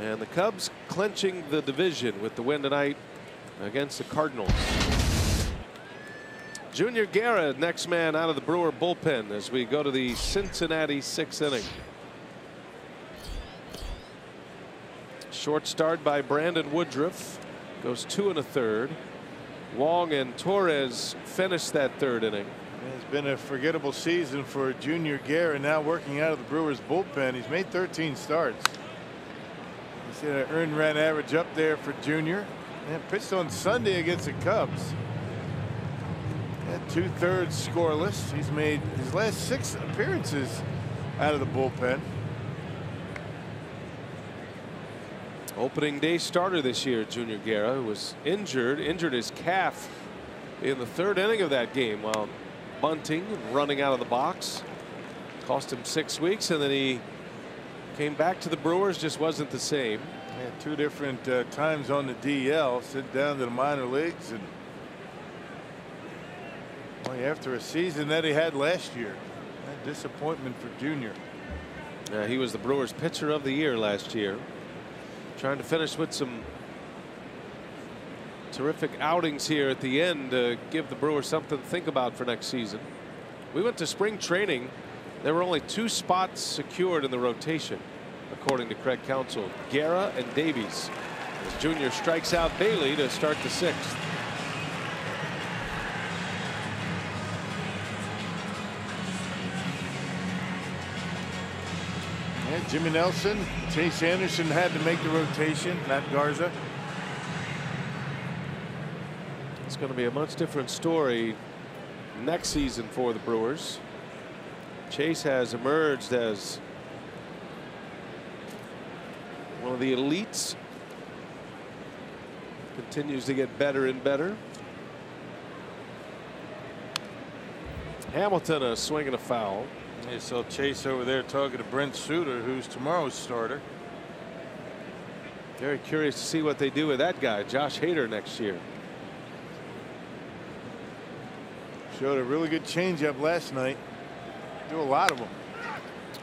And the Cubs clinching the division with the win tonight against the Cardinals. Junior Guerra, next man out of the Brewer bullpen as we go to the Cincinnati 6th inning. Short start by Brandon Woodruff. Goes 2 1/3. Wong and Torres finished that 3rd inning. It's been a forgettable season for Junior Guerra, now working out of the Brewers bullpen. He's made 13 starts. He's got an earned run average up there for Junior. And pitched on Sunday against the Cubs. At 2/3 scoreless. He's made his last 6 appearances out of the bullpen. Opening day starter this year, Junior Guerra, who was injured his calf in the 3rd inning of that game while bunting and running out of the box. Cost him 6 weeks, and then he came back to the Brewers, just wasn't the same. Yeah, 2 different times on the DL, sent down to the minor leagues, and well, after a season that he had last year, a disappointment for Junior. Yeah, he was the Brewers pitcher of the year last year. Trying to finish with some terrific outings here at the end to give the Brewers something to think about for next season. We went to spring training. There were only 2 spots secured in the rotation, according to Craig Counsell, Guerra and Davies. As Junior strikes out Bailey to start the 6th. Yeah, Jimmy Nelson, Chase Anderson had to make the rotation, not Garza. It's going to be a much different story next season for the Brewers. Chase has emerged as one of the elites. Continues to get better and better. Hamilton a swing and a foul. You saw Chase over there talking to Brent Suter, who's tomorrow's starter. Very curious to see what they do with that guy, Josh Hader, next year. Showed a really good changeup last night. Do a lot of them.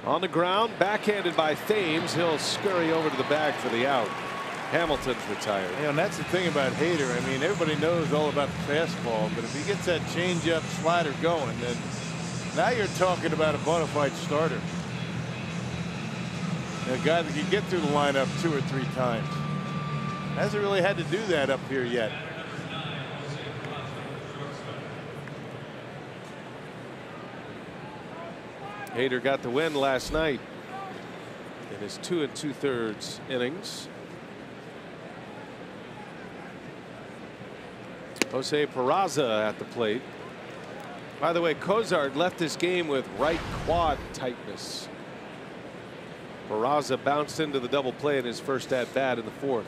On the ground, backhanded by Thames. He'll scurry over to the bag for the out. Hamilton's retired. Yeah, and that's the thing about Hader. I mean, everybody knows all about the fastball, but if he gets that changeup slider going, then now you're talking about a bona fide starter. A guy that can get through the lineup 2 or 3 times. Hasn't really had to do that up here yet. Hader got the win last night in his 2 2/3 innings. Jose Peraza at the plate. By the way, Cozart left this game with right quad tightness. Peraza bounced into the double play in his first at bat in the 4th.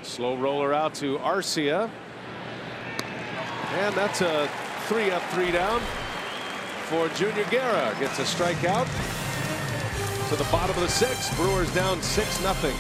Slow roller out to Arcia. And that's a 3 up, 3 down for Junior Guerra. Gets a strikeout to the bottom of the 6th. Brewers down 6-0.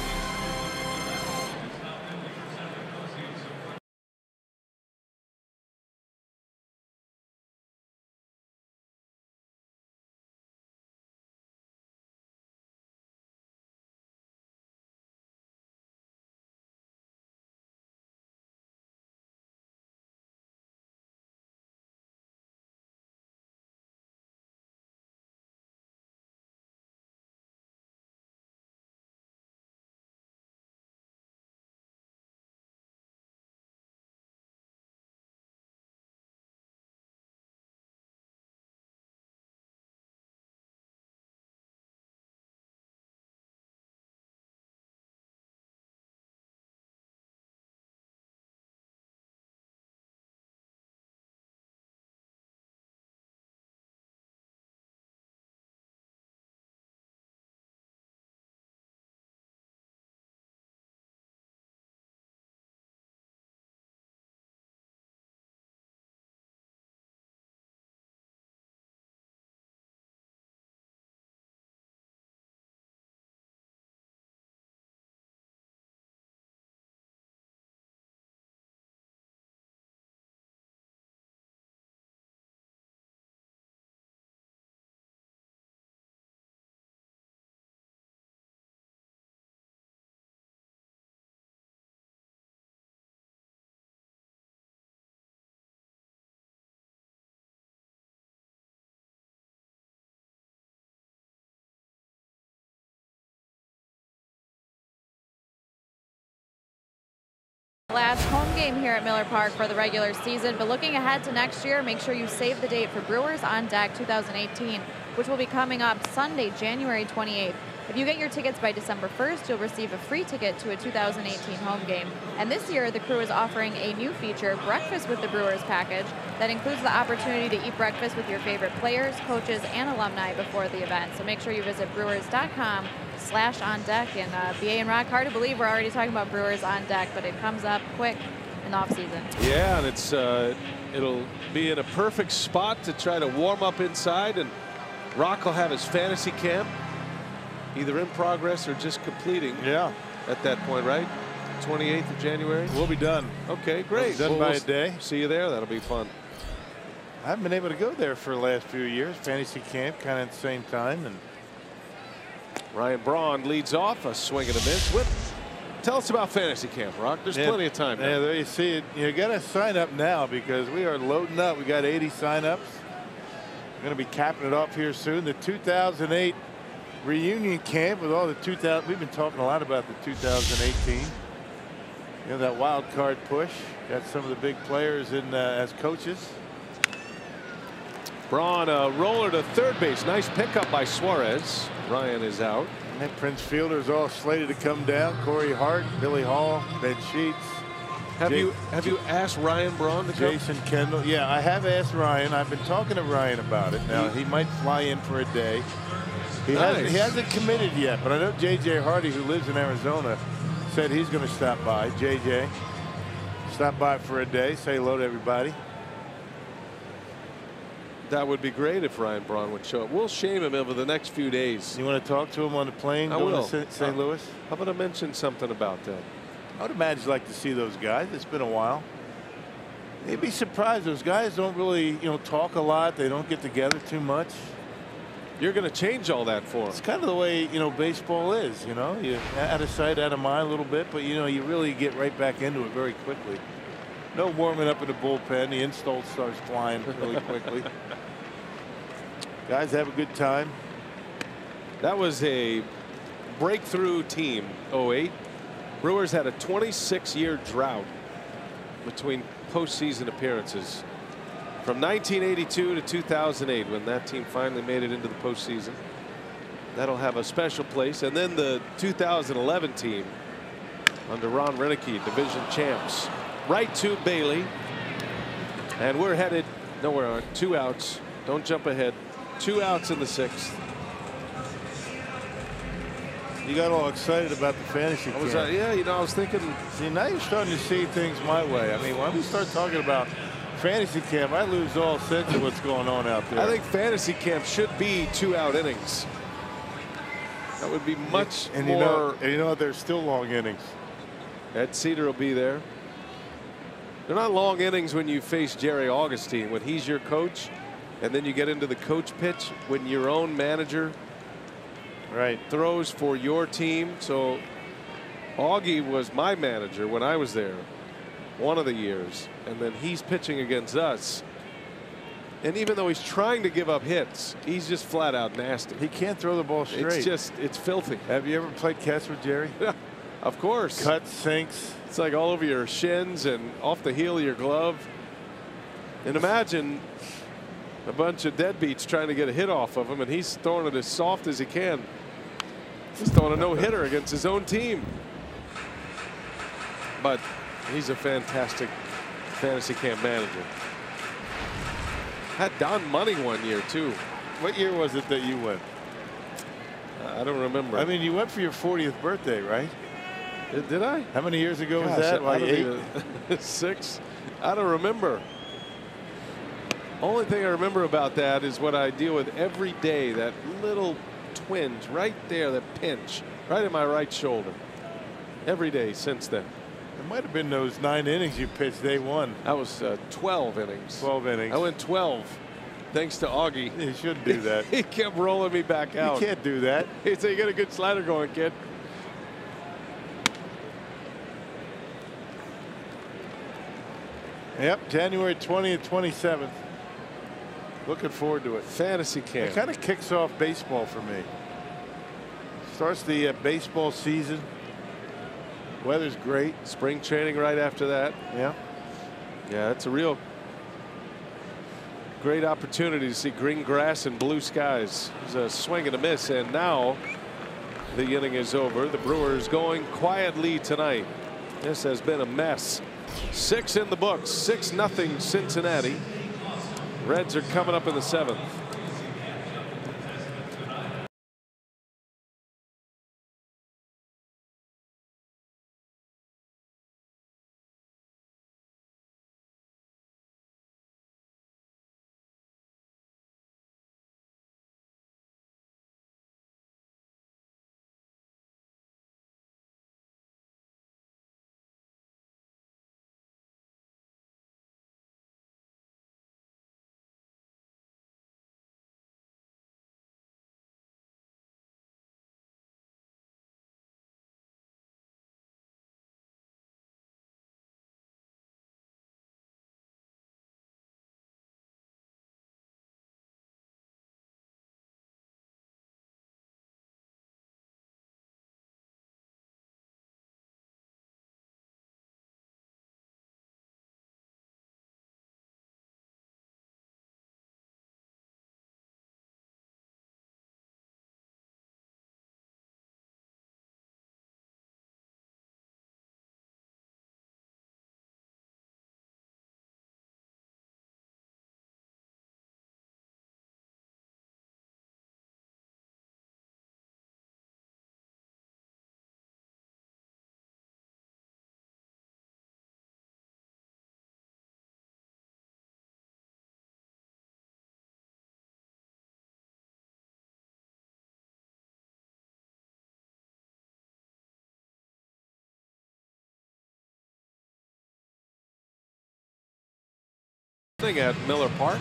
last home game here at Miller Park for the regular season, but looking ahead to next year, make sure you save the date for Brewers on Deck 2018, which will be coming up Sunday, January 28th. If you get your tickets by December 1st, you'll receive a free ticket to a 2018 home game. And this year, the crew is offering a new feature, Breakfast with the Brewers package, that includes the opportunity to eat breakfast with your favorite players, coaches, and alumni before the event. So make sure you visit brewers.com/on-deck. And BA and Rock, hard to believe we're already talking about Brewers on Deck, but it comes up quick in the offseason. Yeah, and it'll be in a perfect spot to try to warm up inside, and Rock will have his fantasy camp either in progress or just completing. Yeah. At that point, right? 28th of January. We'll be done. Okay, great. Done by a day. See you there. That'll be fun. I haven't been able to go there for the last few years. Fantasy camp, kind of at the same time. And Ryan Braun leads off, a swing and a miss. Tell us about fantasy camp, Rock. There's plenty of time now. Yeah, there you see it. You got to sign up now because we are loading up. We got 80 sign-ups. We're going to be capping it off here soon. The 2008 reunion camp with all the 2000. We've been talking a lot about the 2018. You know, that wild card push. Got some of the big players in as coaches. Braun, a roller to third base. Nice pickup by Suarez. Ryan is out. And Prince Fielder's all slated to come down. Corey Hart, Billy Hall, Ben Sheets. Have you asked Ryan Braun to come? Jason Kendall. Yeah, I have asked Ryan. I've been talking to Ryan about it. Now he might fly in for a day. He hasn't committed yet, but I know J.J. Hardy, who lives in Arizona, said he's going to stop by. J.J. stop by for a day, say hello to everybody. That would be great if Ryan Braun would show up. We'll shame him over the next few days. You want to talk to him on the plane going to St. Louis? How about I mention something about that? I would imagine you'd like to see those guys. It's been a while. You'd be surprised. Those guys don't really, talk a lot. They don't get together too much. You're going to change all that for him. It's kind of the way, baseball is, You out of sight, out of mind a little bit, but, you really get right back into it very quickly. No warming up in the bullpen. The install starts flying really quickly. Guys have a good time. That was a breakthrough team, 08. Brewers had a 26-year drought between postseason appearances from 1982 to 2008 when that team finally made it into the postseason. That'll have a special place. And then the 2011 team under Ron Renicky, division champs. Right to Bailey. And we're headed, no, we aren't. 2 outs. Don't jump ahead. 2 outs in the 6th. You got all excited about the fantasy camp. Yeah, I was thinking. See, now you're starting to see things my way. I mean, when we start talking about fantasy camp, I lose all sense of what's going on out there. I think fantasy camp should be 2-out innings. That would be much more. And you know what? There's still long innings. Ed Cedar will be there. They're not long innings when you face Jerry Augustine, when he's your coach, and then you get into the coach pitch when your own manager throws for your team. So Augie was my manager when I was there one of the years, and then he's pitching against us. And even though he's trying to give up hits, he's just flat out nasty. He can't throw the ball straight. It's filthy. Have you ever played catch with Jerry? Of course. Cuts, sinks. It's like all over your shins and off the heel of your glove. And imagine a bunch of deadbeats trying to get a hit off of him, and he's throwing it as soft as he can. He's throwing a no-hitter against his own team. But he's a fantastic fantasy camp manager. Had Don Money one year too. What year was it that you went? I don't remember. I mean, you went for your 40th birthday, right? Did I? How many years ago was that? Like 8? 6? I don't remember. Only thing I remember about that is what I deal with every day. That little twinge right there, that pinch right in my right shoulder. Every day since then. It might have been those 9 innings you pitched day one. That was 12 innings. 12 innings. I went 12. Thanks to Augie. You shouldn't do that. He kept rolling me back out. You can't do that. He'd say, you got a good slider going, kid. Yep, January 20th, 27th. Looking forward to it. Fantasy camp. It kind of kicks off baseball for me. Starts the baseball season. Weather's great. Spring training right after that. Yeah. Yeah, it's a real great opportunity to see green grass and blue skies. It was a swing and a miss, and now the inning is over. The Brewers going quietly tonight. This has been a mess. 6 in the books. 6-0 Cincinnati. Reds are coming up in the 7th. At Miller Park.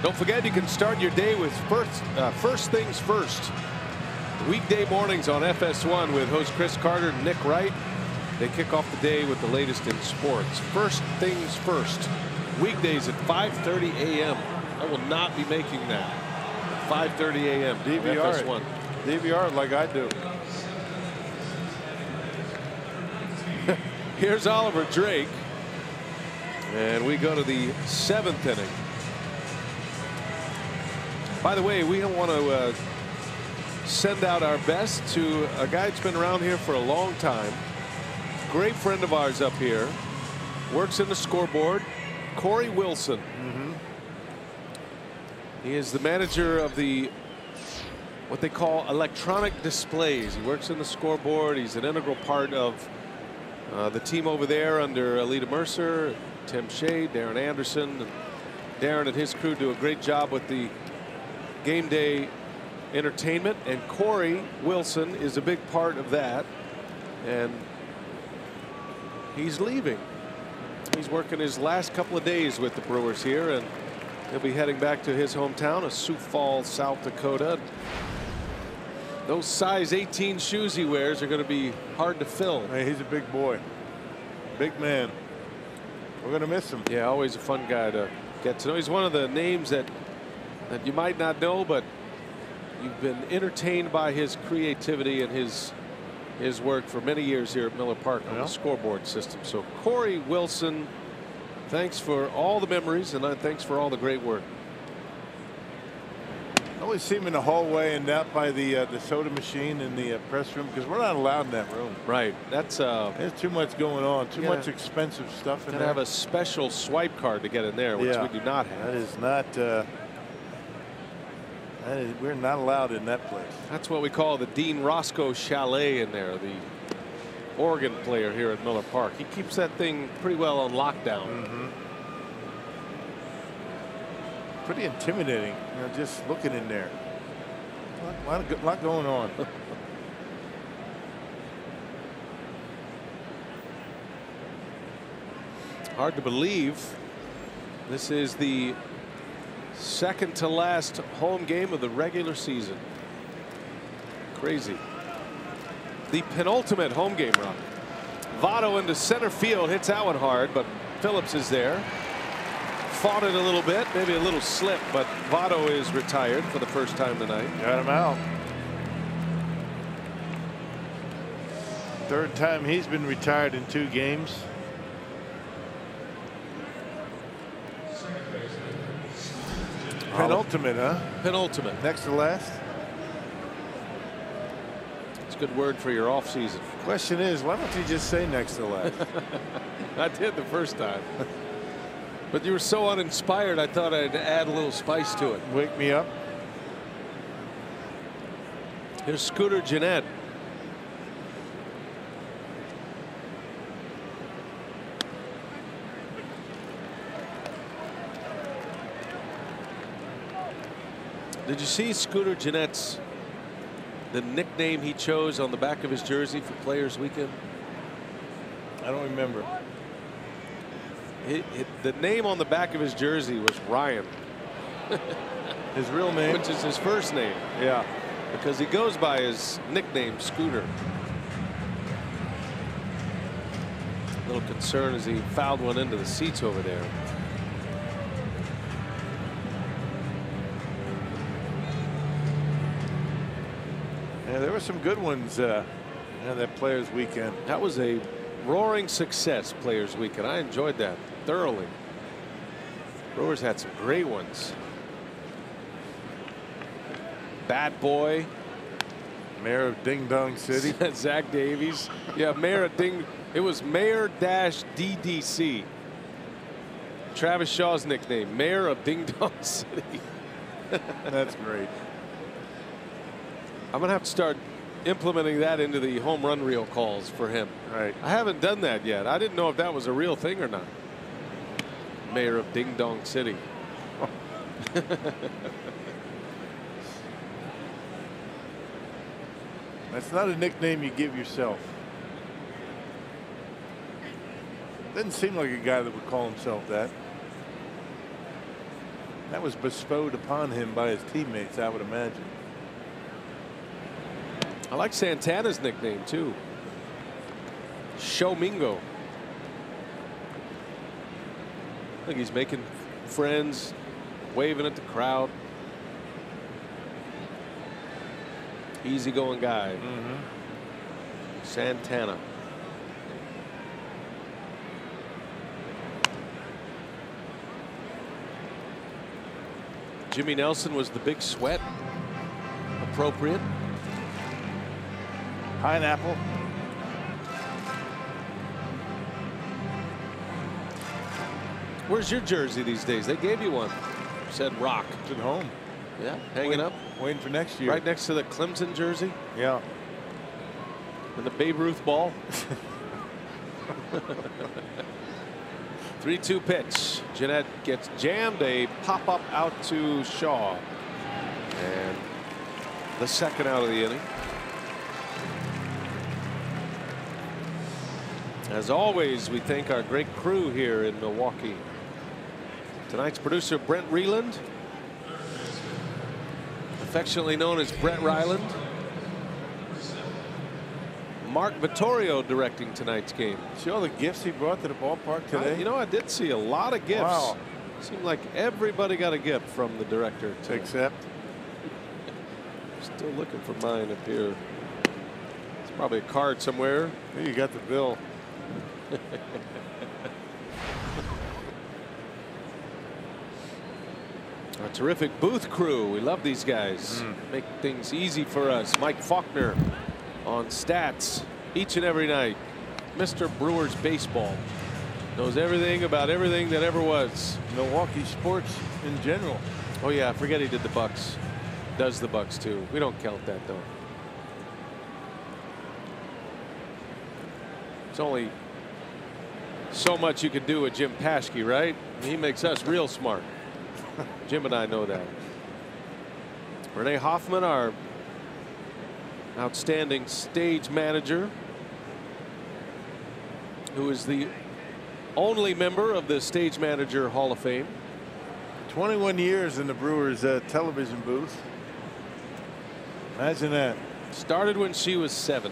Don't forget, you can start your day with first things first. Weekday mornings on FS1 with host Chris Carter and Nick Wright. They kick off the day with the latest in sports. First things first. Weekdays at 5:30 a.m. I will not be making that. 5:30 a.m. DVR. FS1. DVR like I do. Here's Oliver Drake. And we go to the 7th inning. By the way, we want to send out our best to a guy that's been around here for a long time. Great friend of ours up here. Works in the scoreboard. Corey Wilson. He is the manager of the what they call electronic displays. He works in the scoreboard. He's an integral part of the team over there under Alita Mercer, Tim Shea, Darren Anderson. And Darren and his crew do a great job with the game day entertainment, and Corey Wilson is a big part of that, and he's leaving. He's working his last couple of days with the Brewers here, and he'll be heading back to his hometown of Sioux Falls, South Dakota. Those size 18 shoes he wears are going to be hard to fill. Hey, he's a big boy, big man. We're going to miss him. Yeah, always a fun guy to get to know. He's one of the names that you might not know, but you've been entertained by his creativity and his work for many years here at Miller Park on the scoreboard system. So Corey Wilson, thanks for all the memories, and thanks for all the great work. I always see him in the hallway and out by the soda machine in the press room, because we're not allowed in that room. Right. That's there's too much going on. Too much expensive stuff in there. Gotta have a special swipe card to get in there, which we do not have. That is not. We're not allowed in that place. That's what we call the Dean Roscoe Chalet in there, the organ player here at Miller Park. He keeps that thing pretty well on lockdown. Pretty intimidating, just looking in there. A lot going on. Hard to believe this is the second to last home game of the regular season. Crazy. The penultimate home game run. Votto into center field, hits that one hard, but Phillips is there. Fought it a little bit, maybe a little slip, but Votto is retired for the first time tonight. Got him out. Third time he's been retired in 2 games. Penultimate, huh? Penultimate. Next to last. It's a good word for your off season. Question is, why don't you just say next to last? I did the first time. But you were so uninspired, I thought I'd add a little spice to it. Wake me up. Here's Scooter Gennett. Did you see Scooter Gennett's, the nickname he chose on the back of his jersey for Players Weekend? I don't remember. The name on the back of his jersey was Ryan. His real name? Which is his first name. Yeah. Because he goes by his nickname, Scooter. A little concern as he fouled one into the seats over there. Yeah, there were some good ones in that Players Weekend. That was a roaring success, Players Weekend. I enjoyed that thoroughly. Brewers had some great ones. Bad Boy. Mayor of Ding Dong City. Zach Davies. Yeah, Mayor of Ding. It was Mayor-DDC. Travis Shaw's nickname, Mayor of Ding Dong City. That's great. I'm going to have to start implementing that into the home run reel calls for him. Right. I haven't done that yet. I didn't know if that was a real thing or not. Mayor of Ding Dong City. That's not a nickname you give yourself. Doesn't seem like a guy that would call himself that. That was bestowed upon him by his teammates, I would imagine. I like Santana's nickname too. Shomingo. Look, he's making friends, waving at the crowd. Easygoing guy. Santana. Jimmy Nelson was the big sweat. Appropriate. Pineapple. Where's your jersey these days? They gave you one. Said Rock. It's at home. Yeah, hanging up. Waiting for next year. Right next to the Clemson jersey. Yeah. And the Babe Ruth ball. 3-2 pitch. Gennett gets jammed. A pop up out to Shaw. And the second out of the inning. As always, we thank our great crew here in Milwaukee. Tonight's producer, Brent Reland, affectionately known as Brett Ryland. Mark Vittorio directing tonight's game. See all the gifts he brought to the ballpark today? You know, I did see a lot of gifts. Wow. Seemed like everybody got a gift from the director today. Except? Still looking for mine up here. It's probably a card somewhere. Hey, you got the bill. A terrific booth crew. We love these guys. Make things easy for us. Mike Faulkner on stats each and every night. Mr. Brewers baseball. Knows everything about everything that ever was. Milwaukee sports in general. Oh yeah, I forget he did the Bucks. Does the Bucks too. We don't count that though. It's only so much you can do with Jim Paschke, right? He makes us real smart. Jim and I know that. Renee Hoffman, our outstanding stage manager, who is the only member of the Stage Manager Hall of Fame. 21 years in the Brewers television booth. Imagine that. Started when she was 7.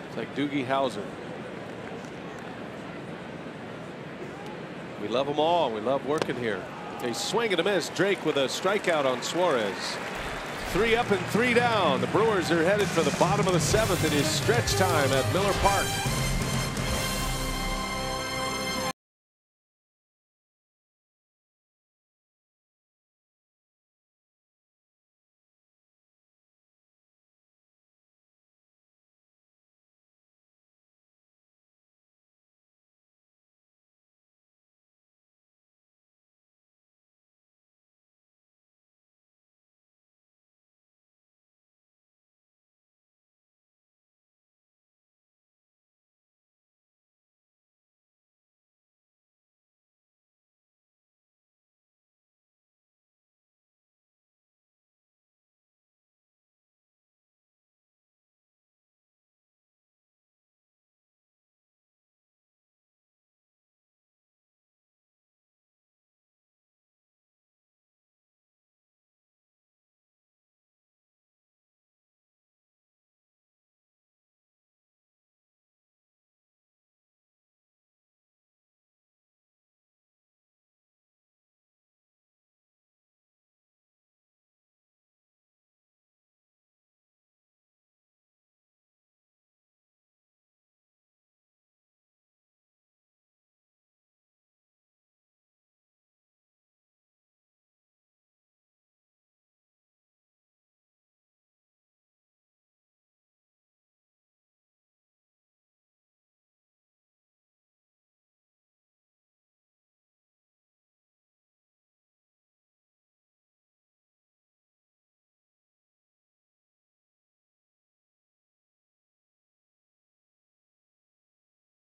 It's like Doogie Howser. We love them all. We love working here. A swing and a miss. Drake with a strikeout on Suarez. 3 up and 3 down. The Brewers are headed for the bottom of the 7th. It is stretch time at Miller Park.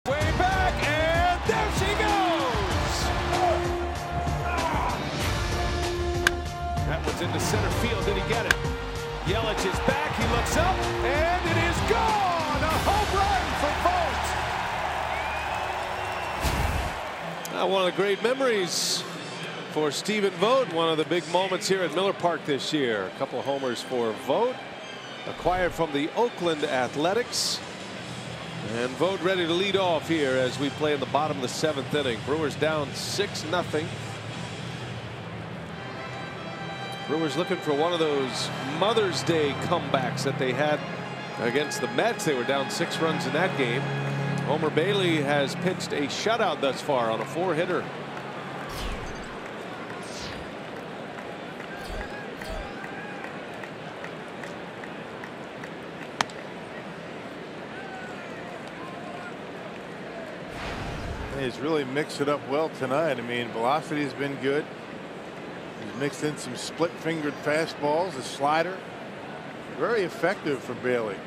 Way back, and there she goes! That one's into center field. Did he get it? Yelich is back. He looks up, and it is gone! A home run for Vogt. One of the great memories for Stephen Vogt. One of the big moments here at Miller Park this year. A couple of homers for Vogt, acquired from the Oakland Athletics. And Vogt ready to lead off here as we play in the bottom of the 7th inning. Brewers down 6-0. Brewers looking for one of those Mother's Day comebacks that they had against the Mets. They were down 6 runs in that game. Homer Bailey has pitched a shutout thus far on a 4-hitter. He's really mixed it up well tonight. I mean, velocity has been good. He's mixed in some split-fingered fastballs, a slider. Very effective for Bailey.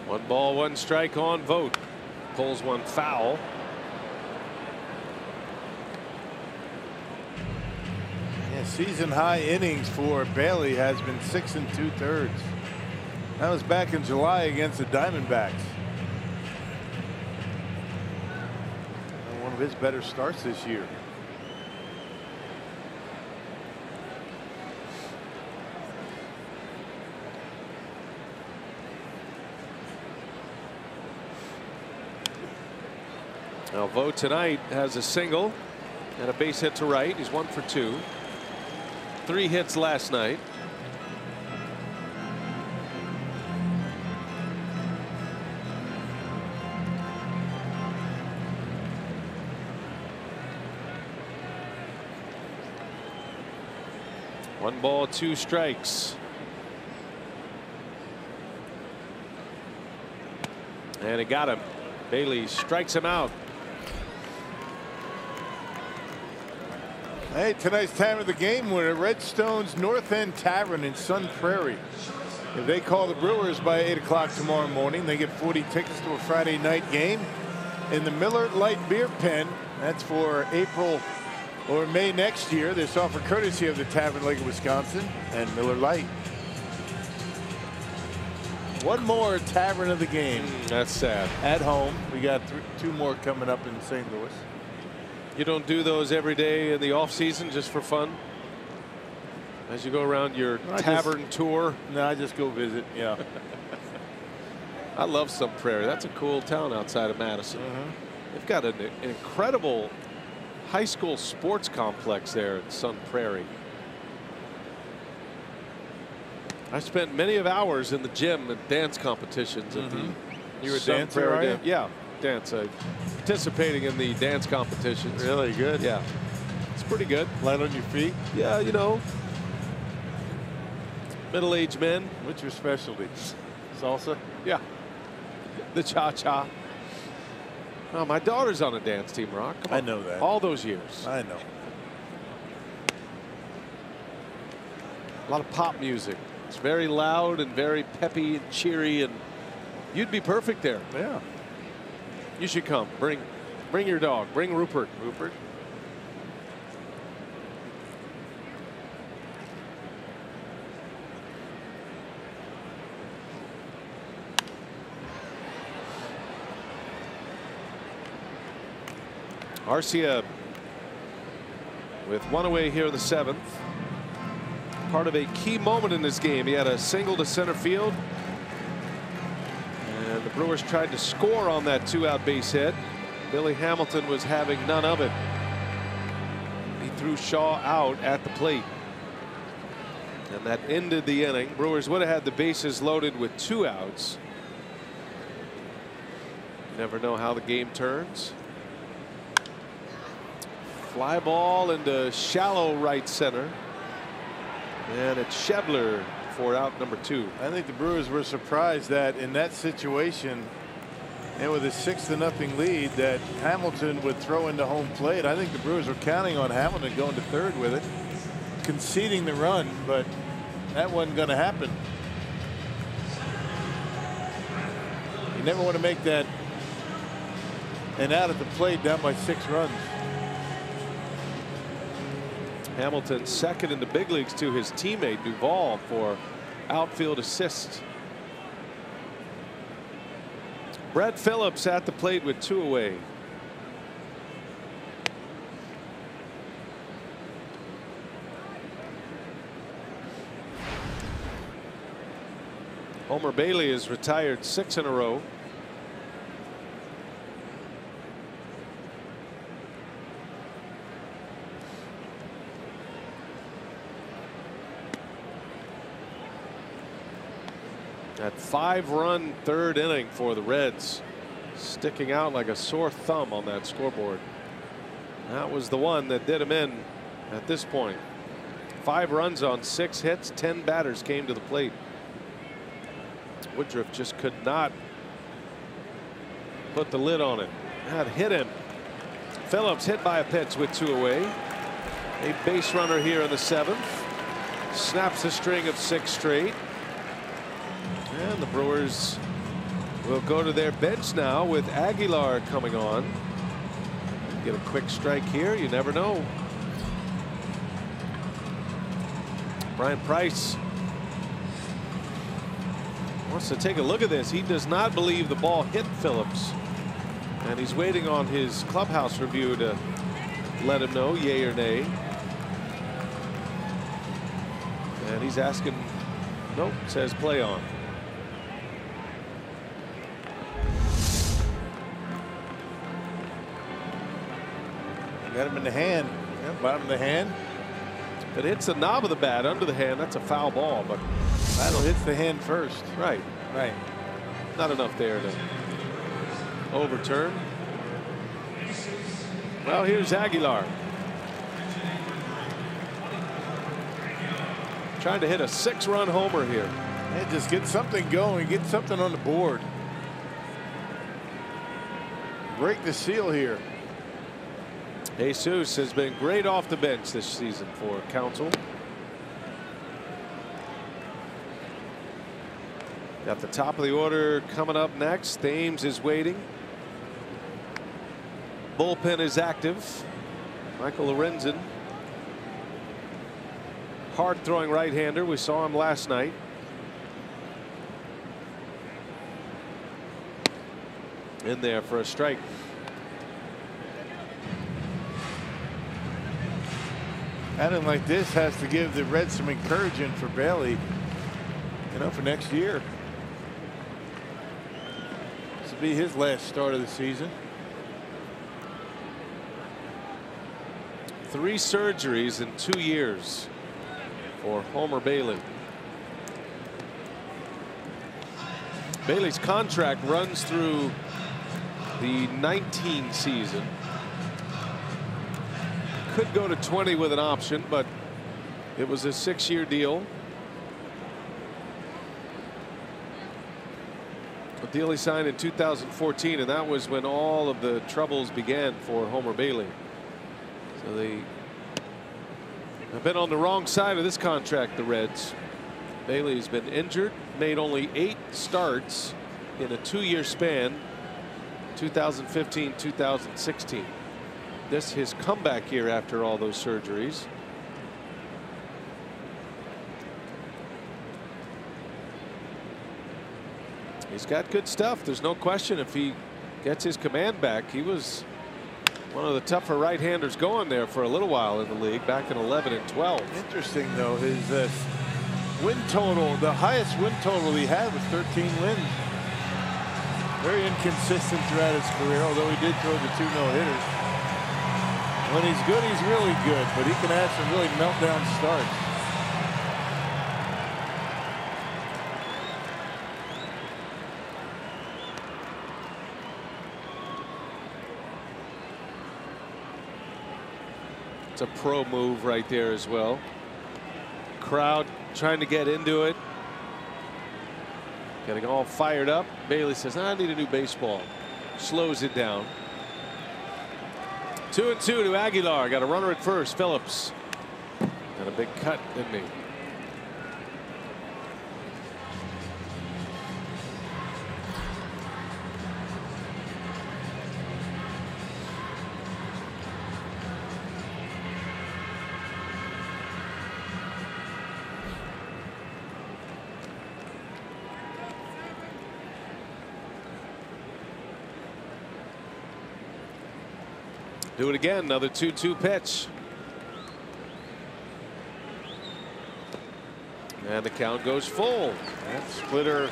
One ball, one strike on Vogt. Pulls one foul. Yeah, season high innings for Bailey has been 6 2/3. That was back in July against the Diamondbacks. One of his better starts this year. Now Vogt tonight has a single and a base hit to right. He's 1 for 2. 3 hits last night. One ball, 2 strikes. And it got him. Bailey strikes him out. Hey, tonight's time of the game, we're at Redstone's North End Tavern in Sun Prairie. If they call the Brewers by 8 o'clock tomorrow morning, they get 40 tickets to a Friday night game in the Miller Lite Beer Pen. That's for April or May next year. This offer courtesy of the Tavern Lake of Wisconsin and Miller Lite. One more Tavern of the game. That's sad. At home. We got 2 more coming up in St. Louis. You don't do those every day in the off season just for fun? As you go around your tavern tour? No, I just go visit. Yeah. I love Sun Prairie. That's a cool town outside of Madison. They've got an incredible high school sports complex there at Sun Prairie. I spent many of hours in the gym at dance competitions at the You were Sun dancing, Prairie are you? Dam. Yeah, dance. Participating in the dance competitions. Really good. Yeah, it's pretty good. Light on your feet. Yeah, you know, middle-aged men. What's your specialty? Salsa? Yeah, the cha-cha. Oh, my daughter's on a dance team, Rock. Come on. I know that. All those years. I know. A lot of pop music. It's very loud and very peppy and cheery, and you'd be perfect there. Yeah. You should come. Bring your dog. Bring Rupert. Rupert. Arcia with one away here in the 7th. Part of a key moment in this game. He had a single to center field. And the Brewers tried to score on that 2-out base hit. Billy Hamilton was having none of it. He threw Shaw out at the plate. And that ended the inning. Brewers would have had the bases loaded with 2 outs. You never know how the game turns. Fly ball into shallow right center. And it's Shebler for out number 2. I think the Brewers were surprised that in that situation and with a 6-0 lead that Hamilton would throw into home plate. I think the Brewers were counting on Hamilton going to third with it, conceding the run, but that wasn't going to happen. You never want to make that an out at the plate down by 6 runs. Hamilton second in the big leagues to his teammate Duvall for outfield assist. Brett Phillips at the plate with 2 away. Homer Bailey is retired 6 in a row. That 5-run 3rd inning for the Reds, sticking out like a sore thumb on that scoreboard. That was the one that did him in at this point. 5 runs on 6 hits, 10 batters came to the plate. Woodruff just could not put the lid on it. That hit him. Phillips hit by a pitch with 2 away. A base runner here in the 7th. Snaps a string of 6 straight. And the Brewers will go to their bench now with Aguilar coming on. Get a quick strike here. You never know. Brian Price wants to take a look at this. He does not believe the ball hit Phillips. And he's waiting on his clubhouse review to let him know yay or nay. And he's asking, nope, says play on. Got him in the hand. Yeah, bottom of the hand. If it hits the knob of the bat under the hand, that's a foul ball. But Battle hits the hand first. Right. Right. Not enough there to overturn. Well, here's Aguilar. Trying to hit a 6-run homer here. And just get something going. Get something on the board. Break the seal here. Jesus has been great off the bench this season for Council. Got the top of the order coming up next. Thames is waiting. Bullpen is active. Michael Lorenzen, hard throwing right-hander. We saw him last night. In there for a strike. Adding like this has to give the Reds some encouragement for Bailey, you know, for next year. This will be his last start of the season. 3 surgeries in 2 years for Homer Bailey. Bailey's contract runs through the 19 season. Could go to 20 with an option, but it was a 6-year deal. A deal he signed in 2014, and that was when all of the troubles began for Homer Bailey. So they have been on the wrong side of this contract, the Reds. Bailey's been injured, made only 8 starts in a 2-year span, 2015, 2016. This his comeback year after all those surgeries. He's got good stuff. There's no question if he gets his command back. He was one of the tougher right-handers going there for a little while in the league back in 11 and 12. Interesting though, his win total, the highest win total he had was 13 wins. Very inconsistent throughout his career, although he did throw the 2 no-hitters. When he's good, he's really good, but he can have some really meltdown starts. It's a pro move right there as well. Crowd trying to get into it. Getting all fired up. Bailey says, I need a new baseball. Slows it down. 2-2 to Aguilar. Got a runner at first. Phillips. And a big cut, didn't he? Do it again. Another 2-2 pitch. And the count goes full. That splitter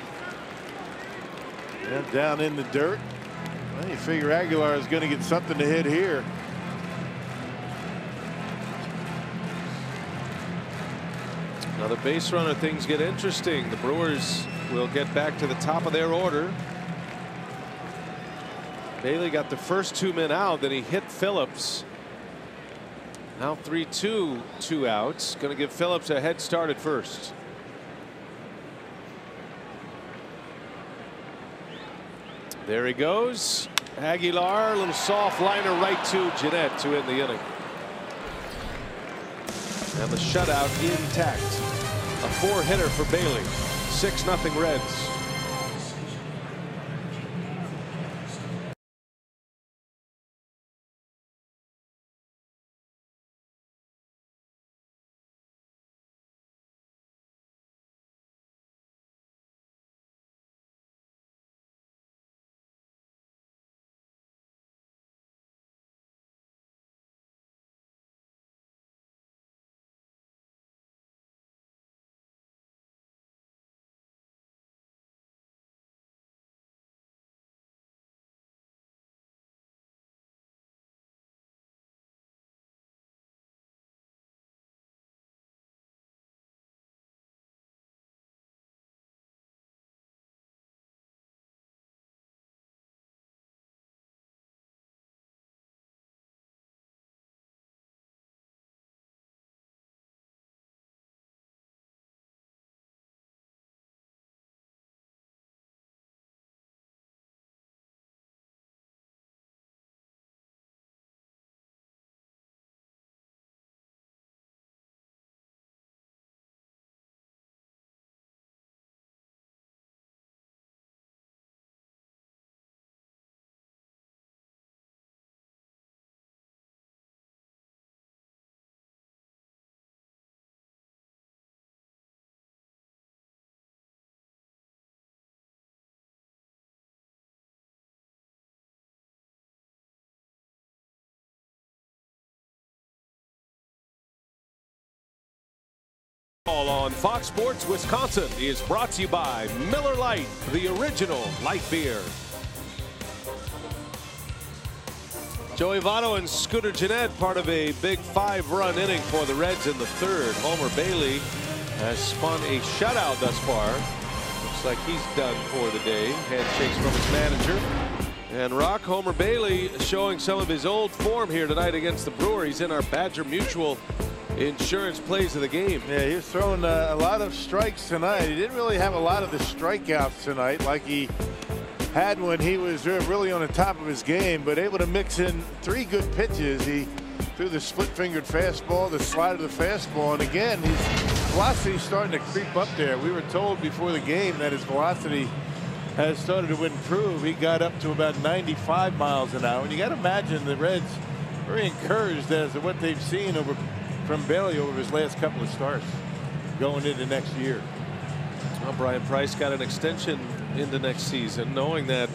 down in the dirt. Well, you figure Aguilar is going to get something to hit here. Another base runner. Things get interesting. The Brewers will get back to the top of their order. Bailey got the first 2 men out, then he hit Phillips. Now 3-2, 2 outs. Going to give Phillips a head start at first. There he goes. Aguilar, a little soft liner right to Jeanette to end the inning. And the shutout intact. A 4-hitter for Bailey. 6-0 Reds. All on Fox Sports Wisconsin is brought to you by Miller Lite, the original light beer. Joey Votto and Scooter Gennett, part of a big 5-run inning for the Reds in the third. Homer Bailey has spun a shutout thus far. Looks like he's done for the day. Handshakes from his manager. And Rock, Homer Bailey showing some of his old form here tonight against the Brewers. He's in our Badger Mutual Insurance plays of the game. Yeah, he was throwing a lot of strikes tonight. He didn't really have a lot of the strikeouts tonight like he had when he was really on the top of his game, but able to mix in 3 good pitches. He threw the split-fingered fastball, the slider, the fastball, and again, his velocity is starting to creep up there. We were told before the game that his velocity has started to improve. He got up to about 95 miles an hour, and you got to imagine the Reds very encouraged as to what they've seen from Bailey over his last couple of starts going into next year. Well, Brian Price got an extension into next season, knowing that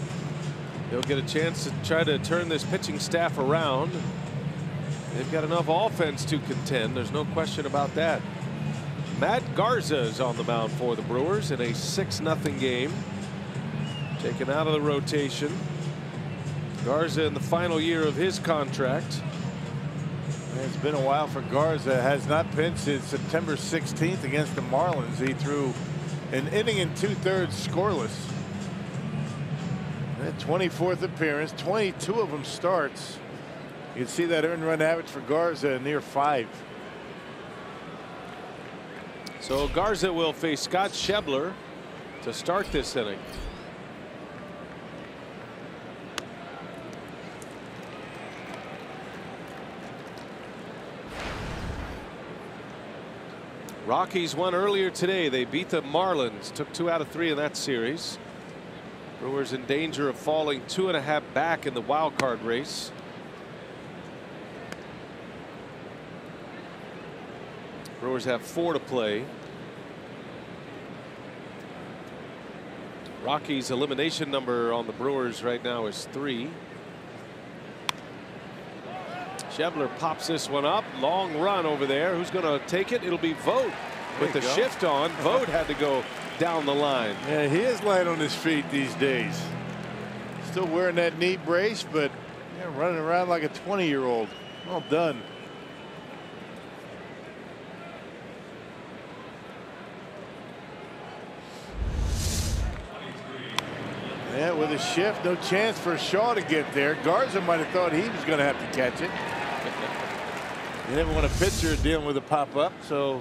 he'll get a chance to try to turn this pitching staff around. They've got enough offense to contend. There's no question about that. Matt Garza is on the mound for the Brewers in a 6-0 game. Taken out of the rotation. Garza in the final year of his contract. It's been a while for Garza. Has not pitched since September 16th against the Marlins. He threw an inning and 2/3 scoreless. That 24th appearance, 22 of them starts. You can see that earned run average for Garza near 5. So Garza will face Scott Schebler to start this inning. Rockies won earlier today. They beat the Marlins, took 2 out of 3 in that series. Brewers in danger of falling 2.5 back in the wild card race. Brewers have 4 to play. Rockies' elimination number on the Brewers right now is 3. Schebler pops this one up. Long run over there. Who's going to take it? It'll be Vogt with the shift on. Vogt had to go down the line. Yeah, he is light on his feet these days. Still wearing that knee brace, but running around like a 20-year-old. Well done. Yeah, with a shift, no chance for Shaw to get there. Garza might have thought he was going to have to catch it. You never want a pitcher dealing with a pop-up, so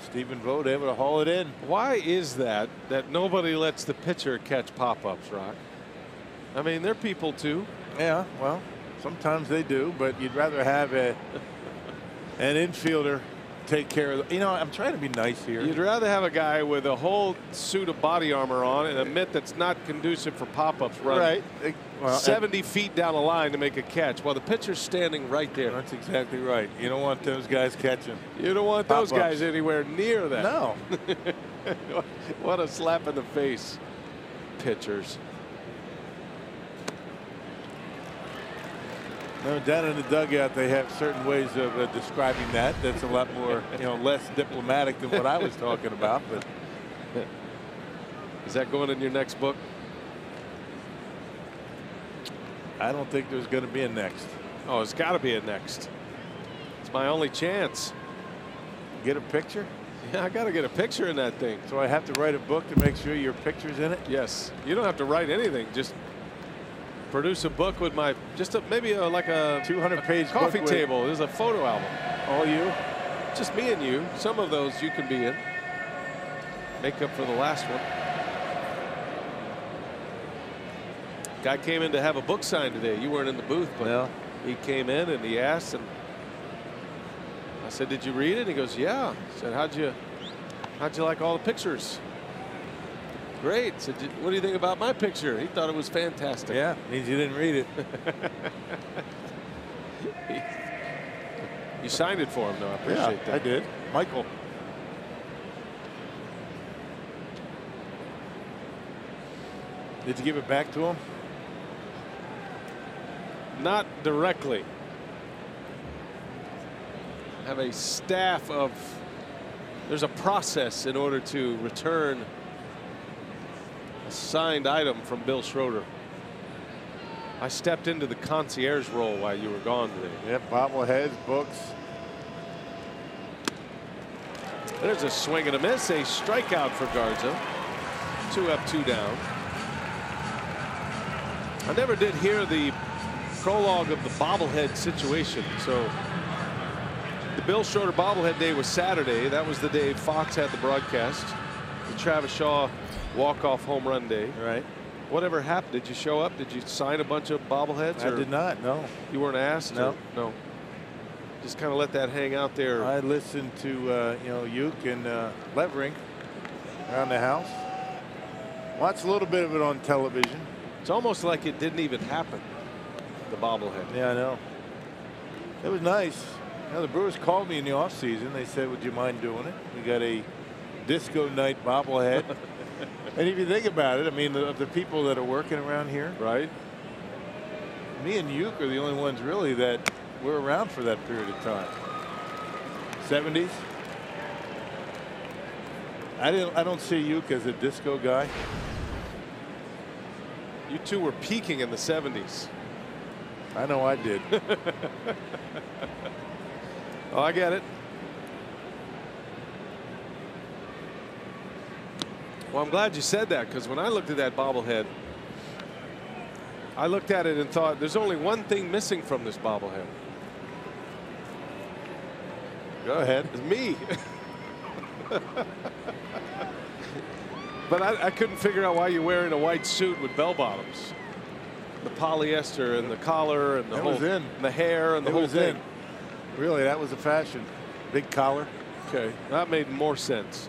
Stephen Vogt able to haul it in. Why is that nobody lets the pitcher catch pop-ups, Rock? I mean, they're people too. Yeah, well, sometimes they do, but you'd rather have an infielder take care of the, I'm trying to be nice here. You'd rather have a guy with a whole suit of body armor on and a mitt that's not conducive for pop-ups run 70 feet down the line to make a catch while the pitcher's standing right there. That's exactly right. You don't want those guys catching. You don't want those guys anywhere near that. No. What a slap in the face. Pitchers. No, down in the dugout, they have certain ways of describing that. That's a lot more, less diplomatic than what I was talking about. But is that going in your next book? I don't think there's going to be a next. Oh, it's got to be a next. It's my only chance. Get a picture? Yeah, I got to get a picture in that thing. So I have to write a book to make sure your picture's in it? Yes. You don't have to write anything. Just produce a book with my maybe like a 200-page coffee table. There's a photo album. All you? Just me and you. Some of those you can be in. Make up for the last one. Guy came in to have a book signed today. You weren't in the booth, but he came in and he asked, and I said, "Did you read it?" He goes, "Yeah." I said, "How'd you like all the pictures?" Great. So what do you think about my picture? He thought it was fantastic. Yeah, means you didn't read it. You signed it for him, though. I appreciate that. I did. Michael. Did you give it back to him? Not directly. I have a staff of there's a process in order to return a signed item from Bill Schroeder. I stepped into the concierge role while you were gone today. Yep, bobbleheads, books. There's a swing and a miss, a strikeout for Garza. 2 up, 2 down. I never did hear the prologue of the bobblehead situation. So the Bill Schroeder bobblehead day was Saturday. That was the day Fox had the broadcast. The Travis Shaw walk-off home run day. Right. Whatever happened? Did you show up? Did you sign a bunch of bobbleheads? I did not. No. You weren't asked? No. Or? No. Just kind of let that hang out there. I listened to you know, Uke and Levering around the house. Watched a little bit of it on television. It's almost like it didn't even happen. The bobblehead. Yeah, I know. It was nice. You know, the Brewers called me in the offseason. They said, "Would you mind doing it? We got a disco night bobblehead." And if you think about it, I mean, of the people that are working around here, right? Me and Uke are the only ones really that were around for that period of time. 70s. I don't see Uke as a disco guy. You two were peaking in the 70s. I know I did. Oh, I get it. Well, I'm glad you said that, because when I looked at that bobblehead, I looked at it and thought, there's only one thing missing from this bobblehead. Go ahead. It's me. But I couldn't figure out why you're wearing a white suit with bell bottoms. The polyester and the collar and the whole, and the hair and the whole thing. Really, that was the fashion. Big collar. Okay, that made more sense.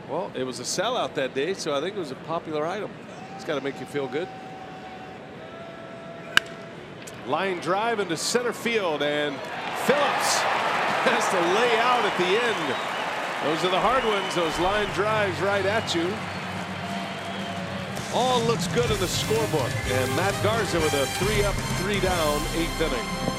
Well, it was a sellout that day, so I think it was a popular item. It's got to make you feel good. Line drive into center field, and Phillips has to lay out at the end. Those are the hard ones, those line drives right at you. All looks good in the scorebook, and Matt Garza with a 3 up, 3 down, 8th inning.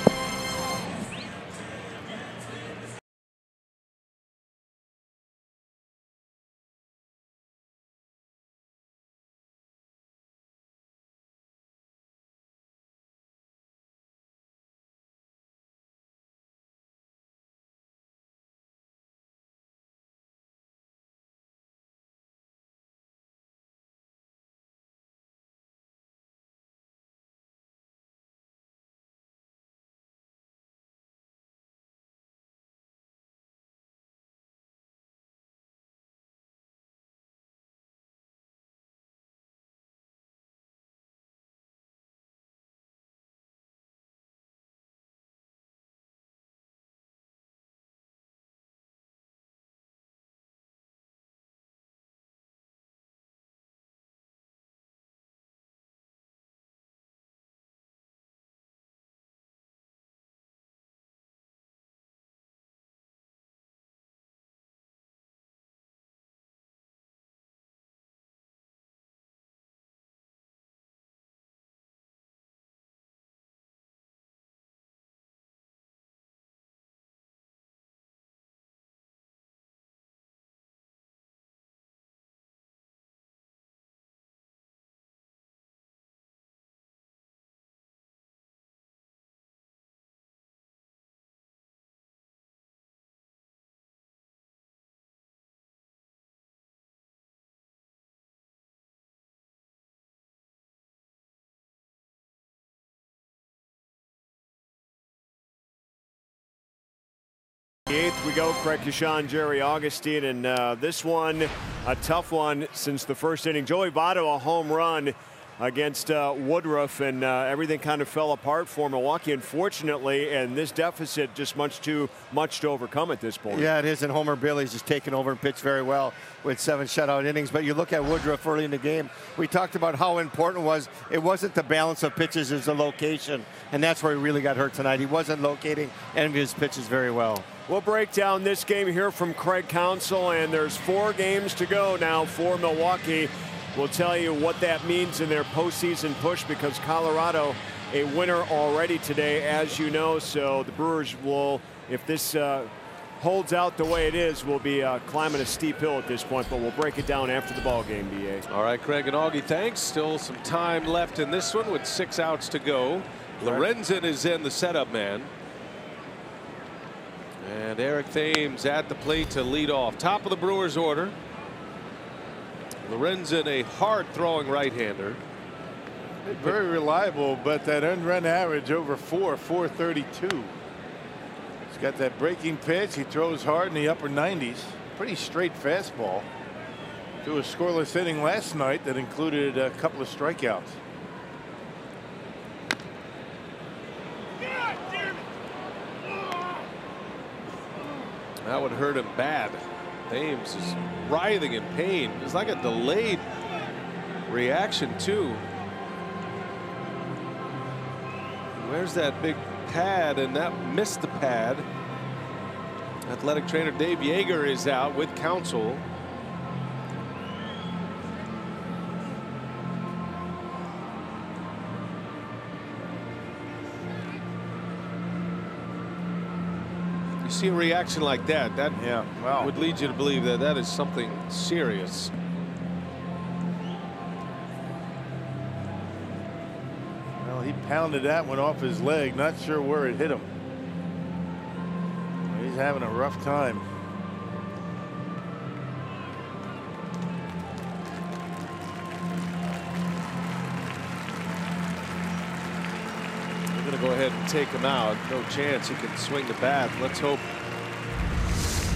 The 8th we go. Craig Kashan, Jerry Augustine, and this one a tough one since the first inning. Joey Votto a home run against Woodruff, and everything kind of fell apart for Milwaukee, unfortunately, and this deficit just much too much to overcome at this point. Yeah, it is, and Homer Bailey's just taken over and pitched very well with 7 shutout innings. But you look at Woodruff early in the game, we talked about how important it wasn't the balance of pitches, it's the location, and that's where he really got hurt tonight. He wasn't locating any of his pitches very well. We'll break down this game here from Craig Counsell, and there's 4 games to go now for Milwaukee. We'll tell you what that means in their postseason push, because Colorado a winner already today, as you know. So the Brewers will, if this holds out the way it is, we'll be climbing a steep hill at this point, but we'll break it down after the ball game, BA. All right, Craig and Augie, thanks. Still some time left in this one with 6 outs to go. Lorenzen is in, the setup man. And Eric Thames at the plate to lead off. Top of the Brewers order. Lorenzen, a hard-throwing right-hander. Very reliable, but that earned run average over 432. He's got that breaking pitch. He throws hard in the upper 90s. Pretty straight fastball. Threw a scoreless inning last night that included a couple of strikeouts. That would hurt him bad. Thames is writhing in pain. It's like a delayed reaction too. Where's that big pad? And that missed the pad. Athletic trainer Dave Yeager is out with counsel. You see a reaction like that, would lead you to believe that that is something serious. Well, he pounded that one off his leg. Not sure where it hit him. He's having a rough time. We're going to go ahead and take him out. No chance he can swing the bat. Let's hope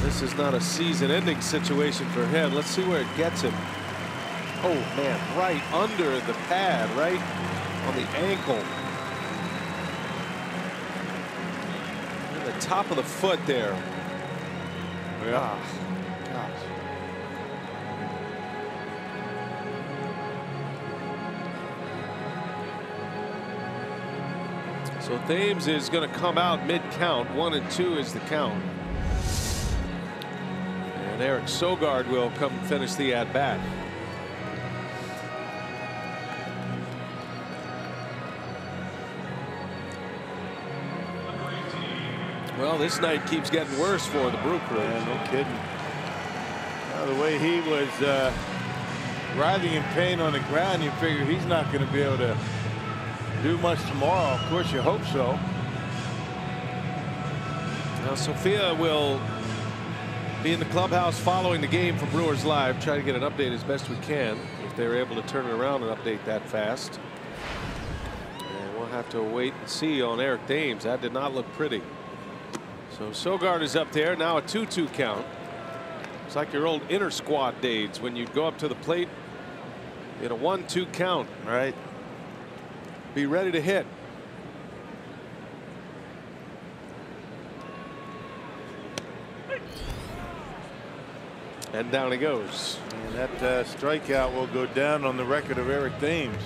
this is not a season-ending situation for him. Let's see where it gets him. Oh, man, right under the pad, right on the ankle. And the top of the foot there. Yeah. Gosh. So Thames is going to come out mid-count. 1-2 is the count. And Eric Sogard will come finish the at-bat. Well, this night keeps getting worse for the Brew Crew. Yeah, no kidding. Well, the way he was writhing in pain on the ground, you figure he's not going to be able to do much tomorrow. Of course, you hope so. Now, Sophia will be in the clubhouse following the game from Brewers Live. Try to get an update as best we can if they're able to turn it around and update that fast. And we'll have to wait and see on Eric Thames. That did not look pretty. So Sogard is up there now, a 2-2 count. It's like your old inner squad days when you'd go up to the plate in a 1-2 count. Right. Be ready to hit. And down he goes. And that strikeout will go down on the record of Eric Thames.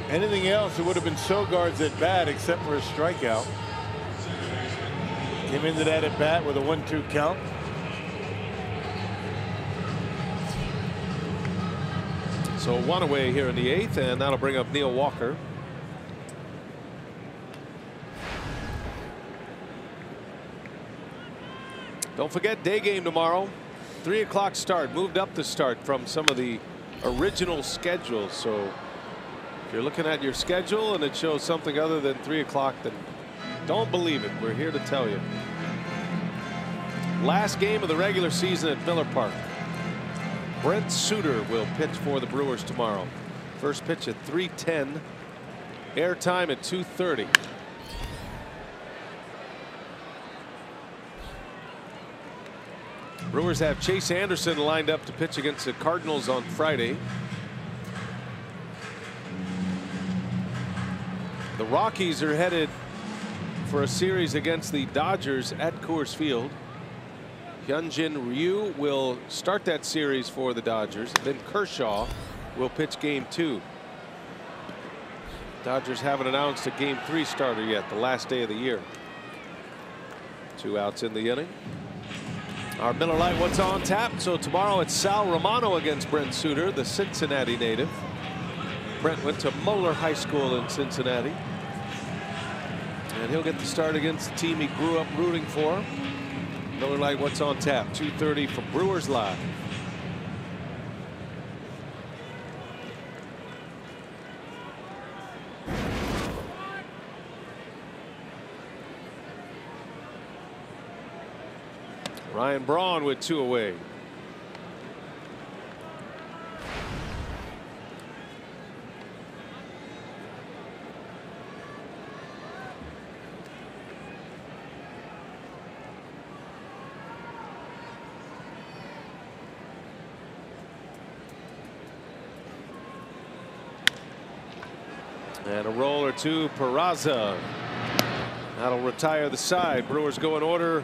Anything else, it would have been Sogard's at bat except for a strikeout. Came into that at bat with a 1-2 count. So 1 away here in the 8th, and that'll bring up Neil Walker. Don't forget, day game tomorrow. 3 o'clock start. Moved up the start from some of the original schedules. So if you're looking at your schedule and it shows something other than 3 o'clock, then don't believe it. We're here to tell you. Last game of the regular season at Miller Park. Brent Suter will pitch for the Brewers tomorrow. First pitch at 3:10. Airtime at 2:30. Brewers have Chase Anderson lined up to pitch against the Cardinals on Friday. The Rockies are headed for a series against the Dodgers at Coors Field. Hyunjin Ryu will start that series for the Dodgers. Then Kershaw will pitch game 2. Dodgers haven't announced a game 3 starter yet, the last day of the year. 2 outs in the inning. Our Miller Lite What's on Tap. So tomorrow it's Sal Romano against Brent Suter, the Cincinnati native. Brent went to Moeller High School in Cincinnati. And he'll get the start against the team he grew up rooting for. Miller Lite, what's on tap? 2:30 for Brewers Live. Ryan Braun with 2 away. And a roll or two, Peraza. That'll retire the side. Brewers go in order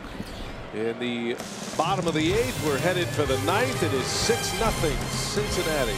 in the bottom of the 8th. We're headed for the 9th. It is 6-0 Cincinnati.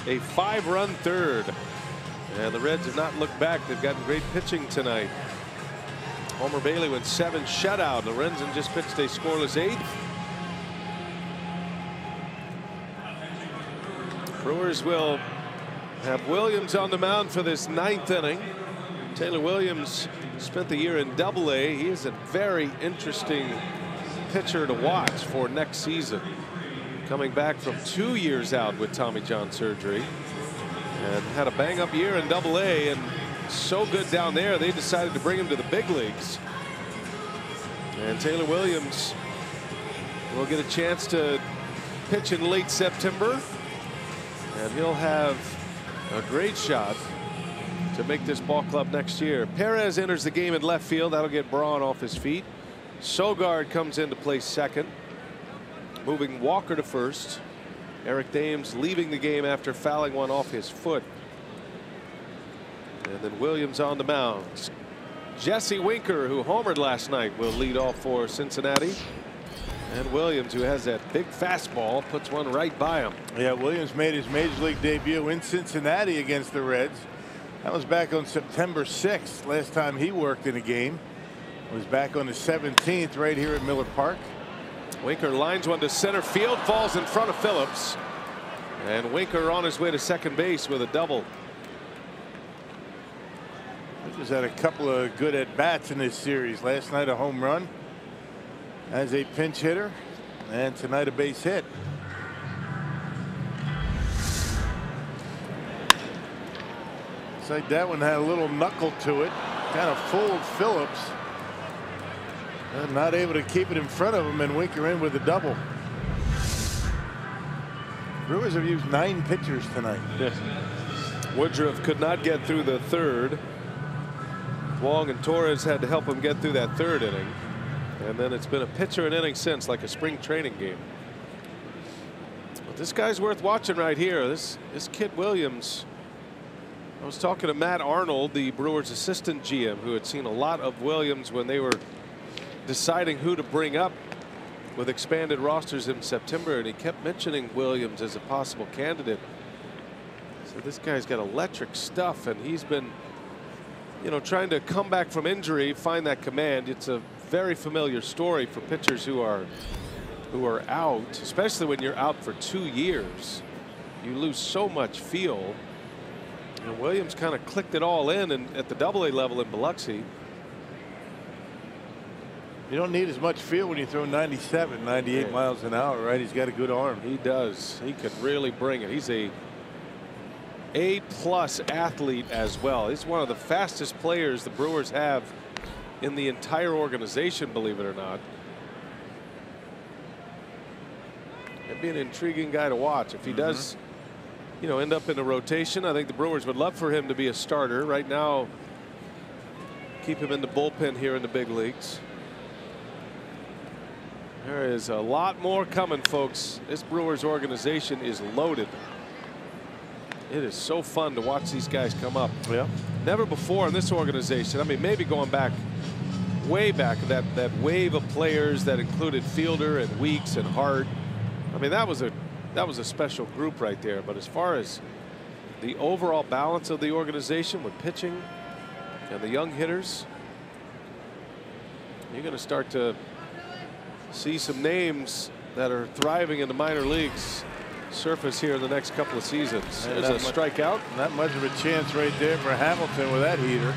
A 5-run third, and the Reds have not looked back. They've gotten great pitching tonight. Homer Bailey went 7 shutout. Lorenzen just pitched a scoreless 8th. Brewers will have Williams on the mound for this 9th inning. Taylor Williams spent the year in Double-A. He is a very interesting pitcher to watch for next season. Coming back from 2 years out with Tommy John surgery, and had a bang-up year in Double-A, and so good down there they decided to bring him to the big leagues. And Taylor Williams will get a chance to pitch in late September, and he'll have a great shot to make this ball club next year. Perez enters the game in left field. That'll get Braun off his feet. Sogard comes in to play second, moving Walker to first. Eric Thames leaving the game after fouling one off his foot. And then Williams on the mound. Jesse Winker, who homered last night, will lead off for Cincinnati. And Williams, who has that big fastball, puts one right by him. Yeah, Williams made his major league debut in Cincinnati against the Reds. That was back on September 6th. Last time he worked in a game was back on the 17th right here at Miller Park. Winker lines one to center field, falls in front of Phillips, and Winker on his way to second base with a double. He's had a couple of good at bats in this series. Last night a home run as a pinch hitter, and tonight a base hit. It's like that one had a little knuckle to it, kind of fooled Phillips. And not able to keep it in front of him, and Winker in with a double. Brewers have used 9 pitchers tonight. Yes. Woodruff could not get through the 3rd. Wong and Torres had to help him get through that 3rd inning. And then it's been a pitcher an inning since, like a spring training game. But this guy's worth watching right here. This kid Williams. I was talking to Matt Arnold, the Brewers assistant GM, who had seen a lot of Williams when they were deciding who to bring up with expanded rosters in September, and he kept mentioning Williams as a possible candidate. So this guy's got electric stuff, and he's been, you know, trying to come back from injury, find that command. It's a very familiar story for pitchers who are out, especially when you're out for 2 years. You lose so much feel. And Williams kind of clicked it all in and at the AA level in Biloxi. You don't need as much feel when you throw 97, 98 miles an hour, right? He's got a good arm. He does. He can really bring it. He's a A-plus athlete as well. He's one of the fastest players the Brewers have in the entire organization, believe it or not. It'd be an intriguing guy to watch. If he does, you know, end up in a rotation, I think the Brewers would love for him to be a starter. Right now, keep him in the bullpen here in the big leagues. There is a lot more coming, folks. This Brewers organization is loaded. It is so fun to watch these guys come up. Yeah. Never before in this organization. I mean, maybe going back, way back, that wave of players that included Fielder and Weeks and Hart. I mean, that was a special group right there. But as far as the overall balance of the organization with pitching and the young hitters, you're going to start to see some names that are thriving in the minor leagues surface here in the next couple of seasons. There's a strikeout. Not much of a chance right there for Hamilton with that heater.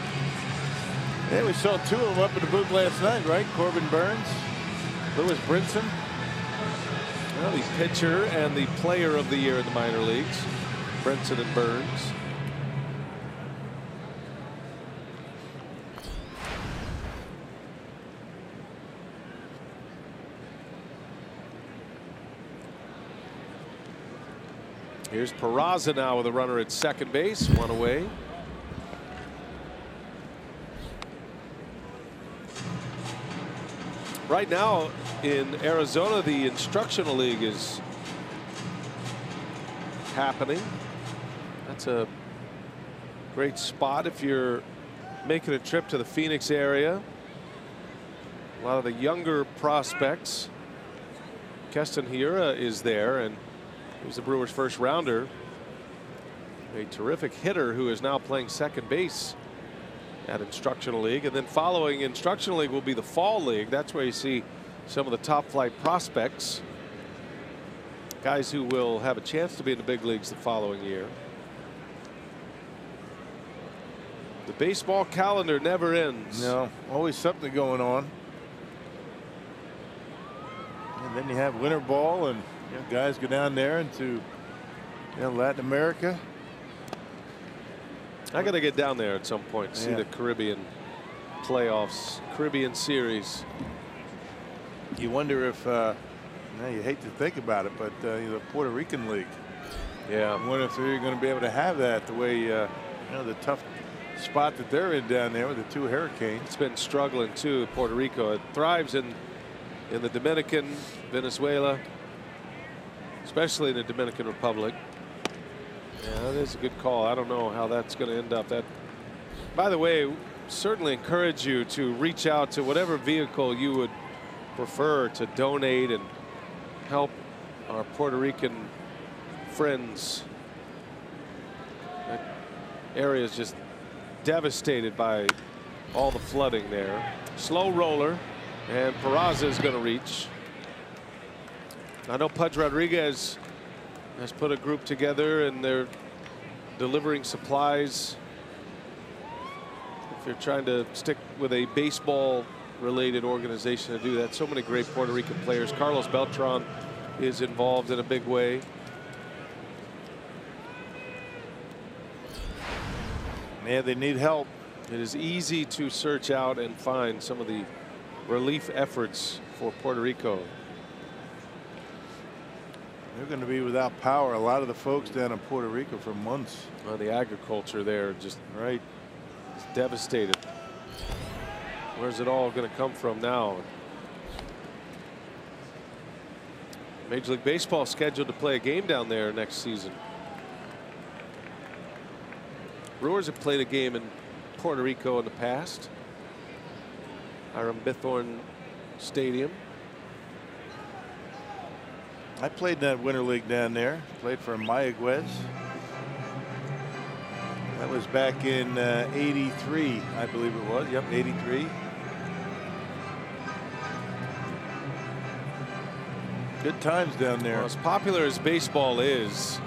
Yeah, we saw two of them up at the booth last night, right? Corbin Burns, Lewis Brinson. Well, the pitcher and the player of the year in the minor leagues, Brinson and Burns. Here's Peraza now with a runner at second base, one away. Right now in Arizona, the instructional league is happening. That's a great spot if you're making a trip to the Phoenix area. A lot of the younger prospects. Keston Hiura is there, and he's the Brewers' first rounder. A terrific hitter who is now playing second base at Instructional League. And then following Instructional League will be the Fall League. That's where you see some of the top flight prospects. Guys who will have a chance to be in the big leagues the following year. The baseball calendar never ends. No, always something going on. And then you have winter ball, and you know, guys go down there into Latin America. I got to get down there at some point to see the Caribbean playoffs, Caribbean series. You wonder if, you hate to think about it, but the Puerto Rican League. Yeah. I wonder if they're going to be able to have that the way, the tough spot that they're in down there with the two hurricanes. It's been struggling too, Puerto Rico. It thrives in the Dominican, Venezuela, especially in the Dominican Republic. Yeah, that is a good call. I don't know how that's going to end up. That, by the way, certainly encourage you to reach out to whatever vehicle you would prefer to donate and help our Puerto Rican friends. That area is just devastated by all the flooding there. Slow roller, and Peraza is going to reach. I know Pudge Rodriguez has put a group together, and they're delivering supplies. If you're trying to stick with a baseball related organization to do that, so many great Puerto Rican players. Carlos Beltran is involved in a big way. Yeah, they need help. It is easy to search out and find some of the relief efforts for Puerto Rico. They're going to be without power. A lot of the folks down in Puerto Rico for months. Well, the agriculture there just devastated. Where's it all going to come from now? Major League Baseball scheduled to play a game down there next season. Brewers have played a game in Puerto Rico in the past. Hiram Bithorn Stadium. I played in that winter league down there. Played for Mayagüez. That was back in '83, I believe it was. Yep, '83. Good times down there. Well, as popular as baseball is,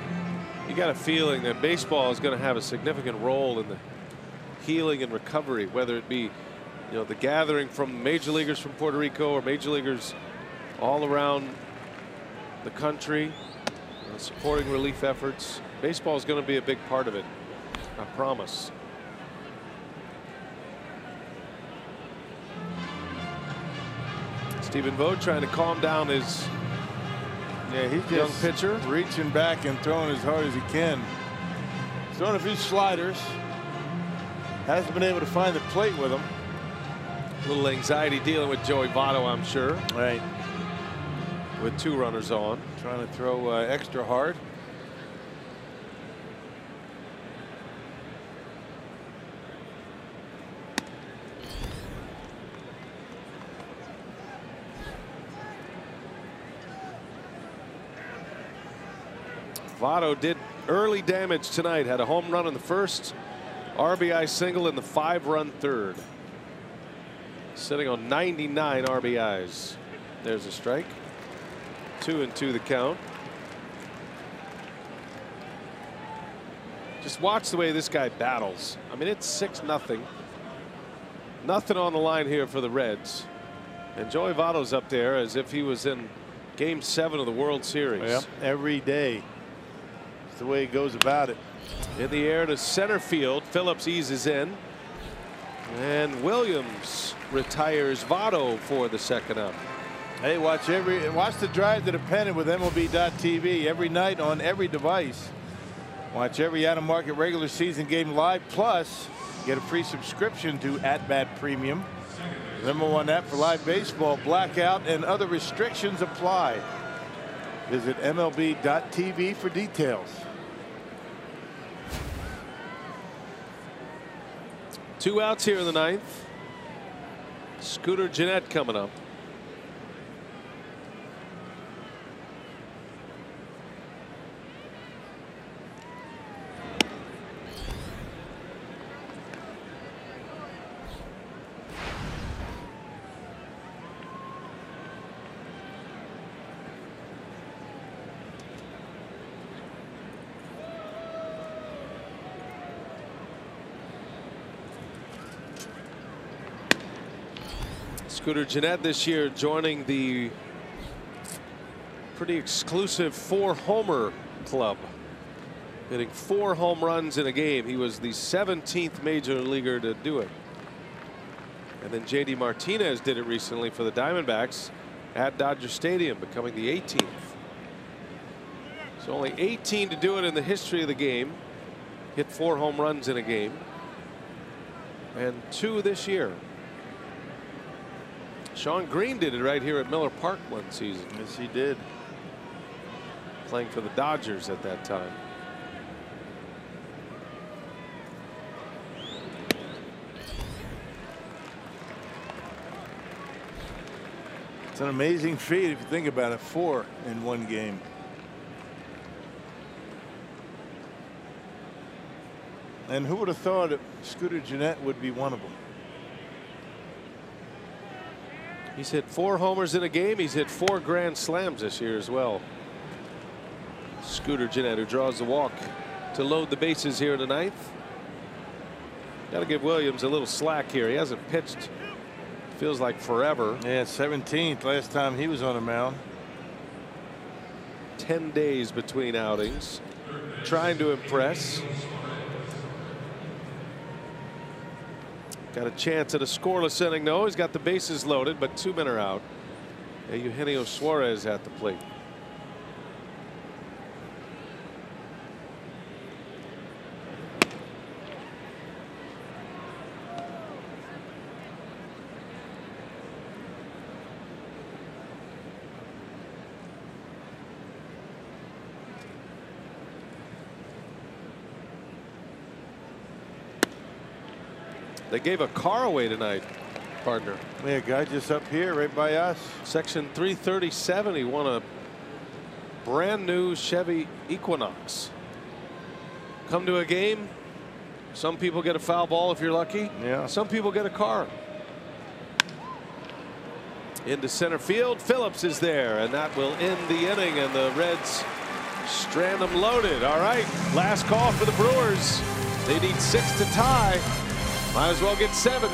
you got a feeling that baseball is going to have a significant role in the healing and recovery, whether it be, the gathering from major leaguers from Puerto Rico or major leaguers all around the country, supporting relief efforts. Baseball is going to be a big part of it, I promise. Stephen Vogt trying to calm down his he's young just pitcher. reaching back and throwing as hard as he can. He's throwing a few sliders. Hasn't been able to find the plate with them. A little anxiety dealing with Joey Votto, I'm sure. Right. With 2 runners on. Trying to throw extra hard. Votto did early damage tonight. Had a home run in the first, RBI single in the 5-run third. Sitting on 99 RBIs. There's a strike. 2-2 the count. Just watch the way this guy battles. I mean, it's 6-0. Nothing on the line here for the Reds. And Joey Votto's up there as if he was in Game 7 of the World Series. Yep, every day. It's the way he goes about it. In the air to center field. Phillips eases in. And Williams retires Votto for the second out. Hey, watch the Drive to the Pennant with MLB.TV every night on every device. Watch every out-of-market regular season game live, plus get a free subscription to At Bat Premium. #1 app for live baseball. Blackout and other restrictions apply. Visit MLB.TV for details. 2 outs here in the 9th. Scooter Gennett coming up. Scooter Gennett this year joining the pretty exclusive 4-homer club, hitting 4 home runs in a game. He was the 17th major leaguer to do it. And then JD Martinez did it recently for the Diamondbacks at Dodger Stadium, becoming the 18th. So only 18 to do it in the history of the game. Hit 4 home runs in a game. And 2 this year. Sean Green did it right here at Miller Park one season. Yes, he did. Playing for the Dodgers at that time. It's an amazing feat if you think about it. 4 in one game. And who would have thought that Scooter Gennett would be one of them? He's hit 4 homers in a game. He's hit 4 grand slams this year as well. Scooter Gennett, who draws the walk to load the bases here in the 9th. Got to give Williams a little slack here. He hasn't pitched, feels like forever. Yeah, 17th last time he was on the mound. 10 days between outings. Trying to impress. Got a chance at a scoreless inning. No, he's got the bases loaded, but 2 men are out. And Eugenio Suarez at the plate. They gave a car away tonight. partner. Yeah, guy just up here right by us. Section 337. He won a brand new Chevy Equinox. Come to a game. Some people get a foul ball if you're lucky. Yeah. Some people get a car. Into center field. Phillips is there, and that will end the inning, and the Reds strand them loaded. All right, last call for the Brewers. They need 6 to tie. Might as well get 7.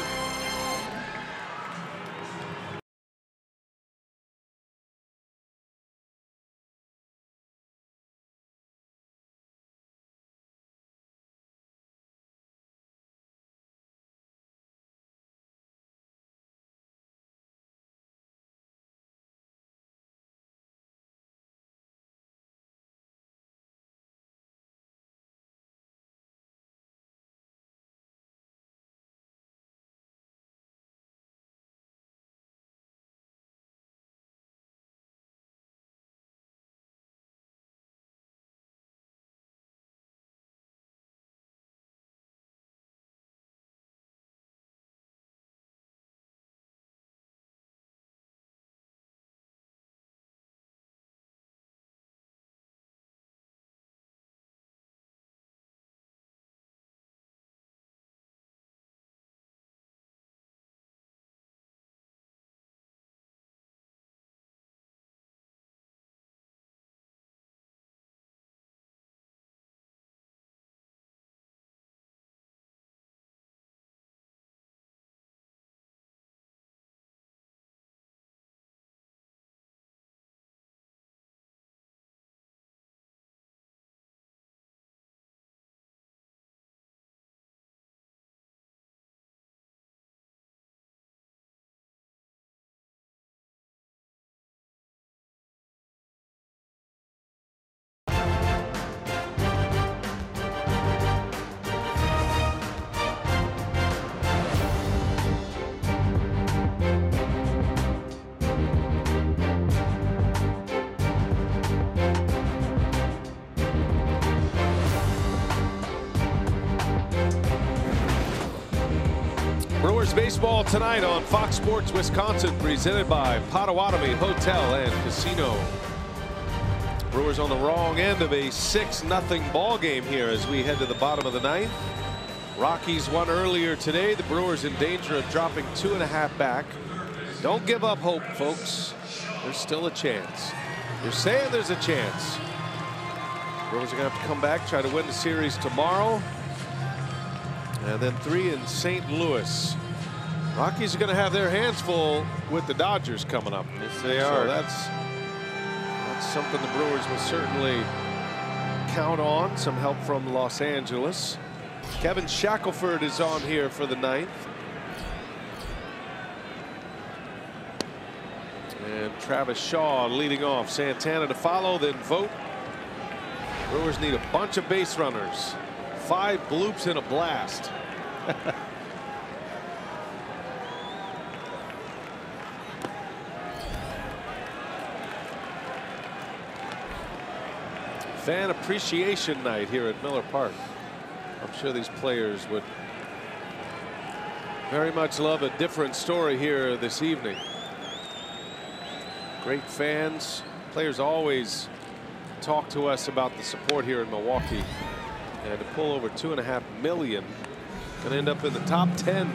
Brewers baseball tonight on Fox Sports Wisconsin, presented by Potawatomi Hotel and Casino. Brewers on the wrong end of a 6-0 ball game here as we head to the bottom of the 9th. Rockies won earlier today. The Brewers in danger of dropping 2.5 back. Don't give up hope, folks. There's still a chance. They're saying there's a chance. Brewers are going to have to come back, try to win the series tomorrow. And then 3 in St. Louis. Rockies are going to have their hands full with the Dodgers coming up. Yes, they are. So that's something the Brewers will certainly count on. Some help from Los Angeles. Kevin Shackelford is on here for the 9th. And Travis Shaw leading off. Santana to follow, then Vogt. Brewers need a bunch of base runners. 5 bloops and a blast. Fan appreciation night here at Miller Park. I'm sure these players would very much love a different story here this evening. Great fans. Players always talk to us about the support here in Milwaukee. And to pull over $2.5 million, going to end up in the top 10.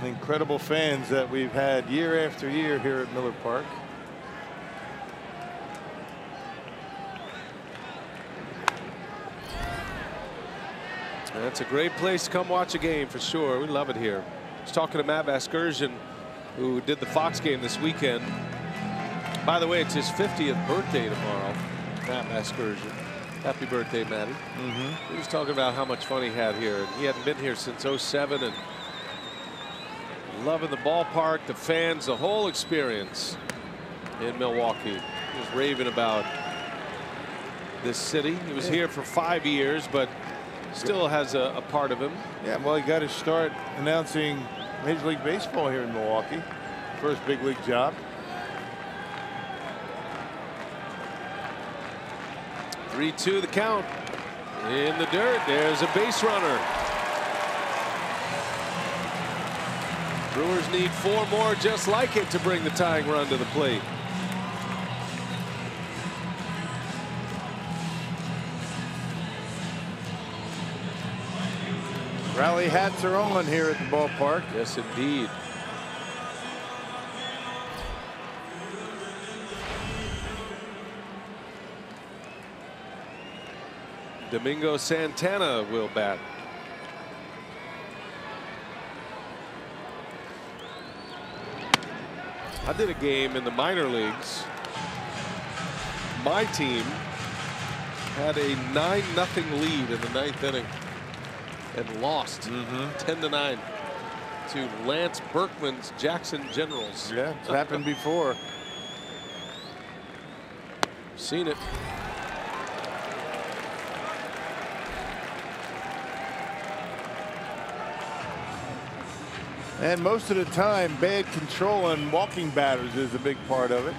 Incredible fans that we've had year after year here at Miller Park. And it's a great place to come watch a game for sure. We love it here. I was talking to Matt Vasgersian, who did the Fox game this weekend. By the way, it's his 50th birthday tomorrow. Matt Vasgersian. Happy birthday, Matty. He was talking about how much fun he had here. He hadn't been here since '07 and loving the ballpark, the fans, the whole experience in Milwaukee. He was raving about this city. He was here for 5 years, but still has a part of him. Yeah, well, he got to start announcing Major League Baseball here in Milwaukee. First big league job. 3-2 the count. In the dirt, there's a base runner. Brewers need 4 more just like it to bring the tying run to the plate. Rally hats are on here at the ballpark. Yes, indeed. Domingo Santana will bat. I did a game in the minor leagues. My team had a 9-0 lead in the 9th inning and lost 10-9 to Lance Berkman's Jackson Generals. Yeah, it's happened before. Seen it. And most of the time, bad control on walking batters is a big part of it.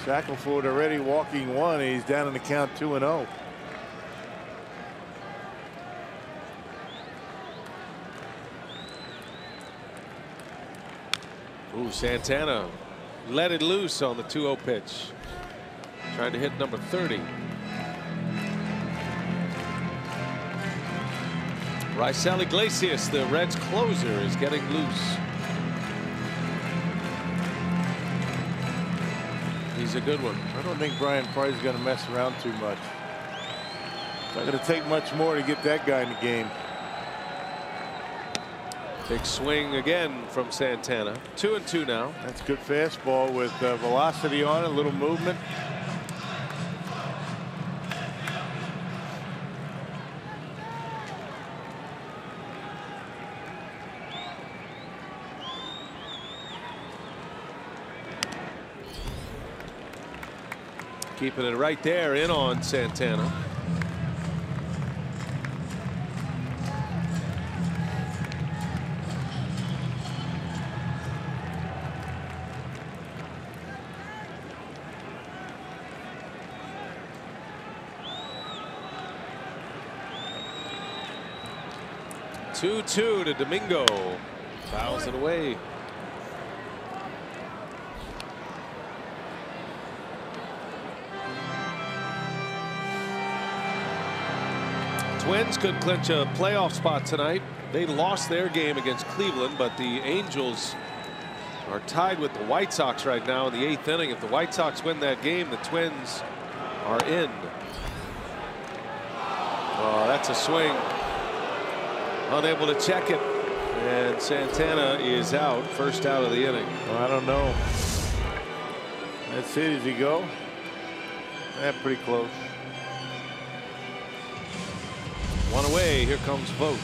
Shackelford already walking 1. He's down in the count 2-0. Ooh, Santana let it loose on the 2-0 pitch. Trying to hit number 30. Raisel Iglesias, the Reds closer, is getting loose. He's a good one. I don't think Brian Price is going to mess around too much. It's not going to take much more to get that guy in the game. Big swing again from Santana. 2-2 now. That's good fastball with velocity on it, a little movement. Keeping it right there in on Santana. Two to Domingo. Fouls it away. Twins could clinch a playoff spot tonight. They lost their game against Cleveland, but the Angels are tied with the White Sox right now in the 8th inning. If the White Sox win that game, the Twins are in. Oh, that's a swing. Unable to check it. And Santana is out. First out of the inning. Well, I don't know. That's it. Does he go? That's pretty close. 1 away. Here comes Vogt.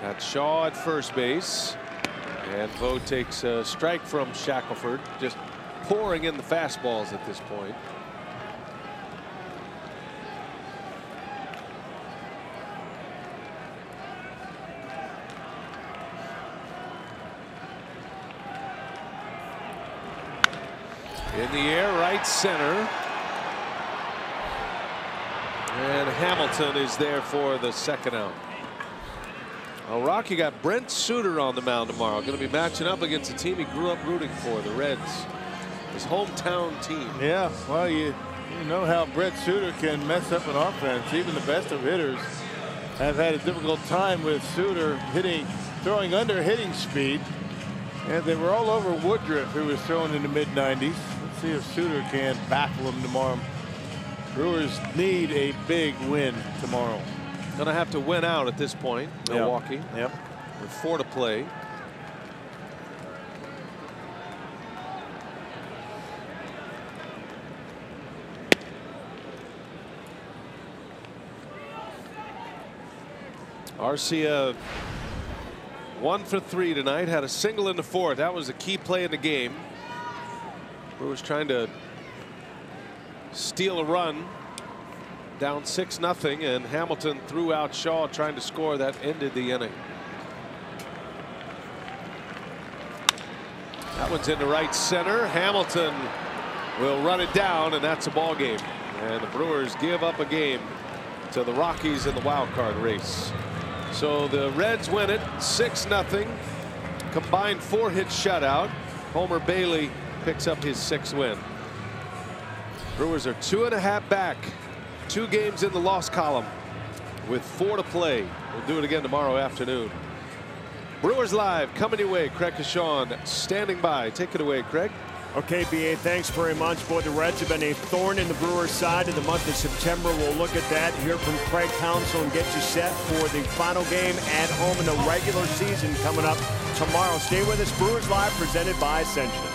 Got Shaw at first base, and Vogt takes a strike from Shackelford, just pouring in the fastballs at this point. In the air, right center. And Hamilton is there for the second out. Well, Rocky got Brent Suter on the mound tomorrow. Going to be matching up against a team he grew up rooting for, the Reds. His hometown team. Yeah, well, you know how Brent Suter can mess up an offense. Even the best of hitters have had a difficult time with Suter throwing under hitting speed. And they were all over Woodruff, who was throwing in the mid-90s. Let's see if Suter can baffle him tomorrow. Brewers need a big win tomorrow. Going to have to win out at this point, Milwaukee. Yep. With 4 to play. Arcia 1 for 3 tonight. Had a single in the 4th. That was a key play in the game. Brewers trying to steal a run, down 6-0, and Hamilton threw out Shaw trying to score. That ended the inning. That one's into right center. Hamilton will run it down, and that's a ball game. And the Brewers give up a game to the Rockies in the wild card race. So the Reds win it 6-0. Combined 4-hit shutout. Homer Bailey picks up his 6th win. Brewers are 2.5 back. 2 games in the loss column with 4 to play. We'll do it again tomorrow afternoon. Brewers Live coming your way. Craig Kashawn standing by. Take it away, Craig. Okay, BA, thanks very much. Boy, the Reds have been a thorn in the Brewers' side in the month of September. We'll look at that, hear from Craig Counsell, and get you set for the final game at home in the regular season coming up tomorrow. Stay with us. Brewers Live presented by Ascension.